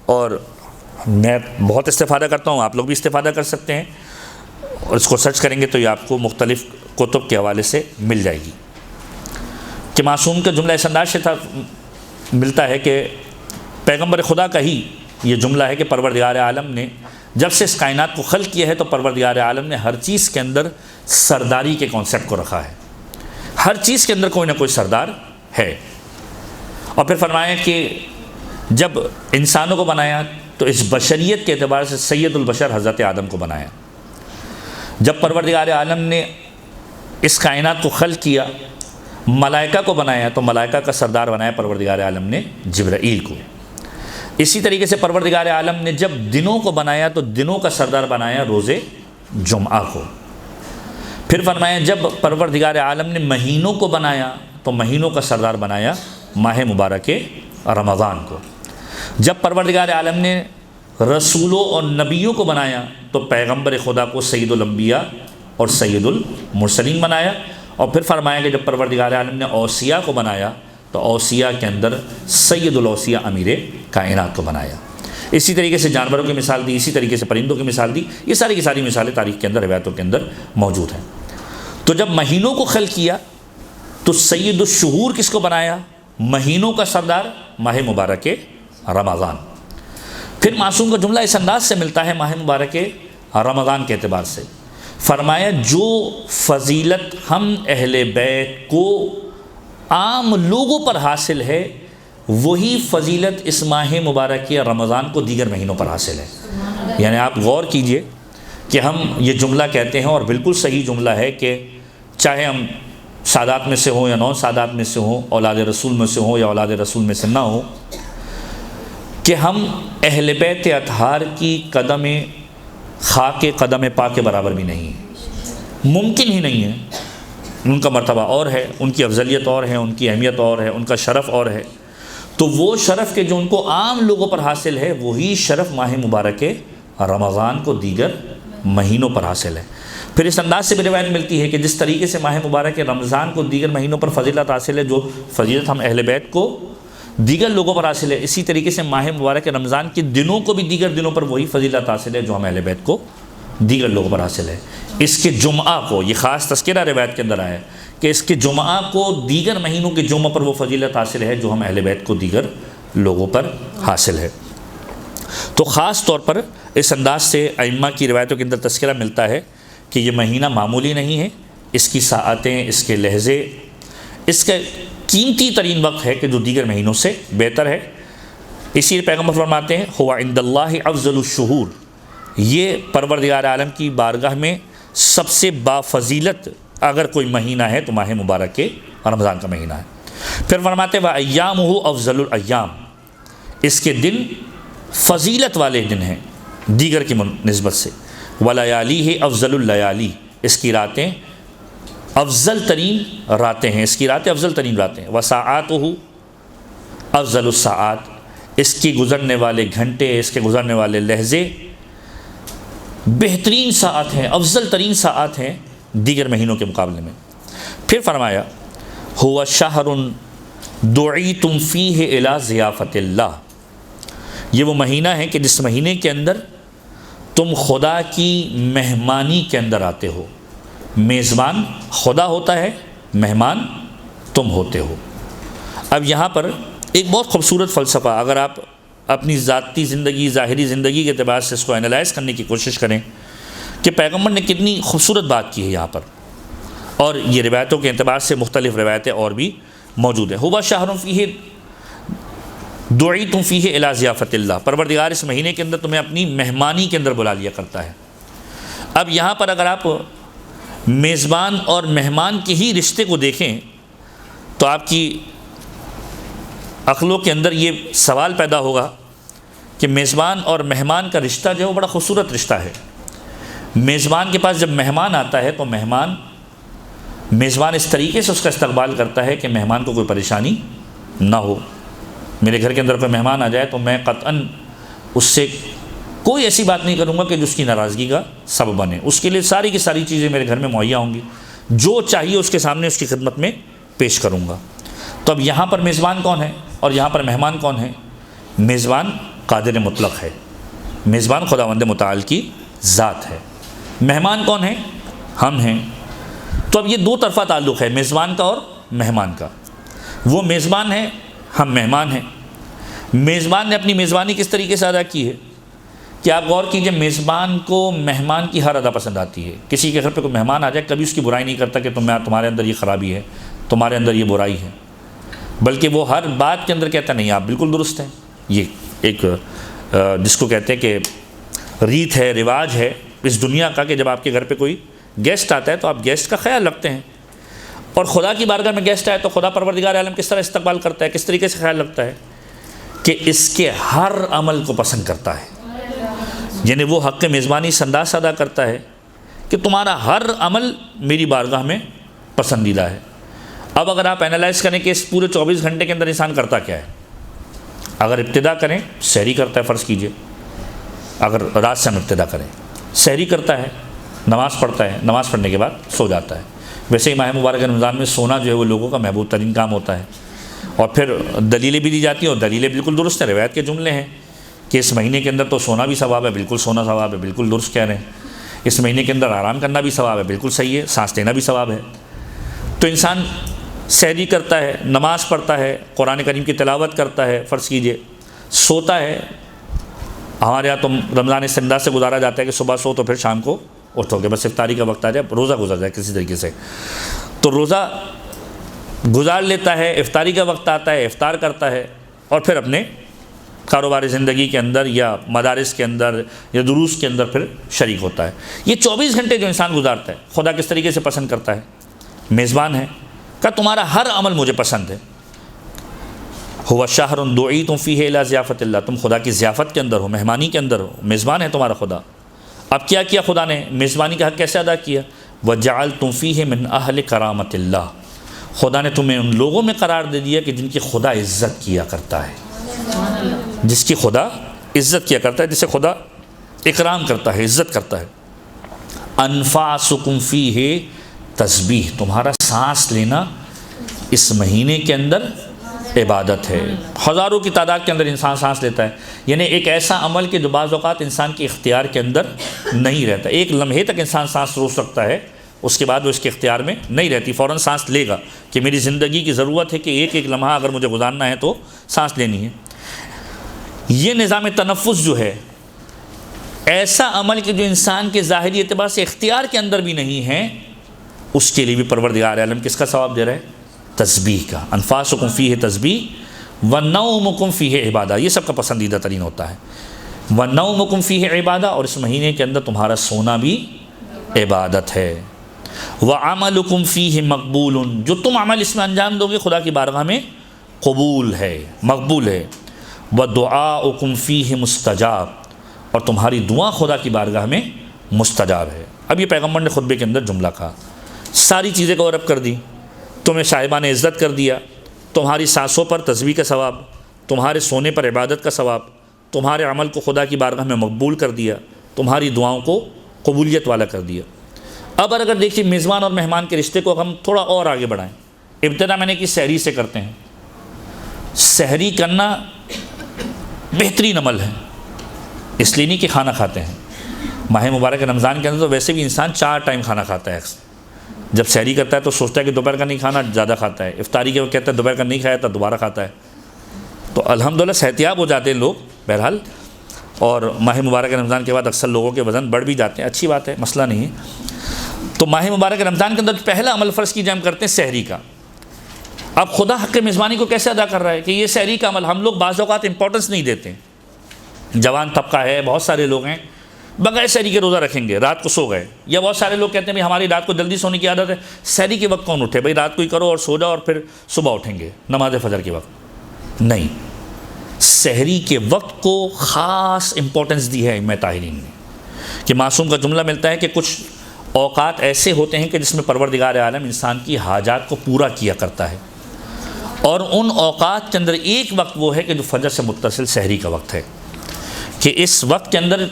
اور میں بہت استفادہ کرتا ہوں، آپ لوگ بھی استفادہ کر سکتے ہیں، اور اس کو سرچ کریں گے تو یہ آپ کو مختلف کتب کے حوالے سے مل جائے گی، کہ معصوم کا جملہ اس انداز سے ملتا ہے کہ پیغمبر خدا کا ہی یہ جملہ ہے کہ پروردگار عالم نے جب سے اس کائنات کو خلق کیا ہے تو پروردگار عالم نے ہر چیز کے اندر سرداری کے کانسیپٹ کو رکھا ہے، ہر چیز کے اندر کوئی نہ کوئی سردار ہے۔ اور پھر فرمایا کہ جب انسانوں کو بنایا تو اس بشریت کے اعتبار سے سید البشر حضرت آدم کو بنایا۔ جب پروردگار عالم نے اس کائنات کو خلق کیا، ملائکہ کو بنایا تو ملائکہ کا سردار بنایا پروردگار عالم نے جبرائیل کو۔ اسی طریقے سے پروردگار عالم نے جب دنوں کو بنایا تو دنوں کا سردار بنایا روز جمعہ کو۔ پھر فرمایا جب پروردگار عالم نے مہینوں کو بنایا تو مہینوں کا سردار بنایا ماہ مبارک رمضان کو۔ جب پروردگار عالم نے رسولوں اور نبیوں کو بنایا تو پیغمبر خدا کو سید الانبیاء اور سید المرسلین بنایا، اور پھر فرمایا کہ جب پروردگار عالم نے اوصیاء کو بنایا تو اوصیاء کے اندر سید الاوصیاء امیر کائنات کو بنایا۔ اسی طریقے سے جانوروں کی مثال دی، اسی طریقے سے پرندوں کی مثال دی، یہ ساری کی ساری مثالیں تاریخ کے اندر، روایتوں کے اندر موجود ہیں۔ تو جب مہینوں کو خلق کیا تو سید الشہور کس کو بنایا؟ مہینوں کا سردار ماہ مبارک رمضان۔ پھر معصوم کا جملہ اس انداز سے ملتا ہے ماہ مبارک رمضان کے اعتبار سے، فرمایا جو فضیلت ہم اہل بیت کو عام لوگوں پر حاصل ہے وہی فضیلت اس ماہ مبارک رمضان کو دیگر مہینوں پر حاصل ہے۔ یعنی آپ غور کیجئے کہ ہم یہ جملہ کہتے ہیں، اور بالکل صحیح جملہ ہے، کہ چاہے ہم سادات میں سے ہوں یا نو سادات میں سے ہوں، اولاد رسول میں سے ہوں یا اولاد رسول میں سے نہ ہوں، کہ ہم اہل بیت اطہار کی قدم خاک قدم پاک کے برابر بھی نہیں ہیں، ممکن ہی نہیں ہے۔ ان کا مرتبہ اور ہے، ان کی افضلیت اور ہے، ان کی اہمیت اور ہے، ان کا شرف اور ہے۔ تو وہ شرف کے جو ان کو عام لوگوں پر حاصل ہے وہی شرف ماہ مبارک رمضان کو دیگر مہینوں پر حاصل ہے۔ پھر اس انداز سے بھی روایت ملتی ہے کہ جس طریقے سے ماہ مبارک رمضان کو دیگر مہینوں پر فضیلت حاصل ہے، جو فضیلت ہم اہل بیت کو دیگر لوگوں پر حاصل ہے، اسی طریقے سے ماہ مبارک رمضان کے دنوں کو بھی دیگر دنوں پر وہی فضیلت حاصل ہے جو ہم اہل بیت کو دیگر لوگوں پر حاصل ہے۔ اس کے جمعہ کو، یہ خاص تذکرہ روایت کے اندر آیا ہے کہ اس کے جمعہ کو دیگر مہینوں کے جمعہ پر وہ فضیلت حاصل ہے جو ہم اہل بیت کو دیگر لوگوں پر حاصل ہے۔ تو خاص طور پر اس انداز سے ائمہ کی روایتوں کے اندر تذکرہ ملتا ہے کہ یہ مہینہ معمولی نہیں ہے، اس کی ساعتیں، اس کے لہجے، اس کا قیمتی ترین وقت ہے کہ جو دیگر مہینوں سے بہتر ہے۔ اسی لیے پیغمبر فرماتے ہیں ہوا عند اللہ افضل الشہور، یہ پروردگار عالم کی بارگاہ میں سب سے بافضیلت اگر کوئی مہینہ ہے تو ماہ مبارک کے رمضان کا مہینہ ہے۔ پھر فرماتے و ایامہ افضل الایام، اس کے دن فضیلت والے دن ہیں دیگر کی نسبت سے۔ ولیالیہ افضل اللیالی، اس کی راتیں افضل ترین راتیں ہیں، اس کی راتیں افضل ترین راتیں ہیں۔ وساعاتہ افضل الساعات، اس کی گزرنے والے گھنٹے، اس کے گزرنے والے لحظے بہترین ساعت ہیں، افضل ترین ساعت ہیں دیگر مہینوں کے مقابلے میں۔ پھر فرمایا ہوا شہر دعیتم فیہ الی ضیافت اللہ، یہ وہ مہینہ ہے کہ جس مہینے کے اندر تم خدا کی مہمانی کے اندر آتے ہو۔ میزبان خدا ہوتا ہے، مہمان تم ہوتے ہو۔ اب یہاں پر ایک بہت خوبصورت فلسفہ، اگر آپ اپنی ذاتی زندگی، ظاہری زندگی کے اعتبار سے اس کو انالائز کرنے کی کوشش کریں کہ پیغمبر نے کتنی خوبصورت بات کی ہے یہاں پر، اور یہ روایتوں کے اعتبار سے مختلف روایتیں اور بھی موجود ہیں۔ ہوا شہر فیہ دعیتم فیہ الی ضیافت اللہ، پروردگار اس مہینے کے اندر تمہیں اپنی مہمانی کے اندر بلا لیا کرتا ہے۔ اب یہاں پر اگر آپ میزبان اور مہمان کے ہی رشتے کو دیکھیں تو آپ کی عقلوں کے اندر یہ سوال پیدا ہوگا کہ میزبان اور مہمان کا رشتہ جو ہے وہ بڑا خوبصورت رشتہ ہے۔ میزبان کے پاس جب مہمان آتا ہے تو میزبان اس طریقے سے اس کا استقبال کرتا ہے کہ مہمان کو کوئی پریشانی نہ ہو۔ میرے گھر کے اندر کوئی مہمان آ جائے تو میں قطعاً اس سے کوئی ایسی بات نہیں کروں گا کہ جو اس کی ناراضگی کا سبب بنے، اس کے لیے ساری کی ساری چیزیں میرے گھر میں مہیا ہوں گی، جو چاہیے اس کے سامنے اس کی خدمت میں پیش کروں گا۔ تو اب یہاں پر میزبان کون ہے اور یہاں پر مہمان کون ہے؟ میزبان قادر مطلق ہے، میزبان خداوند متعال کی ذات ہے۔ مہمان کون ہے؟ ہم ہیں۔ تو اب یہ دو طرفہ تعلق ہے میزبان کا اور مہمان کا۔ وہ میزبان ہے، ہم مہمان ہیں۔ میزبان نے اپنی میزبانی کس طریقے سے ادا کی ہے کہ آپ غور کیجئے، میزبان کو مہمان کی ہر ادا پسند آتی ہے۔ کسی کے گھر پہ کوئی مہمان آ جائے کبھی اس کی برائی نہیں کرتا کہ تمہارے اندر یہ خرابی ہے، تمہارے اندر یہ برائی ہے، بلکہ وہ ہر بات کے اندر کہتا نہیں آپ بالکل درست ہیں۔ یہ ایک جس کو کہتے ہیں کہ ریت ہے، رواج ہے اس دنیا کا، کہ جب آپ کے گھر پہ کوئی گیسٹ آتا ہے تو آپ گیسٹ کا خیال رکھتے ہیں، اور خدا کی بارگاہ میں گیسٹ آئے تو خدا پروردگار عالم کس طرح استقبال کرتا ہے، کس طریقے سے خیال رکھتا ہے کہ اس کے ہر عمل کو پسند کرتا ہے۔ یعنی وہ حق میزبانی اس انداز سے ادا کرتا ہے کہ تمہارا ہر عمل میری بارگاہ میں پسندیدہ ہے۔ اب اگر آپ انالائز کریں کہ اس پورے 24 گھنٹے کے اندر انسان کرتا کیا ہے، اگر ابتدا کریں سحری کرتا ہے، فرض کیجئے اگر رات سے ہم ابتدا کریں، سحری کرتا ہے، نماز پڑھتا ہے، نماز پڑھنے کے بعد سو جاتا ہے۔ ویسے ہی ماہ مبارک رمضان میں سونا جو ہے وہ لوگوں کا محبوب ترین کام ہوتا ہے، اور پھر دلیلیں بھی دی جاتی ہیں، اور دلیلیں بالکل درست ہیں، روایت کے جملے ہیں کہ اس مہینے کے اندر تو سونا بھی ثواب ہے، بالکل سونا ثواب ہے، بالکل درست کہہ رہے ہیں۔ اس مہینے کے اندر آرام کرنا بھی ثواب ہے، بالکل صحیح ہے، سانس لینا بھی ثواب ہے۔ تو انسان سحری کرتا ہے، نماز پڑھتا ہے، قرآن کریم کی تلاوت کرتا ہے، فرض کیجئے سوتا ہے۔ ہمارے یہاں تو رمضان اس انداز سے گزارا جاتا ہے کہ صبح سو تو پھر شام کو اٹھو گے، بس افطاری کا وقت آ جائے، روزہ گزر جائے کسی طریقے سے، تو روزہ گزار لیتا ہے، افطاری کا وقت آتا ہے، افطار کرتا ہے، اور پھر اپنے کاروباری زندگی کے اندر یا مدارس کے اندر یا دروس کے اندر پھر شریک ہوتا ہے۔ یہ 24 گھنٹے جو انسان گزارتا ہے، خدا کس طریقے سے پسند کرتا ہے؟ میزبان ہے، کہ تمہارا ہر عمل مجھے پسند ہے۔ ہوا شہر دعیتم فیہ الی ضیافت اللہ، تم خدا کی ضیافت کے اندر ہو، مہمانی کے اندر ہو، میزبان ہے تمہارا خدا۔ اب کیا کیا خدا نے؟ میزبانی کا حق کیسے ادا کیا؟ وجعلتم فیہ من اہل کرامت اللہ، خدا نے تمہیں ان لوگوں میں قرار دے دیا کہ جن کی خدا عزت کیا کرتا ہے، جس کی خدا عزت کیا کرتا ہے، جسے خدا اکرام کرتا ہے، عزت کرتا ہے۔ انفاسکم فیہ تسبیح، تمہارا سانس لینا اس مہینے کے اندر عبادت ہے۔ ہزاروں کی تعداد کے اندر انسان سانس لیتا ہے، یعنی ایک ایسا عمل کہ جو بعض اوقات انسان کے اختیار کے اندر نہیں رہتا، ایک لمحے تک انسان سانس روک سکتا ہے، اس کے بعد وہ اس کے اختیار میں نہیں رہتی، فوراً سانس لے گا کہ میری زندگی کی ضرورت ہے کہ ایک ایک لمحہ اگر مجھے گزارنا ہے تو سانس لینی ہے۔ یہ نظام تنفس جو ہے ایسا عمل کہ جو انسان کے ظاہری اعتبار سے اختیار کے اندر بھی نہیں ہے، اس کے لیے بھی پروردگار عالم کس کا ثواب دے رہا ہے؟ تسبیح کا۔ انفاسکم فیہ تسبیح ونومکم فیہ عبادہ، یہ سب کا پسندیدہ ترین ہوتا ہے۔ ونومکم فیہ عبادہ، اور اس مہینے کے اندر تمہارا سونا بھی عبادت ہے۔ وعملکم فیہ مقبول، جو تم عمل اس میں انجام دو گے خدا کی بارگاہ میں قبول ہے، مقبول ہے۔ ودعاؤکم فیہ مستجاب، اور تمہاری دعا خدا کی بارگاہ میں مستجاب ہے۔ اب یہ پیغمبر نے خطبے کے اندر جملہ کہا، ساری چیزیں کو عرب کر دی، تمہیں صاحبان عزت کر دیا، تمہاری سانسوں پر تسبیح کا ثواب، تمہارے سونے پر عبادت کا ثواب، تمہارے عمل کو خدا کی بارگاہ میں مقبول کر دیا، تمہاری دعاؤں کو قبولیت والا کر دیا۔ اب اگر دیکھیے میزبان اور مہمان کے رشتے کو ہم تھوڑا اور آگے بڑھائیں، ابتدا میں نے کی سحری سے کرتے ہیں۔ سحری کرنا بہترین عمل ہے، اس لیے نہیں کہ کھانا کھاتے ہیں، ماہ مبارک رمضان کے اندر تو ویسے بھی انسان 4 ٹائم کھانا کھاتا ہے۔ جب سحری کرتا ہے تو سوچتا ہے کہ دوپہر کا نہیں کھانا، زیادہ کھاتا ہے۔ افطاری کے وہ کہتا ہے دوپہر کا نہیں کھایا تو دوبارہ کھاتا ہے۔ تو الحمدللہ صحتیاب ہو جاتے ہیں لوگ بہرحال، اور ماہ مبارک رمضان کے بعد اکثر لوگوں کے وزن بڑھ بھی جاتے ہیں، اچھی بات ہے، مسئلہ نہیں ہے۔ تو ماہ مبارک رمضان کے اندر پہلا عمل فرض کیجیے ہم کرتے ہیں سحری کا۔ اب خدا حق میزبانی کو کیسے ادا کر رہا ہے کہ یہ سحری کا عمل ہم لوگ بعض اوقات امپورٹنس نہیں دیتے ہیں۔ جوان طبقہ ہے، بہت سارے لوگ ہیں بغیر سحری کے روزہ رکھیں گے، رات کو سو گئے، یا بہت سارے لوگ کہتے ہیں ہماری رات کو جلدی سونے کی عادت ہے، سحری کے وقت کون اٹھے بھائی، رات کو ہی کرو اور سو جاؤ اور پھر صبح اٹھیں گے نماز فجر کے وقت۔ نہیں، سحری کے وقت کو خاص امپورٹنس دی ہے ائمہ طاہرین نے، کہ معصوم کا جملہ ملتا ہے کہ کچھ اوقات ایسے ہوتے ہیں کہ جس میں پروردگار عالم انسان کی حاجات کو پورا کیا کرتا ہے، اور ان اوقات کے اندر ایک وقت وہ ہے کہ جو فجر سے متصل سحری کا وقت ہے، کہ اس وقت کے اندر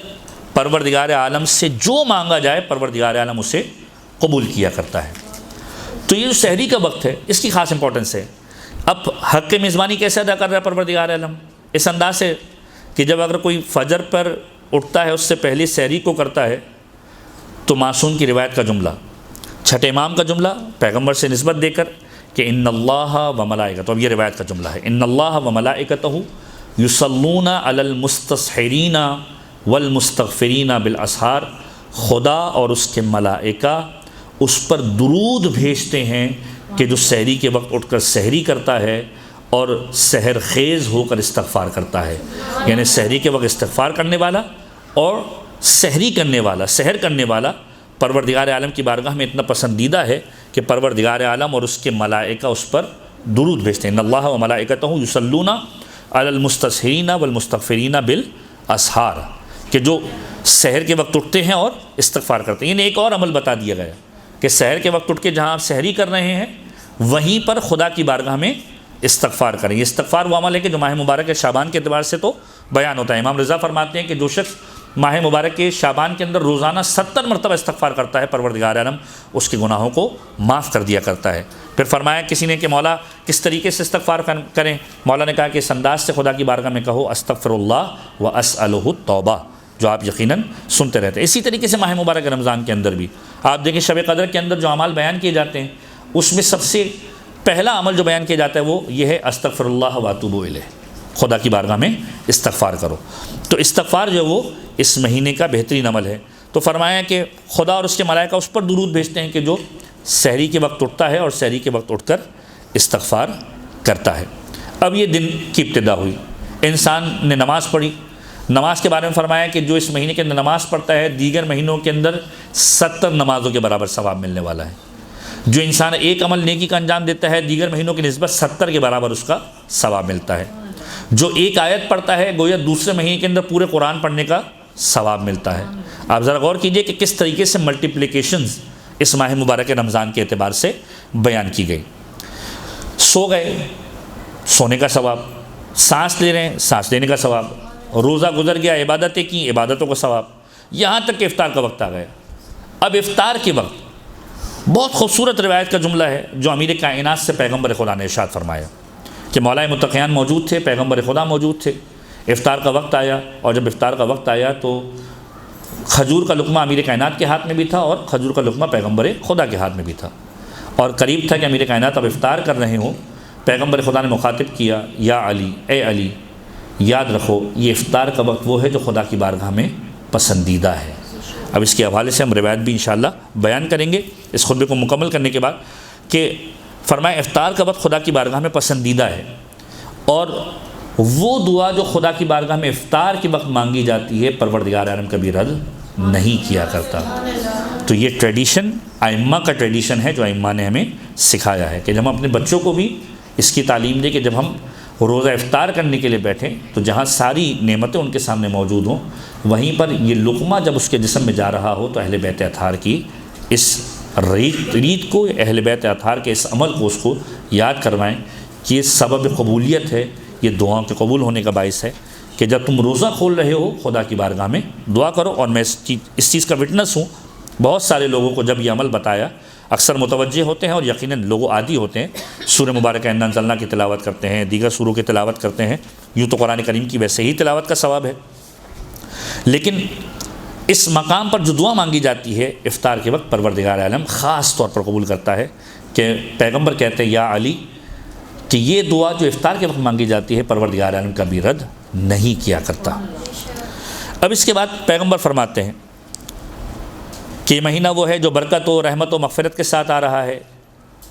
پروردگار عالم سے جو مانگا جائے پروردگار عالم اسے قبول کیا کرتا ہے۔ تو یہ جو سحری کا وقت ہے اس کی خاص امپورٹنس ہے۔ اب حق میزبانی کیسے ادا کر رہا ہے پروردگار عالم؟ اس انداز سے کہ جب اگر کوئی فجر پر اٹھتا ہے اس سے پہلے سحری کو کرتا ہے تو معصوم کی روایت کا جملہ، چھٹے امام کا جملہ پیغمبر سے نسبت دے کر کہ ان اللہ و ملائکتہ، اب یہ روایت کا جملہ ہے، ان اللہ و ملائکتہ یصلون علی المستسحرین والمستغفرین بالاسحار، خدا اور اس کے ملائکہ اس پر درود بھیجتے ہیں کہ جو سحری کے وقت اٹھ کر سحری کرتا ہے اور سحر خیز ہو کر استغفار کرتا ہے، یعنی سحری کے وقت استغفار کرنے والا اور سحری کرنے والا، سحر کرنے والا پروردگار عالم کی بارگاہ میں اتنا پسندیدہ ہے کہ پروردگار عالم اور اس کے ملائکہ اس پر درود بھیجتے ہیں۔ ان اللہ و ملائکتہ یصلون علی المستسحرین والمستغفرین بالاسحار، کہ جو سحر کے وقت اٹھتے ہیں اور استغفار کرتے ہیں۔ انہیں ایک اور عمل بتا دیا گیا کہ سحر کے وقت اٹھ کے جہاں آپ سحری کر رہے ہیں وہیں پر خدا کی بارگاہ میں استغفار کریں۔ یہ استغفار وہ عمل ہے کہ جو ماہ مبارک کے شعبان کے اعتبار سے تو بیان ہوتا ہے۔ امام رضا فرماتے ہیں کہ جو شخص ماہ مبارک کے شعبان کے اندر روزانہ 70 مرتبہ استغفار کرتا ہے، پروردگار عالم اس کے گناہوں کو معاف کر دیا کرتا ہے۔ پھر فرمایا کسی نے کہ مولا کس طریقے سے استغفار کریں؟ مولا نے کہا کہ اس انداز سے خدا کی بارگاہ میں کہو استغفر اللہ و اسألہ التوبہ، جو آپ یقیناً سنتے رہتے ہیں۔ اسی طریقے سے ماہ مبارک رمضان کے اندر بھی آپ دیکھیں شب قدر کے اندر جو اعمال بیان کیے جاتے ہیں اس میں سب سے پہلا عمل جو بیان کیا جاتا ہے وہ یہ ہے استغفر اللہ و اتوب الیہ، خدا کی بارگاہ میں استغفار کرو۔ تو استغفار جو وہ اس مہینے کا بہترین عمل ہے۔ تو فرمایا کہ خدا اور اس کے ملائکہ اس پر درود بھیجتے ہیں کہ جو سحری کے وقت اٹھتا ہے اور سحری کے وقت اٹھ کر استغفار کرتا ہے۔ اب یہ دن کی ابتدا ہوئی، انسان نے نماز پڑھی۔ نماز کے بارے میں فرمایا کہ جو اس مہینے کے اندر نماز پڑھتا ہے دیگر مہینوں کے اندر 70 نمازوں کے برابر ثواب ملنے والا ہے۔ جو انسان ایک عمل نیکی کا انجام دیتا ہے دیگر مہینوں کی نسبت 70 کے برابر اس کا ثواب ملتا ہے۔ جو ایک آیت پڑھتا ہے گویا دوسرے مہینے کے اندر پورے قرآن پڑھنے کا ثواب ملتا ہے۔ آپ ذرا غور کیجئے کہ کس طریقے سے ملٹیپلیکیشنز اس ماہ مبارک رمضان کے اعتبار سے بیان کی گئی۔ سو گئے، سونے کا ثواب، سانس لے رہے ہیں، سانس لینے کا ثواب، روزہ گزر گیا، عبادتیں کی، عبادتوں کا ثواب، یہاں تک کہ افطار کا وقت آ گیا۔ اب افطار کے وقت بہت خوبصورت روایت کا جملہ ہے جو امیر کائنات سے پیغمبر خدا نے ارشاد فرمایا کہ مولا متقیان موجود تھے، پیغمبر خدا موجود تھے، افطار کا وقت آیا، اور جب افطار کا وقت آیا تو کھجور کا لقمہ امیر کائنات کے ہاتھ میں بھی تھا اور کھجور کا لقمہ پیغمبر خدا کے ہاتھ میں بھی تھا، اور قریب تھا کہ امیر کائنات اب افطار کر رہے ہوں۔ پیغمبر خدا نے مخاطب کیا، یا علی، اے علی یاد رکھو یہ افطار کا وقت وہ ہے جو خدا کی بارگاہ میں پسندیدہ ہے۔ اب اس کے حوالے سے ہم روایت بھی انشاءاللہ بیان کریں گے اس خطبے کو مکمل کرنے کے بعد، کہ فرمایا افطار کا وقت خدا کی بارگاہ میں پسندیدہ ہے، اور وہ دعا جو خدا کی بارگاہ میں افطار کے وقت مانگی جاتی ہے پروردگار عالم کبھی رد نہیں کیا کرتا۔ تو یہ ٹریڈیشن ائمہ کا ٹریڈیشن ہے جو ائمہ نے ہمیں سکھایا ہے کہ جب ہم اپنے بچوں کو بھی اس کی تعلیم دیں کہ جب ہم روزہ افطار کرنے کے لیے بیٹھیں تو جہاں ساری نعمتیں ان کے سامنے موجود ہوں وہیں پر یہ لقمہ جب اس کے جسم میں جا رہا ہو تو اہل بیت اطہار کی اس ریت کو، اہل بیت اطہار کے اس عمل کو اس کو یاد کروائیں کہ یہ سبب قبولیت ہے، یہ دعاؤں کے قبول ہونے کا باعث ہے کہ جب تم روزہ کھول رہے ہو خدا کی بارگاہ میں دعا کرو۔ اور میں اس چیز کا وٹنس ہوں، بہت سارے لوگوں کو جب یہ عمل بتایا اکثر متوجہ ہوتے ہیں اور یقیناً لوگ عادی ہوتے ہیں، سورہ مبارکہ انا انزلنا کی تلاوت کرتے ہیں، دیگر سوروں کی تلاوت کرتے ہیں، یوں تو قرآن کریم کی ویسے ہی تلاوت کا ثواب ہے، لیکن اس مقام پر جو دعا مانگی جاتی ہے افطار کے وقت پروردگار عالم خاص طور پر قبول کرتا ہے کہ پیغمبر کہتے ہیں یا علی کہ یہ دعا جو افطار کے وقت مانگی جاتی ہے پروردگار عالم کبھی رد نہیں کیا کرتا۔ اب اس کے بعد پیغمبر فرماتے ہیں کہ یہ مہینہ وہ ہے جو برکت و رحمت و مغفرت کے ساتھ آ رہا ہے،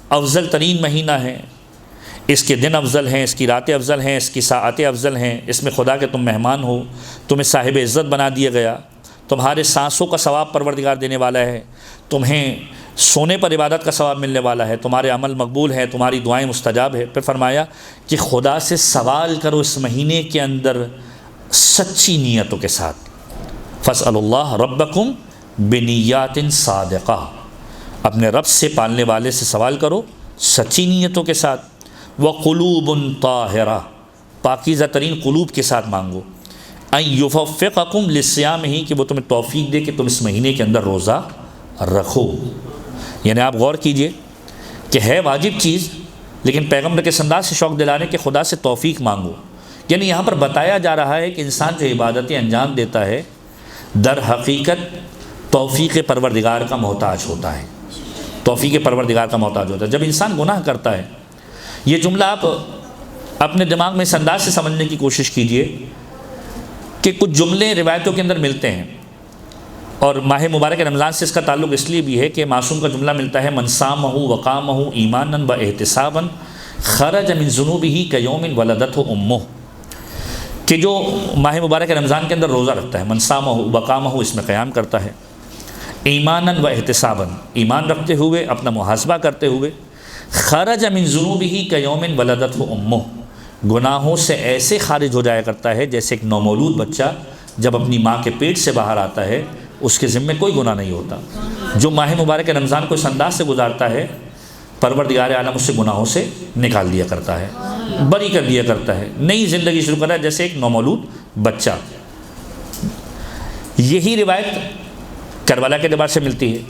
افضل ترین مہینہ ہے، اس کے دن افضل ہیں، اس کی راتیں افضل ہیں، اس کی ساعتیں افضل ہیں، اس میں خدا کے تم مہمان ہو، تمہیں صاحب عزت بنا دیا گیا، تمہارے سانسوں کا ثواب پروردگار دینے والا ہے، تمہیں سونے پر عبادت کا ثواب ملنے والا ہے، تمہارے عمل مقبول ہے، تمہاری دعائیں مستجاب ہے۔ پھر فرمایا کہ خدا سے سوال کرو اس مہینے کے اندر سچی نیتوں کے ساتھ، فاسألوا اللہ ربکم بنیات صادقہ، اپنے رب سے پالنے والے سے سوال کرو سچی نیتوں کے ساتھ، وقلوب طاہرہ، پاکیزہ ترین قلوب کے ساتھ مانگو، ان یوفقکم للصیام، ہی کہ وہ تمہیں توفیق دے کہ تم اس مہینے کے اندر روزہ رکھو۔ یعنی آپ غور کیجئے کہ ہے واجب چیز لیکن پیغمبر کے انداز سے شوق دلانے کہ خدا سے توفیق مانگو، یعنی یہاں پر بتایا جا رہا ہے کہ انسان جو عبادتیں انجام دیتا ہے در حقیقت توفیق پروردگار کا محتاج ہوتا ہے، توفیق پروردگار کا محتاج ہوتا ہے۔ جب انسان گناہ کرتا ہے، یہ جملہ آپ اپنے دماغ میں اس انداز سے سمجھنے کی کوشش کیجئے کہ کچھ جملے روایتوں کے اندر ملتے ہیں، اور ماہ مبارک رمضان سے اس کا تعلق اس لیے بھی ہے کہ معصوم کا جملہ ملتا ہے من صامہ وقامہ ایمانا و احتسابا خرج من ذنوبہ کیوم ولدتہ امہ، کہ جو ماہ مبارک رمضان کے اندر روزہ رکھتا ہے، من صامہ وقامہ اس میں قیام کرتا ہے، ایمانا و احتسابا ایمان رکھتے ہوئے اپنا محاسبہ کرتے ہوئے، خرج من ذنوبہ کیوم ولدتہ امہ گناہوں سے ایسے خارج ہو جایا کرتا ہے جیسے ایک نومولود بچہ جب اپنی ماں کے پیٹ سے باہر آتا ہے اس کے ذمے کوئی گناہ نہیں ہوتا۔ جو ماہ مبارک رمضان کو اس انداز سے گزارتا ہے پروردگار عالم اس سے گناہوں سے نکال دیا کرتا ہے۔ بری کر دیا کرتا ہے، نئی زندگی شروع کرتا ہے جیسے ایک نومولود بچہ۔ یہی روایت کربلا کے اعتبار سے ملتی ہے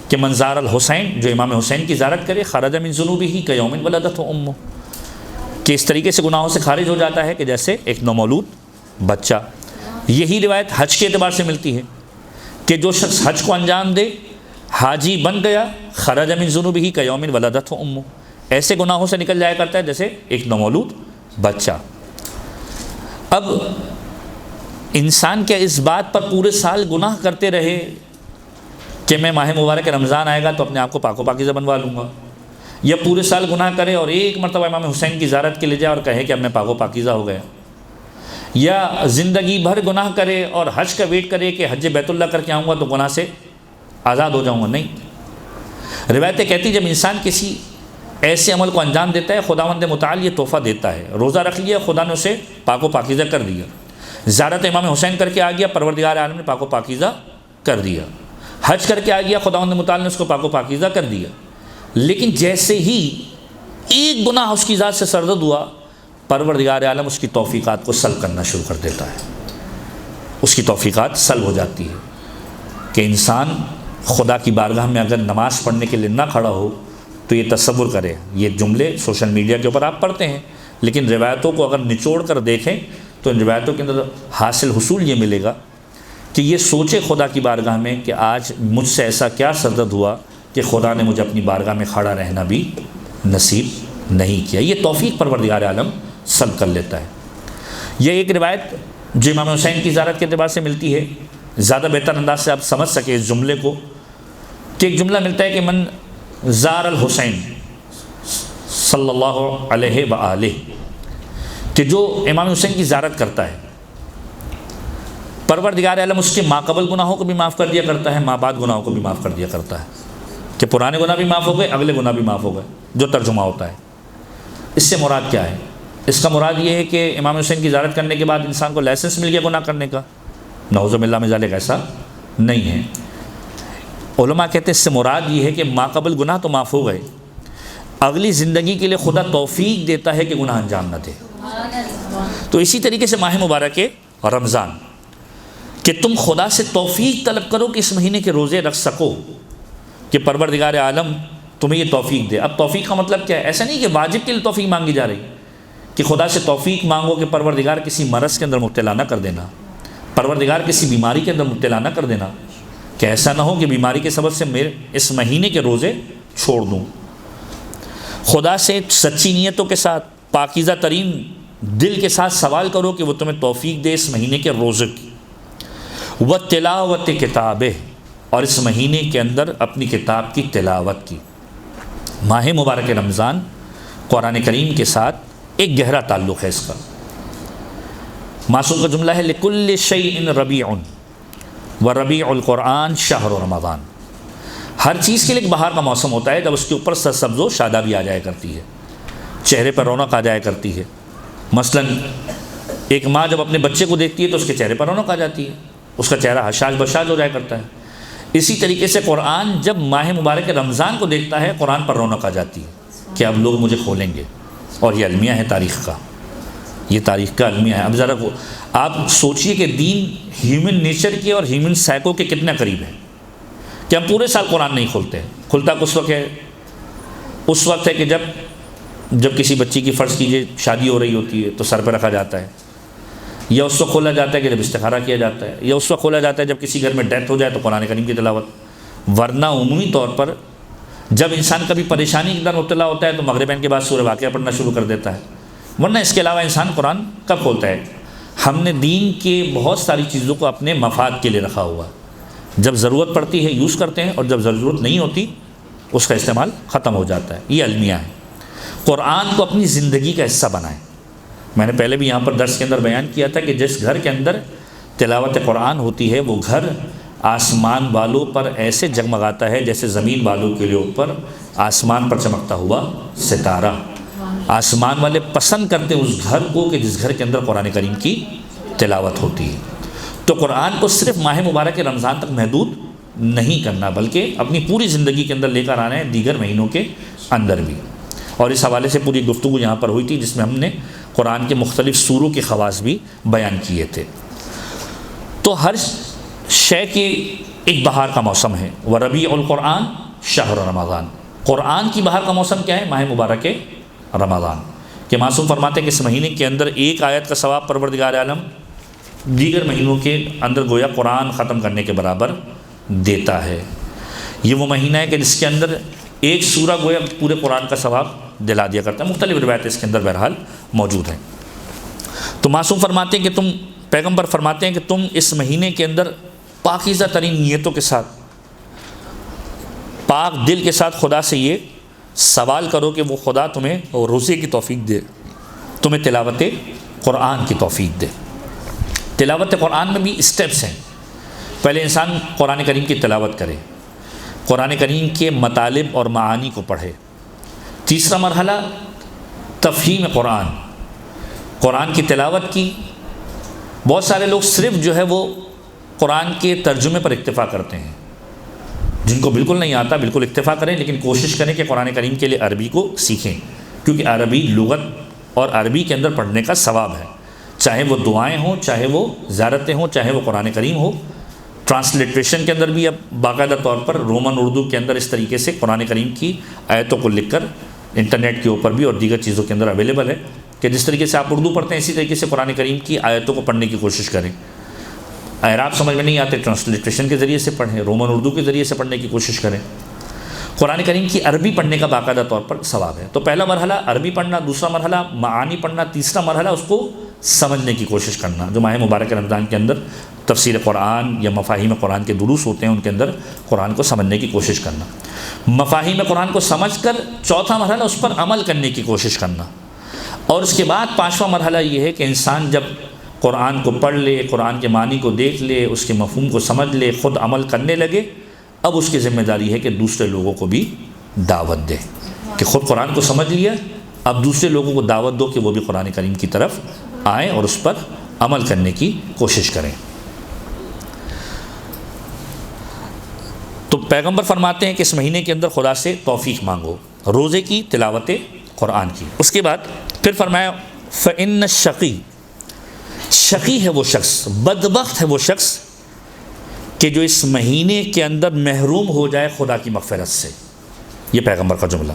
کہ من زار الحسین، جو امام حسین کی زیارت کرے، خرج من ذنوبہ کیوم ولدتہ امہ، کہ اس طریقے سے گناہوں سے خارج ہو جاتا ہے کہ جیسے ایک نومولود بچہ۔ یہی روایت حج کے اعتبار سے ملتی ہے کہ جو شخص حج کو انجام دے، حاجی بن گیا، خرج من ذنوبہ کیوم ولدتہ امہ، ایسے گناہوں سے نکل جایا کرتا ہے جیسے ایک نومولود بچہ۔ اب انسان کیا اس بات پر پورے سال گناہ کرتے رہے کہ میں ماہ مبارک رمضان آئے گا تو اپنے آپ کو پاک و پاکیزہ بنوا لوں گا، یا پورے سال گناہ کرے اور ایک مرتبہ امام حسین کی زیارت کے لے جائے اور کہے کہ اب میں پاک و پاکیزہ ہو گیا، یا زندگی بھر گناہ کرے اور حج کا ویٹ کرے کہ حج بیت اللہ کر کے آؤں گا تو گناہ سے آزاد ہو جاؤں گا؟ نہیں، روایتیں کہتی جب انسان کسی ایسے عمل کو انجام دیتا ہے، خداوند متعال یہ تحفہ دیتا ہے، روزہ رکھ لیا، خدا نے اسے پاک و پاکیزہ کر دیا، زیارت امام حسین کر کے آ گیا، پروردگار عالم نے پاک و پاکیزہ کر دیا، حج کر کے آ گیا، خداوند متعال نے اس کو پاک و پاکیزہ کر دیا۔ لیکن جیسے ہی ایک گناہ اس کی ذات سے سرزد ہوا، پروردگار عالم اس کی توفیقات کو سلب کرنا شروع کر دیتا ہے، اس کی توفیقات سلب ہو جاتی ہے کہ انسان خدا کی بارگاہ میں اگر نماز پڑھنے کے لیے نہ کھڑا ہو تو یہ تصور کرے، یہ جملے سوشل میڈیا کے اوپر آپ پڑھتے ہیں، لیکن روایتوں کو اگر نچوڑ کر دیکھیں تو ان روایتوں کے اندر حاصل حصول یہ ملے گا کہ یہ سوچے خدا کی بارگاہ میں کہ آج مجھ سے ایسا کیا سرزد ہوا کہ خدا نے مجھے اپنی بارگاہ میں کھڑا رہنا بھی نصیب نہیں کیا۔ یہ توفیق پروردگار عالم سلب کر لیتا ہے۔ یہ ایک روایت جو امام حسین کی زیارت کے اعتبار سے ملتی ہے، زیادہ بہتر انداز سے آپ سمجھ سکیں اس جملے کو، کہ ایک جملہ ملتا ہے کہ من زار الحسین صلی اللہ علیہ وآلہ، کہ جو امام حسین کی زیارت کرتا ہے، پروردگار عالم اس کے ماقبل گناہوں کو بھی معاف کر دیا کرتا ہے، ماں بعد گناہوں کو بھی معاف کر دیا کرتا ہے، کہ پرانے گناہ بھی معاف ہو گئے، اگلے گناہ بھی معاف ہو گئے، جو ترجمہ ہوتا ہے۔ اس سے مراد کیا ہے؟ اس کا مراد یہ ہے کہ امام حسین کی زیارت کرنے کے بعد انسان کو لائسنس مل گیا گناہ کرنے کا؟ نعوذ باللہ من ذالک، ایسا نہیں ہے۔ علماء کہتے ہیں اس سے مراد یہ ہے کہ ماقبل گناہ تو معاف ہو گئے، اگلی زندگی کے لیے خدا توفیق دیتا ہے کہ گناہ انجام نہ دے۔ تو اسی طریقے سے ماہ مبارک رمضان، کہ تم خدا سے توفیق طلب کرو کہ اس مہینے کے روزے رکھ سکو، کہ پروردگار عالم تمہیں یہ توفیق دے۔ اب توفیق کا مطلب کیا ہے؟ ایسا نہیں کہ واجب کے لیے توفیق مانگی جا رہی، کہ خدا سے توفیق مانگو کہ پروردگار کسی مرض کے اندر مبتلا نہ کر دینا، پروردگار کسی بیماری کے اندر مبتلا نہ کر دینا، کہ ایسا نہ ہو کہ بیماری کے سبب سے میرے اس مہینے کے روزے چھوڑ دوں۔ خدا سے سچی نیتوں کے ساتھ، پاکیزہ ترین دل کے ساتھ سوال کرو کہ وہ تمہیں توفیق دے اس مہینے کے روزے کی، وَتِلَاوَتِ کتابہ، اور اس مہینے کے اندر اپنی کتاب کی تلاوت کی۔ ماہ مبارک رمضان قرآن کریم کے ساتھ ایک گہرا تعلق ہے اس کا۔ معصوم کا جملہ ہے لِكُلِّ شَيْءٍ رَبِيعٌ وَرَبِيعُ الْقُرْآنِ شَهْرُ رَمَضان، ہر چیز کے لیے ایک بہار کا موسم ہوتا ہے جب اس کے اوپر سرسبز و شادابی آ جایا کرتی ہے، چہرے پر رونق آ جایا کرتی ہے۔ مثلا ایک ماں جب اپنے بچے کو دیکھتی ہے تو اس کے چہرے پر رونق آ جاتی ہے، اس کا چہرہ حشاش بشاش ہو جایا کرتا ہے۔ اسی طریقے سے قرآن جب ماہ مبارک رمضان کو دیکھتا ہے، قرآن پر رونق آ جاتی ہے کہ اب لوگ مجھے کھولیں گے، اور یہ المیہ ہے تاریخ کا، یہ تاریخ کا المیہ ہے۔ اب ذرا آپ سوچئے کہ دین ہیومن نیچر کے اور ہیومن سائیکو کے کتنے قریب ہے، کہ ہم پورے سال قرآن نہیں کھولتے، کھلتا کس وقت ہے؟ اس وقت ہے کہ جب کسی بچی کی فرض کیجئے شادی ہو رہی ہوتی ہے تو سر پہ رکھا جاتا ہے، یا اس وقت کھولا جاتا ہے کہ جب استخارہ کیا جاتا ہے، یا اس وقت کھولا جاتا ہے جب کسی گھر میں ڈیتھ ہو جائے تو قرآن کریم کی تلاوت۔ ورنہ عمومی طور پر جب انسان کبھی پریشانی کے اندر مبتلا ہوتا ہے تو مغربین کے بعد سورہ واقعہ پڑھنا شروع کر دیتا ہے، ورنہ اس کے علاوہ انسان قرآن کب کھولتا ہے؟ ہم نے دین کے بہت ساری چیزوں کو اپنے مفاد کے لیے رکھا ہوا، جب ضرورت پڑتی ہے یوز کرتے ہیں، اور جب ضرورت نہیں ہوتی اس کا استعمال ختم ہو جاتا ہے۔ یہ المیہ ہے۔ قرآن کو اپنی زندگی کا حصہ بنائیں۔ میں نے پہلے بھی یہاں پر درس کے اندر بیان کیا تھا کہ جس گھر کے اندر تلاوت قرآن ہوتی ہے وہ گھر آسمان والوں پر ایسے جگمگاتا ہے جیسے زمین والوں کے لیے اوپر آسمان پر چمکتا ہوا ستارہ۔ آسمان والے پسند کرتے ہیں اس گھر کو کہ جس گھر کے اندر قرآن کریم کی تلاوت ہوتی ہے۔ تو قرآن کو صرف ماہ مبارک رمضان تک محدود نہیں کرنا، بلکہ اپنی پوری زندگی کے اندر لے کر آنا ہے دیگر مہینوں کے اندر بھی۔ اور اس حوالے سے پوری گفتگو یہاں پر ہوئی تھی جس میں ہم نے قرآن کے مختلف سوروں کے خواص بھی بیان کیے تھے۔ تو ہر شے کی ایک بہار کا موسم ہے، وربیع القرآن شہر رمضان، قرآن کی بہار کا موسم کیا ہے؟ ماہ مبارک رمضان، کہ معصوم فرماتے ہیں کہ اس مہینے کے اندر ایک آیت کا ثواب پروردگار عالم دیگر مہینوں کے اندر گویا قرآن ختم کرنے کے برابر دیتا ہے۔ یہ وہ مہینہ ہے کہ جس کے اندر ایک سورہ گویا پورے قرآن کا ثواب دلا دیا کرتا ہے۔ مختلف روایتیں اس کے اندر بہرحال موجود ہیں۔ تو معصوم فرماتے ہیں کہ پیغمبر فرماتے ہیں کہ تم اس مہینے کے اندر پاکیزہ ترین نیتوں کے ساتھ، پاک دل کے ساتھ خدا سے یہ سوال کرو کہ وہ خدا تمہیں روزے کی توفیق دے، تمہیں تلاوت قرآن کی توفیق دے۔ تلاوت قرآن میں بھی اسٹیپس ہیں۔ پہلے انسان قرآن کریم کی تلاوت کرے، قرآن کریم کے مطالب اور معانی کو پڑھے۔ تیسرا مرحلہ تفہیم قرآن، قرآن کی تلاوت کی۔ بہت سارے لوگ صرف جو ہے وہ قرآن کے ترجمے پر اکتفا کرتے ہیں، جن کو بالکل نہیں آتا بالکل اکتفا کریں، لیکن کوشش کریں کہ قرآن کریم کے لیے عربی کو سیکھیں، کیونکہ عربی لغت اور عربی کے اندر پڑھنے کا ثواب ہے، چاہے وہ دعائیں ہوں، چاہے وہ زیارتیں ہوں، چاہے وہ قرآن کریم ہو۔ ٹرانسلیٹریشن کے اندر بھی اب باقاعدہ طور پر رومن اردو کے اندر اس طریقے سے قرآن کریم کی آیتوں کو لکھ کر انٹرنیٹ کے اوپر بھی اور دیگر چیزوں کے اندر اویلیبل ہے، کہ جس طریقے سے آپ اردو پڑھتے ہیں اسی طریقے سے قرآن کریم کی آیتوں کو پڑھنے کی کوشش کریں۔ اعراب سمجھ میں نہیں آتے، ٹرانسلیٹریشن کے ذریعے سے پڑھیں، رومن اردو کے ذریعے سے پڑھنے کی کوشش کریں۔ قرآن کریم کی عربی پڑھنے کا باقاعدہ طور پر ثواب ہے۔ تو پہلا مرحلہ عربی پڑھنا، دوسرا مرحلہ معانی پڑھنا، تیسرا مرحلہ اس کو سمجھنے کی کوشش کرنا۔ جو ماہ مبارک رمضان کے اندر تفسیر قرآن یا مفاہیم قرآن کے دروس ہوتے ہیں ان کے اندر قرآن کو سمجھنے کی کوشش کرنا، مفاہیم قرآن کو سمجھ کر چوتھا مرحلہ اس پر عمل کرنے کی کوشش کرنا، اور اس کے بعد پانچواں مرحلہ یہ ہے کہ انسان جب قرآن کو پڑھ لے، قرآن کے معنی کو دیکھ لے، اس کے مفہوم کو سمجھ لے، خود عمل کرنے لگے، اب اس کی ذمہ داری ہے کہ دوسرے لوگوں کو بھی دعوت دے، کہ خود قرآن کو سمجھ لیا، اب دوسرے لوگوں کو دعوت دو کہ وہ بھی قرآن کریم کی طرف آئیں اور اس پر عمل کرنے کی کوشش کریں۔ تو پیغمبر فرماتے ہیں کہ اس مہینے کے اندر خدا سے توفیق مانگو، روزے کی، تلاوت قرآن کی۔ اس کے بعد پھر فرمایا فَإِنَّ الشَّقِي، شقی ہے وہ شخص، بدبخت ہے وہ شخص کہ جو اس مہینے کے اندر محروم ہو جائے خدا کی مغفرت سے۔ یہ پیغمبر کا جملہ،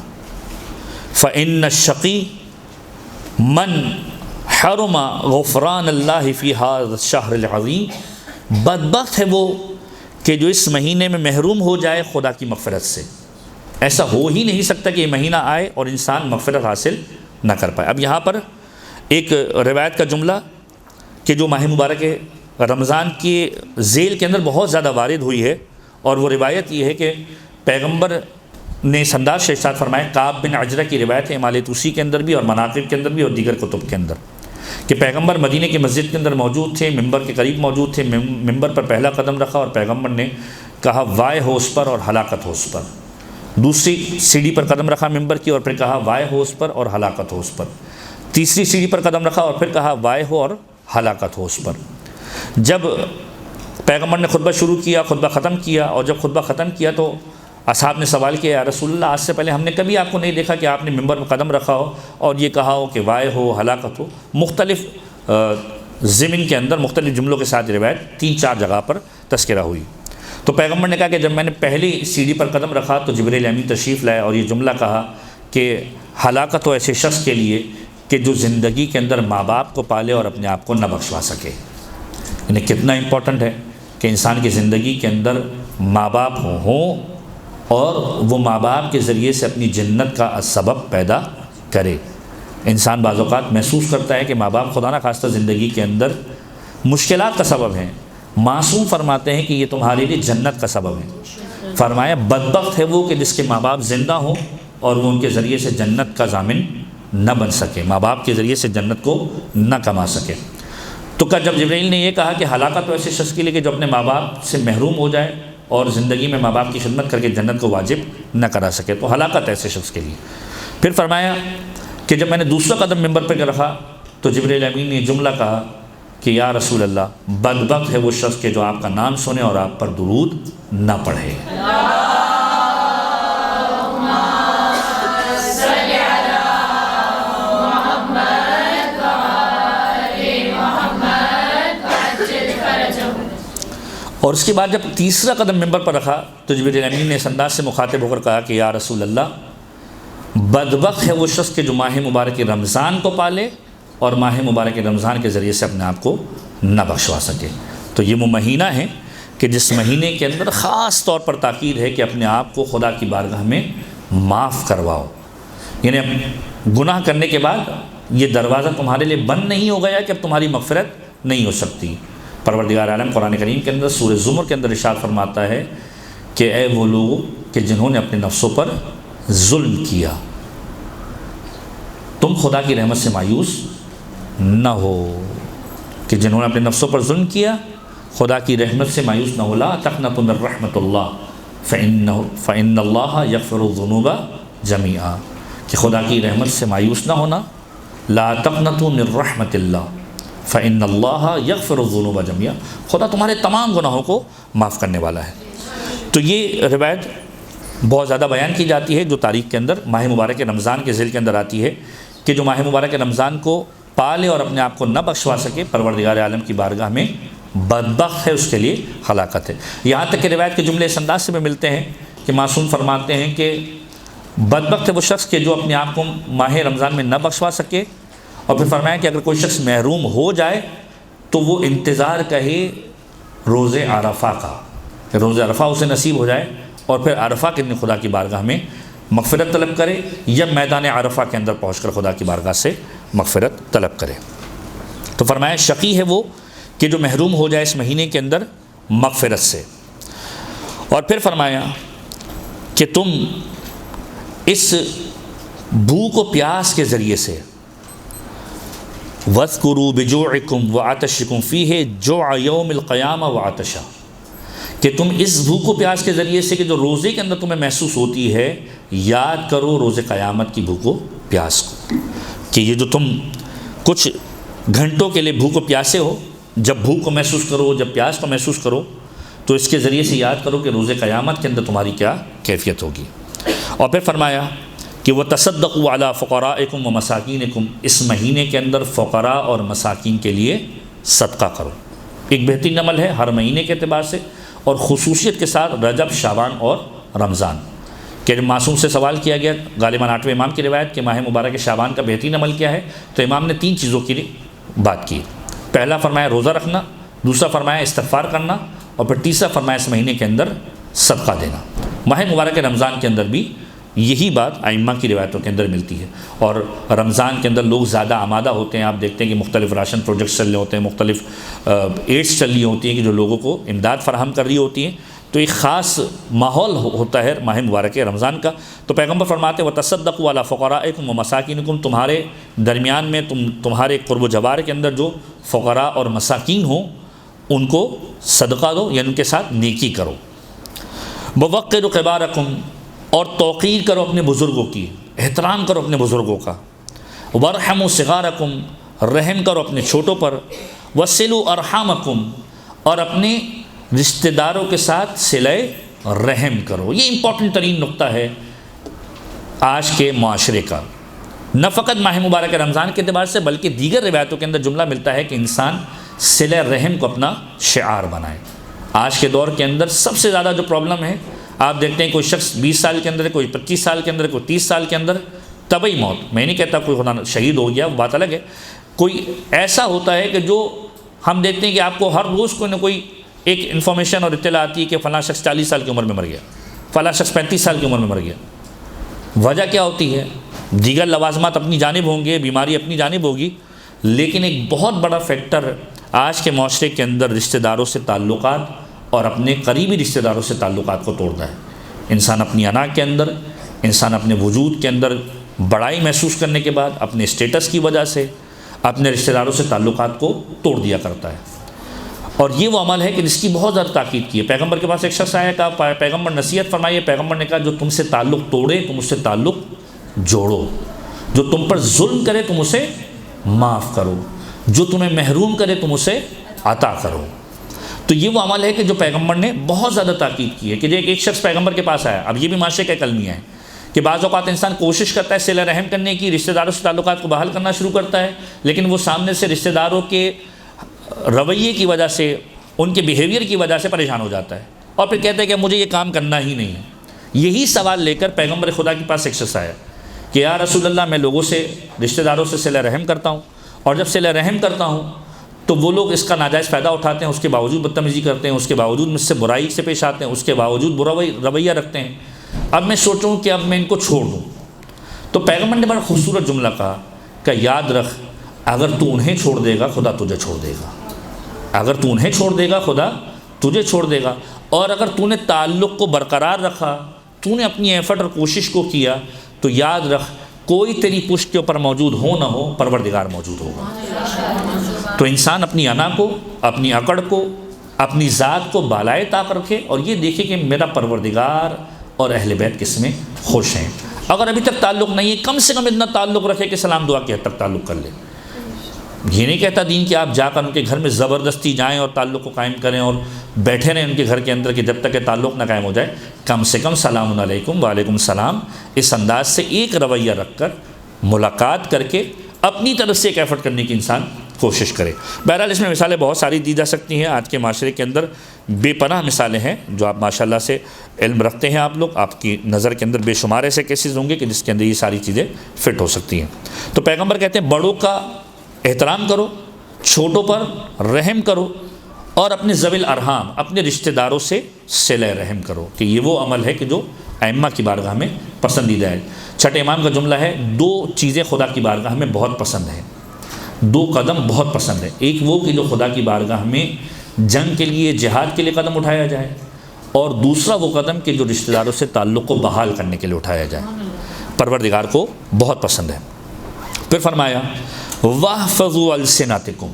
فَإِنَّ الشَّقِي مَنْ حَرُمَ غُفْرَانَ اللَّهِ فِي هَذَا الشَّهْرِ الْعَظِيمِ، بدبخت ہے وہ کہ جو اس مہینے میں محروم ہو جائے خدا کی مغفرت سے۔ ایسا ہو ہی نہیں سکتا کہ یہ مہینہ آئے اور انسان مغفرت حاصل نہ کر پائے۔ اب یہاں پر ایک روایت کا جملہ کہ جو ماہ مبارک رمضان کے ذیل کے اندر بہت زیادہ وارد ہوئی ہے، اور وہ روایت یہ ہے کہ پیغمبر نے اس انداز سے ارشاد فرمایا، کعب بن عجرہ کی روایت ہے امال توسی کے اندر بھی اور مناقب کے اندر بھی اور دیگر کتب کے اندر، کہ پیغمبر مدینہ کی مسجد کے اندر موجود تھے، ممبر کے قریب موجود تھے، ممبر پر پہلا قدم رکھا اور پیغمبر نے کہا وائے ہو اس پر اور ہلاکت ہو اس پر، دوسری سیڑھی پر قدم رکھا ممبر کی اور پھر کہا وائے ہو اس پر اور ہلاکت ہو اس پر، تیسری سیڑھی پر قدم رکھا اور پھر کہا وائے ہو اور ہلاکت ہو اس پر۔ جب پیغمبر نے خطبہ شروع کیا، خطبہ ختم کیا، اور جب خطبہ ختم کیا تو اصحاب نے سوال کیا، یا رسول اللہ آج سے پہلے ہم نے کبھی آپ کو نہیں دیکھا کہ آپ نے ممبر پر قدم رکھا ہو اور یہ کہا ہو کہ وائے ہو ہلاکت ہو۔ مختلف ضمن کے اندر مختلف جملوں کے ساتھ روایت 3-4 جگہ پر تذکرہ ہوئی۔ تو پیغمبر نے کہا کہ جب میں نے پہلی سیڑھی پر قدم رکھا تو جبریل امین تشریف لائے اور یہ جملہ کہا کہ ہلاکت ہو ایسے شخص کے لیے کہ جو زندگی کے اندر ماں باپ کو پالے اور اپنے آپ کو نہ بخشوا سکے۔ یعنی کتنا امپورٹنٹ ہے کہ انسان کی زندگی کے اندر ماں باپ ہوں اور وہ ماں باپ کے ذریعے سے اپنی جنت کا سبب پیدا کرے۔ انسان بعض اوقات محسوس کرتا ہے کہ ماں باپ خدا نہ خواستہ زندگی کے اندر مشکلات کا سبب ہیں، معصوم فرماتے ہیں کہ یہ تمہارے لیے جنت کا سبب ہے۔ فرمایا بدبخت ہے وہ کہ جس کے ماں باپ زندہ ہوں اور وہ ان کے ذریعے سے جنت کا ضامن نہ بن سکے، ماں باپ کے ذریعے سے جنت کو نہ کما سکے۔ تو جب جبرائیل نے یہ کہا کہ ہلاکت تو ایسے شخص کے لیے کہ جو اپنے ماں باپ سے محروم ہو جائے اور زندگی میں ماں باپ کی خدمت کر کے جنت کو واجب نہ کرا سکے، تو ہلاکت ایسے شخص کے لیے۔ پھر فرمایا کہ جب میں نے دوسرا قدم ممبر پہ رکھا تو جبرائیل امین نے جملہ کہا کہ یا رسول اللہ بدبخت ہے وہ شخص کہ جو آپ کا نام سنے اور آپ پر درود نہ پڑھے۔ اللہم صلی علی اور اس کے بعد جب تیسرا قدم منبر پر رکھا تو جبریل امین نے اس انداز سے مخاطب ہو کر کہا کہ یا رسول اللہ، بدبخت ہے وہ شخص کہ جو ماہ مبارک رمضان کو پالے اور ماہ مبارک رمضان کے ذریعے سے اپنے آپ کو نہ بخشوا سکے۔ تو یہ وہ مہینہ ہے کہ جس مہینے کے اندر خاص طور پر تاکید ہے کہ اپنے آپ کو خدا کی بارگاہ میں معاف کرواؤ، یعنی گناہ کرنے کے بعد یہ دروازہ تمہارے لیے بند نہیں ہو گیا کہ اب تمہاری مغفرت نہیں ہو سکتی۔ پروردگار عالم قرآن کریم کے اندر سورہ زمر کے اندر ارشاد فرماتا ہے کہ اے وہ لوگ کہ جنہوں نے اپنے نفسوں پر ظلم کیا، تم خدا کی رحمت سے مایوس نہ ہو، کہ جنہوں نے اپنے نفسوں پر ظلم کیا خدا کی رحمت سے مایوس نہ ہو۔ لا تقنطوا من رحمت اللہ فإن اللہ یغفر الذنوب جميعا، کہ خدا کی رحمت سے مایوس نہ ہونا۔ لا تقنطوا من رحمت اللہ فإن اللہ یغفر الذنوب جميعا، خدا تمہارے تمام گناہوں کو معاف کرنے والا ہے۔ تو یہ روایت بہت زیادہ بیان کی جاتی ہے جو تاریخ کے اندر ماہ مبارک رمضان کے ذیل کے اندر آتی ہے کہ جو ماہ مبارک رمضان کو پالے اور اپنے آپ کو نہ بخشوا سکے، پروردگار عالم کی بارگاہ میں بدبخت ہے، اس کے لیے ہلاکت ہے۔ یہاں تک کہ روایت کے جملے اس انداز سے میں ملتے ہیں کہ معصوم فرماتے ہیں کہ بدبخت ہے وہ شخص کہ جو اپنے آپ کو ماہ رمضان میں نہ بخشوا سکے، اور پھر فرمایا کہ اگر کوئی شخص محروم ہو جائے تو وہ انتظار کرے روز عرفہ کا، کہ روز عرفہ اسے نصیب ہو جائے اور پھر عرفہ کے دن خدا کی بارگاہ میں مغفرت طلب کرے، یا میدان عرفہ کے اندر پہنچ کر خدا کی بارگاہ سے مغفرت طلب کرے۔ تو فرمایا شقی ہے وہ کہ جو محروم ہو جائے اس مہینے کے اندر مغفرت سے۔ اور پھر فرمایا کہ تم اس بھوک و پیاس کے ذریعے سے وَاذْكُرُوا بِجُوعِكُمْ وَعَطَشِكُمْ فِيهِ جُوعَ يَوْمِ الْقِيَامَةِ وَعَطَشًا، کہ تم اس بھوک و پیاس کے ذریعے سے کہ جو روزے کے اندر تمہیں محسوس ہوتی ہے، یاد کرو روز قیامت کی بھوک و پیاس کو، کہ یہ جو تم کچھ گھنٹوں کے لیے بھوک و پیاسے ہو، جب بھوک کو محسوس کرو، جب پیاس کو محسوس کرو، تو اس کے ذریعے سے یاد کرو کہ روز قیامت کے اندر تمہاری کیا کیفیت ہوگی۔ اور پھر فرمایا کہ وَتَصَدَّقُوا عَلَىٰ فُقَرَائِكُمْ وَمَسَاكِينِكُمْ، اس مہینے کے اندر فقراء اور مساکین کے لیے صدقہ کرو۔ ایک بہترین عمل ہے ہر مہینے کے اعتبار سے، اور خصوصیت کے ساتھ رجب، شعبان اور رمضان۔ کہ جب معصوم سے سوال کیا گیا غالباً 8ویں امام کی روایت کہ ماہ مبارک شعبان کا بہترین عمل کیا ہے، تو امام نے 3 چیزوں کی بات کی۔ پہلا فرمایا روزہ رکھنا، دوسرا فرمایا استغفار کرنا، اور پھر تیسرا فرمایا اس مہینے کے اندر صدقہ دینا۔ ماہ مبارک رمضان کے اندر بھی یہی بات ائمہ کی روایتوں کے اندر ملتی ہے، اور رمضان کے اندر لوگ زیادہ آمادہ ہوتے ہیں۔ آپ دیکھتے ہیں کہ مختلف راشن پروجیکٹس چل رہے ہوتے ہیں، مختلف ایڈس چل رہی ہوتی ہیں کہ جو لوگوں کو امداد فراہم کر رہی ہوتی ہیں، تو ایک خاص ماحول ہوتا ہے ماہ مبارک رمضان کا۔ تو پیغمبر فرماتے ہیں وَتَصَدَّقُوا عَلَىٰ فُقَرَائِكُمْ وَمَسَاكِينِكُمْ، تمہارے درمیان میں تمہارے قرب و جوار کے اندر جو فقراء اور مساکین ہوں ان کو صدقہ دو، یعنی ان کے ساتھ نیکی کرو۔ وَوَقِّرُوا كِبَارَكُمْ، اور توقیر کرو اپنے بزرگوں کی، احترام کرو اپنے بزرگوں کا۔ وَارْحَمُوا صِغَارَكُمْ، رحم کرو اپنے چھوٹوں پر۔ وَصِلُوا أَرْحَامَكُمْ، اور اپنے رشتہ داروں کے ساتھ صلہ رحم کرو۔ یہ امپورٹنٹ ترین نقطہ ہے آج کے معاشرے کا، نہ فقط ماہ مبارک رمضان کے اعتبار سے بلکہ دیگر روایتوں کے اندر جملہ ملتا ہے کہ انسان صلہ رحم کو اپنا شعار بنائے۔ آج کے دور کے اندر سب سے زیادہ جو پرابلم ہے، آپ دیکھتے ہیں کوئی شخص 20 سال کے اندر، کوئی 25 سال کے اندر، کوئی 30 سال کے اندر طبعی موت، میں نہیں کہتا کوئی خدا شہید ہو گیا، وہ بات الگ ہے، کوئی ایسا ہوتا ہے کہ جو ہم دیکھتے ہیں کہ آپ کو ہر روز کوئی نہ کوئی ایک انفارمیشن اور اطلاع آتی ہے کہ فلاں شخص 40 سال کی عمر میں مر گیا، فلاں شخص 35 سال کی عمر میں مر گیا۔ وجہ کیا ہوتی ہے؟ دیگر لوازمات اپنی جانب ہوں گے، بیماری اپنی جانب ہوگی، لیکن ایک بہت بڑا فیکٹر آج کے معاشرے کے اندر رشتہ داروں سے تعلقات اور اپنے قریبی رشتہ داروں سے تعلقات کو توڑنا ہے۔ انسان اپنی انا کے اندر، انسان اپنے وجود کے اندر بڑائی محسوس کرنے کے بعد اپنے اسٹیٹس کی وجہ سے اپنے رشتہ داروں سے تعلقات کو توڑ دیا کرتا ہے، اور یہ وہ عمل ہے کہ جس کی بہت زیادہ تاکید کی ہے۔ پیغمبر کے پاس ایک شخص آیا، کہا پیغمبر نصیحت فرمائیے۔ پیغمبر نے کہا جو تم سے تعلق توڑے تم اس سے تعلق جوڑو، جو تم پر ظلم کرے تم اسے معاف کرو، جو تمہیں محروم کرے تم اسے عطا کرو۔ تو یہ وہ عمل ہے کہ جو پیغمبر نے بہت زیادہ تاکید کی ہے کہ ایک شخص پیغمبر کے پاس آیا۔ اب یہ بھی معاشرے کا ایک المیہ ہے کہ بعض اوقات انسان کوشش کرتا ہے صلہ رحم کرنے کی، رشتہ داروں سے تعلقات کو بحال کرنا شروع کرتا ہے، لیکن وہ سامنے سے رشتہ داروں کے رویے کی وجہ سے، ان کے بیہیویئر کی وجہ سے پریشان ہو جاتا ہے اور پھر کہتے ہیں کہ مجھے یہ کام کرنا ہی نہیں ہے۔ یہی سوال لے کر پیغمبر خدا کے پاس ایک شخص آیا کہ یا رسول اللہ، میں لوگوں سے، رشتہ داروں سے صلہ رحم کرتا ہوں، اور جب صلہ رحم کرتا ہوں تو وہ لوگ اس کا ناجائز فائدہ اٹھاتے ہیں، اس کے باوجود بدتمیزی کرتے ہیں، اس کے باوجود مجھ سے برائی سے پیش آتے ہیں، اس کے باوجود برا رویہ رکھتے ہیں۔ اب میں سوچوں کہ اب میں ان کو چھوڑ دوں۔ تو پیغمبر نے بڑا خوبصورت جملہ کہا کہ یاد رکھ، اگر تو انہیں چھوڑ دے گا خدا تجھے چھوڑ دے گا، اگر تو انہیں چھوڑ دے گا خدا تجھے چھوڑ دے گا، اور اگر تو نے تعلق کو برقرار رکھا، تو نے اپنی ایفرٹ اور کوشش کو کیا، تو یاد رکھ کوئی تیری پشت کے اوپر موجود ہو نہ ہو، پروردگار موجود ہوگا۔ تو انسان اپنی انا کو، اپنی اکڑ کو، اپنی ذات کو بالائے طاق رکھے اور یہ دیکھے کہ میرا پروردگار اور اہل بیت کس میں خوش ہیں۔ اگر ابھی تک تعلق نہیں ہے، کم سے کم اتنا تعلق رکھے کہ سلام دعا کی حد تک تعلق کر لے۔ یہ نہیں کہتا دین کہ آپ جا کر ان کے گھر میں زبردستی جائیں اور تعلق کو قائم کریں اور بیٹھے رہیں ان کے گھر کے اندر کہ جب تک کہ تعلق نہ قائم ہو جائے۔ کم سے کم سلام علیکم، وعلیکم السلام، اس انداز سے ایک رویہ رکھ کر ملاقات کر کے اپنی طرف سے ایک ایفرٹ کرنے کی انسان کوشش کرے۔ بہرحال اس میں مثالیں بہت ساری دی جا سکتی ہیں۔ آج کے معاشرے کے اندر بے پناہ مثالیں ہیں جو آپ ماشاءاللہ سے علم رکھتے ہیں، آپ کی نظر کے اندر بے شمار ایسے کیسز ہوں گے کہ جس کے اندر یہ ساری چیزیں فٹ ہو سکتی ہیں۔ تو پیغمبر کہتے ہیں بڑوں کا احترام کرو، چھوٹوں پر رحم کرو، اور اپنے ذوی الارحام، اپنے رشتہ داروں سے صلہ رحم کرو، کہ یہ وہ عمل ہے کہ جو ائمہ کی بارگاہ میں پسندیدہ ہے۔ چھٹے امام کا جملہ ہے، دو چیزیں خدا کی بارگاہ میں بہت پسند ہیں، دو قدم بہت پسند ہے۔ ایک وہ کہ جو خدا کی بارگاہ میں جنگ کے لیے، جہاد کے لیے قدم اٹھایا جائے، اور دوسرا وہ قدم کہ جو رشتہ داروں سے تعلق کو بحال کرنے کے لیے اٹھایا جائے، پروردگار کو بہت پسند ہے۔ پھر فرمایا وَاحْفَظُوا أَلْسِنَتَكُمْ،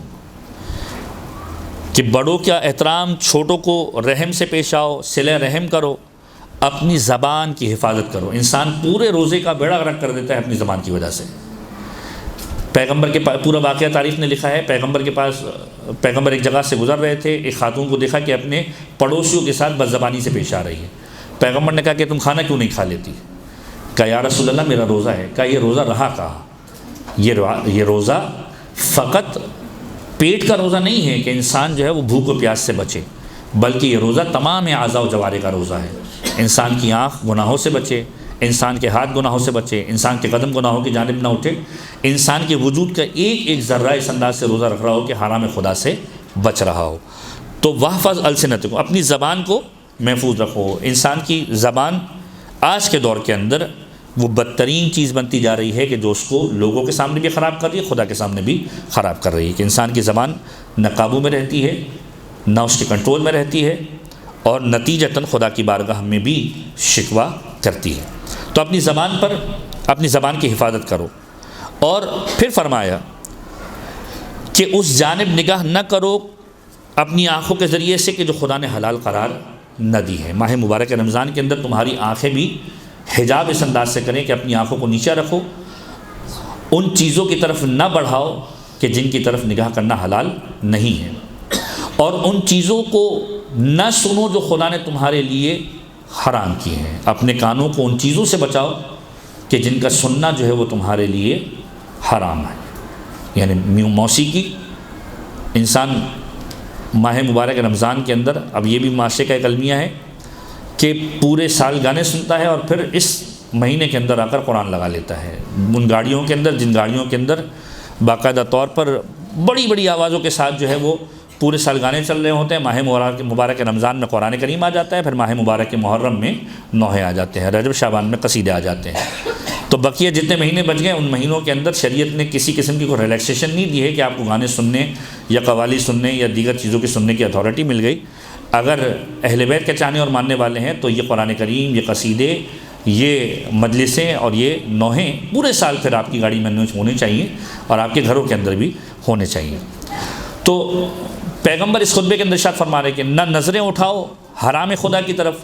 کہ بڑوں کا احترام، چھوٹوں کو رحم سے پیش آؤ، صلہ رحم کرو، اپنی زبان کی حفاظت کرو۔ انسان پورے روزے کا بیڑا غرق کر دیتا ہے اپنی زبان کی وجہ سے۔ پیغمبر کے پورا واقعہ تاریخ نے لکھا ہے، پیغمبر کے پاس، پیغمبر ایک جگہ سے گزر رہے تھے، ایک خاتون کو دیکھا کہ اپنے پڑوسیوں کے ساتھ بد زبانی سے پیش آ رہی ہے۔ پیغمبر نے کہا کہ تم کھانا کیوں نہیں کھا لیتی؟ کہا یا رسول اللہ میرا روزہ ہے۔ کہا یہ روزہ رہا کہا؟ یہ روزہ فقط پیٹ کا روزہ نہیں ہے کہ انسان جو ہے وہ بھوک و پیاس سے بچے، بلکہ یہ روزہ تمام اعضاء و جوارح کا روزہ ہے۔ انسان کی آنکھ گناہوں سے بچے، انسان کے ہاتھ گناہوں سے بچے، انسان کے قدم گناہوں کی جانب نہ اٹھے، انسان کے وجود کا ایک ایک ذرہ اس انداز سے روزہ رکھ رہا ہو کہ حرام خدا سے بچ رہا ہو۔ تو واحفظ السنتکم، اپنی زبان کو محفوظ رکھو۔ انسان کی زبان آج کے دور کے اندر وہ بدترین چیز بنتی جا رہی ہے کہ جو اس کو لوگوں کے سامنے بھی خراب کر رہی ہے، خدا کے سامنے بھی خراب کر رہی ہے، کہ انسان کی زبان نہ قابو میں رہتی ہے، نہ اس کے کنٹرول میں رہتی ہے، اور نتیجتاً خدا کی بارگاہ میں بھی شکوہ کرتی ہے۔ تو اپنی زبان پر، اپنی زبان کی حفاظت کرو۔ اور پھر فرمایا کہ اس جانب نگاہ نہ کرو اپنی آنکھوں کے ذریعے سے کہ جو خدا نے حلال قرار نہ دی ہے۔ ماہ مبارک رمضان کے اندر تمہاری آنکھیں بھی حجاب اس انداز سے کریں کہ اپنی آنکھوں کو نیچا رکھو، ان چیزوں کی طرف نہ بڑھاؤ کہ جن کی طرف نگاہ کرنا حلال نہیں ہے، اور ان چیزوں کو نہ سنو جو خدا نے تمہارے لیے حرام کی ہیں۔ اپنے کانوں کو ان چیزوں سے بچاؤ کہ جن کا سننا جو ہے وہ تمہارے لیے حرام ہے۔ یعنی موسیقی، انسان ماہ مبارک رمضان کے اندر، اب یہ بھی معاشرے کا ایک المیہ ہے کہ پورے سال گانے سنتا ہے اور پھر اس مہینے کے اندر آ کر قرآن لگا لیتا ہے۔ ان گاڑیوں کے اندر، جن گاڑیوں کے اندر باقاعدہ طور پر بڑی بڑی آوازوں کے ساتھ جو ہے وہ پورے سال گانے چل رہے ہوتے ہیں، ماہ مبارک رمضان میں قرآن کریم آ جاتا ہے، پھر ماہ مبارک محرم میں نوحے آ جاتے ہیں، رجب شعبان میں قصیدے آ جاتے ہیں۔ تو بقیہ جتنے مہینے بچ گئے ان مہینوں کے اندر شریعت نے کسی قسم کی کوئی ریلیکسیشن نہیں دی ہے کہ آپ کو گانے سننے یا قوالی سننے یا دیگر چیزوں کی سننے کی اتھارٹی مل گئی۔ اگر اہل بیت کے چاہنے اور ماننے والے ہیں تو یہ قرآن کریم، یہ قصیدے، یہ مجلسیں اور یہ نوحے پورے سال پھر آپ کی گاڑی میں ہونے چاہیے اور آپ کے گھروں کے اندر بھی ہونے چاہیے۔ تو پیغمبر اس خطبے کے اندر ارشاد فرما رہے کہ نہ نظریں اٹھاؤ حرام خدا کی طرف،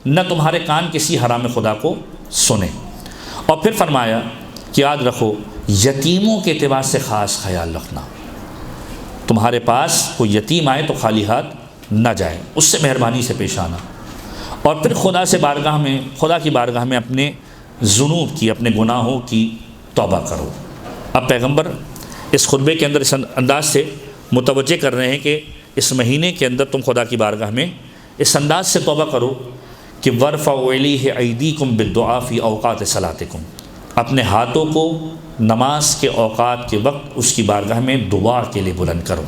نہ تمہارے کان کسی حرام خدا کو سنیں۔ اور پھر فرمایا کہ یاد رکھو یتیموں کے اعتبار سے خاص خیال رکھنا، تمہارے پاس کوئی یتیم آئے تو خالی ہاتھ نہ جائے، اس سے مہربانی سے پیش آنا۔ اور پھر خدا کی بارگاہ میں اپنے ذنوب کی، اپنے گناہوں کی توبہ کرو۔ اب پیغمبر اس خطبے کے اندر اس انداز سے متوجہ کر رہے ہیں کہ اس مہینے کے اندر تم خدا کی بارگاہ میں اس انداز سے توبہ کرو کہ وَارْفَعُوا إِلَيْهِ أَيْدِيكُمْ بِالدُّعَاء فِي أَوْقَاتِ صَلَاتِكُمْ، اپنے ہاتھوں کو نماز کے اوقات کے وقت اس کی بارگاہ میں دعا کے لیے بلند کرو۔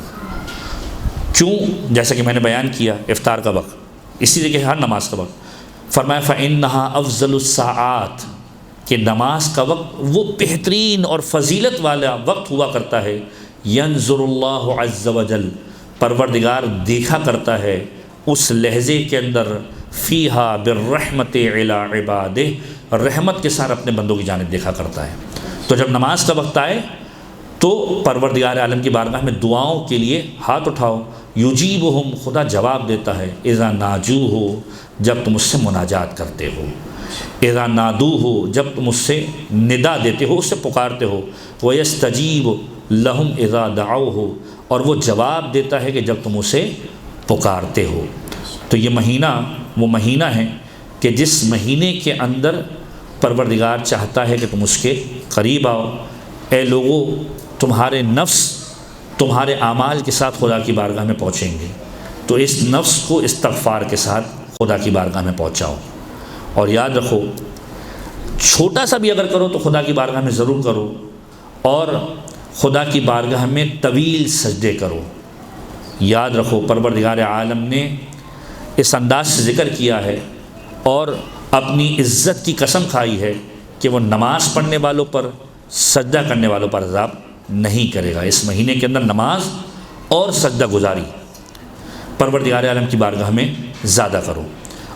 کیوں؟ جیسا کہ میں نے بیان کیا، افطار کا وقت، اسی لیے کہ ہر نماز کا وقت، فرمایا فَإِنَّهَا أَفْضَلُ السَّاعَاتِ، کہ نماز کا وقت وہ بہترین اور فضیلت والا وقت ہوا کرتا ہے، يَنظُرُ اللَّهُ عَزَّ وَجَلَّ، پروردگار دیکھا کرتا ہے اس لہجے کے اندر، فیہا بالرحمت علی عبادہ، رحمت کے ساتھ اپنے بندوں کی جانب دیکھا کرتا ہے۔ تو جب نماز کا وقت آئے تو پروردگار عالم کی بارگاہ میں دعاؤں کے لیے ہاتھ اٹھاؤ، یجیبہم، خدا جواب دیتا ہے، اذا ناجوہ، جب تم اس سے مناجات کرتے ہو، اذا نادوہ، جب تم اس سے ندا دیتے ہو، اس سے پکارتے ہو، ویستجیب لہم اذا دعوہ، اور وہ جواب دیتا ہے کہ جب تم اسے پکارتے ہو۔ تو یہ مہینہ وہ مہینہ ہے کہ جس مہینے کے اندر پروردگار چاہتا ہے کہ تم اس کے قریب آؤ۔ اے لوگو، تمہارے نفس تمہارے اعمال کے ساتھ خدا کی بارگاہ میں پہنچیں گے، تو اس نفس کو استغفار کے ساتھ خدا کی بارگاہ میں پہنچاؤ، اور یاد رکھو چھوٹا سا بھی اگر کرو تو خدا کی بارگاہ میں ضرور کرو، اور خدا کی بارگاہ میں طویل سجدے کرو۔ یاد رکھو پروردگار عالم نے اس انداز سے ذکر کیا ہے اور اپنی عزت کی قسم کھائی ہے کہ وہ نماز پڑھنے والوں پر، سجدہ کرنے والوں پر عذاب نہیں کرے گا۔ اس مہینے کے اندر نماز اور سجدہ گزاری پروردگار عالم کی بارگاہ میں زیادہ کرو۔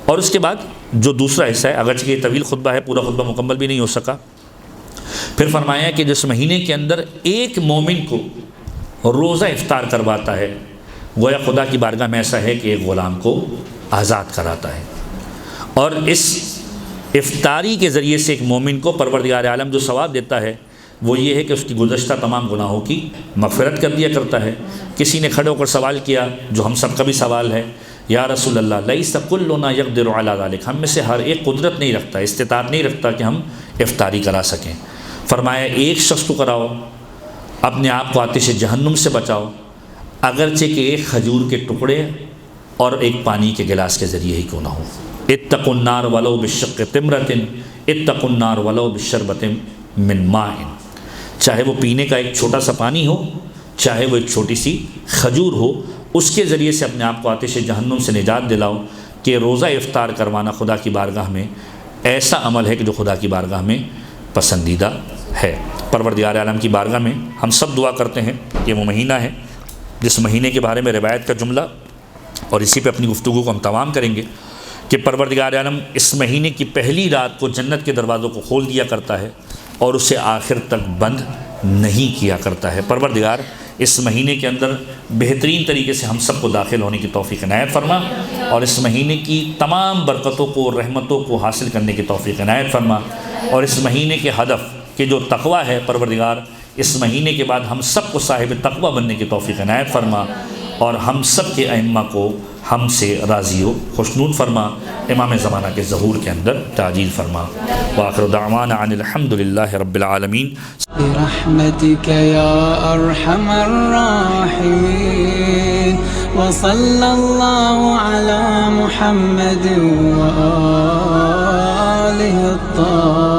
اور اس کے بعد جو دوسرا حصہ ہے، اگرچہ یہ طویل خطبہ ہے، پورا خطبہ مکمل بھی نہیں ہو سکا، پھر فرمایا کہ جس مہینے کے اندر ایک مومن کو روزہ افطار کرواتا ہے، گویا خدا کی بارگاہ میں ایسا ہے کہ ایک غلام کو آزاد کراتا ہے، اور اس افطاری کے ذریعے سے ایک مومن کو پروردگار عالم جو ثواب دیتا ہے وہ یہ ہے کہ اس کی گزشتہ تمام گناہوں کی مغفرت کر دیا کرتا ہے۔ کسی نے کھڑے ہو کر سوال کیا، جو ہم سب کا بھی سوال ہے، یا رسول اللہ لیس کلنا یقدر علی ذلک، ہم میں سے ہر ایک قدرت نہیں رکھتا، استطاعت نہیں رکھتا کہ ہم افطاری کرا سکیں۔ فرمایا ایک شخص کو کراؤ، اپنے آپ کو آتش جہنم سے بچاؤ، اگرچہ کہ ایک کھجور کے ٹکڑے اور ایک پانی کے گلاس کے ذریعے ہی کیوں نہ ہو۔ اتقوا النار ولو بشق تمرۃ، اتقوا النار ولو بشربۃ من ماء، چاہے وہ پینے کا ایک چھوٹا سا پانی ہو، چاہے وہ ایک چھوٹی سی کھجور ہو، اس کے ذریعے سے اپنے آپ کو آتش جہنم سے نجات دلاؤ۔ کہ روزہ افطار کروانا خدا کی بارگاہ میں ایسا عمل ہے کہ جو خدا کی بارگاہ میں پسندیدہ ہے۔ پروردگار عالم کی بارگاہ میں ہم سب دعا کرتے ہیں کہ وہ مہینہ ہے جس مہینے کے بارے میں روایت کا جملہ، اور اسی پہ اپنی گفتگو کو ہم تمام کریں گے، کہ پروردگار عالم اس مہینے کی پہلی رات کو جنت کے دروازوں کو کھول دیا کرتا ہے اور اسے آخر تک بند نہیں کیا کرتا ہے۔ پروردگار اس مہینے کے اندر بہترین طریقے سے ہم سب کو داخل ہونے کی توفیق عنایت فرما، اور اس مہینے کی تمام برکتوں کو اور رحمتوں کو حاصل کرنے کی توفیق عنایت فرما، اور اس مہینے کے ہدف کہ جو تقوی ہے پروردگار اس مہینے کے بعد ہم سب کو صاحب تقوی بننے کی توفیق عنایت فرما، اور ہم سب کے ائمہ کو ہم سے راضی و خوشنود فرما، امام زمانہ کے ظہور کے اندر تعجیل فرما۔ وآخر دعوانا عن الحمد للہ رب العالمین۔ برحمتك يا أرحم الراحمين، وصلى الله على محمد وآله الطاهرين۔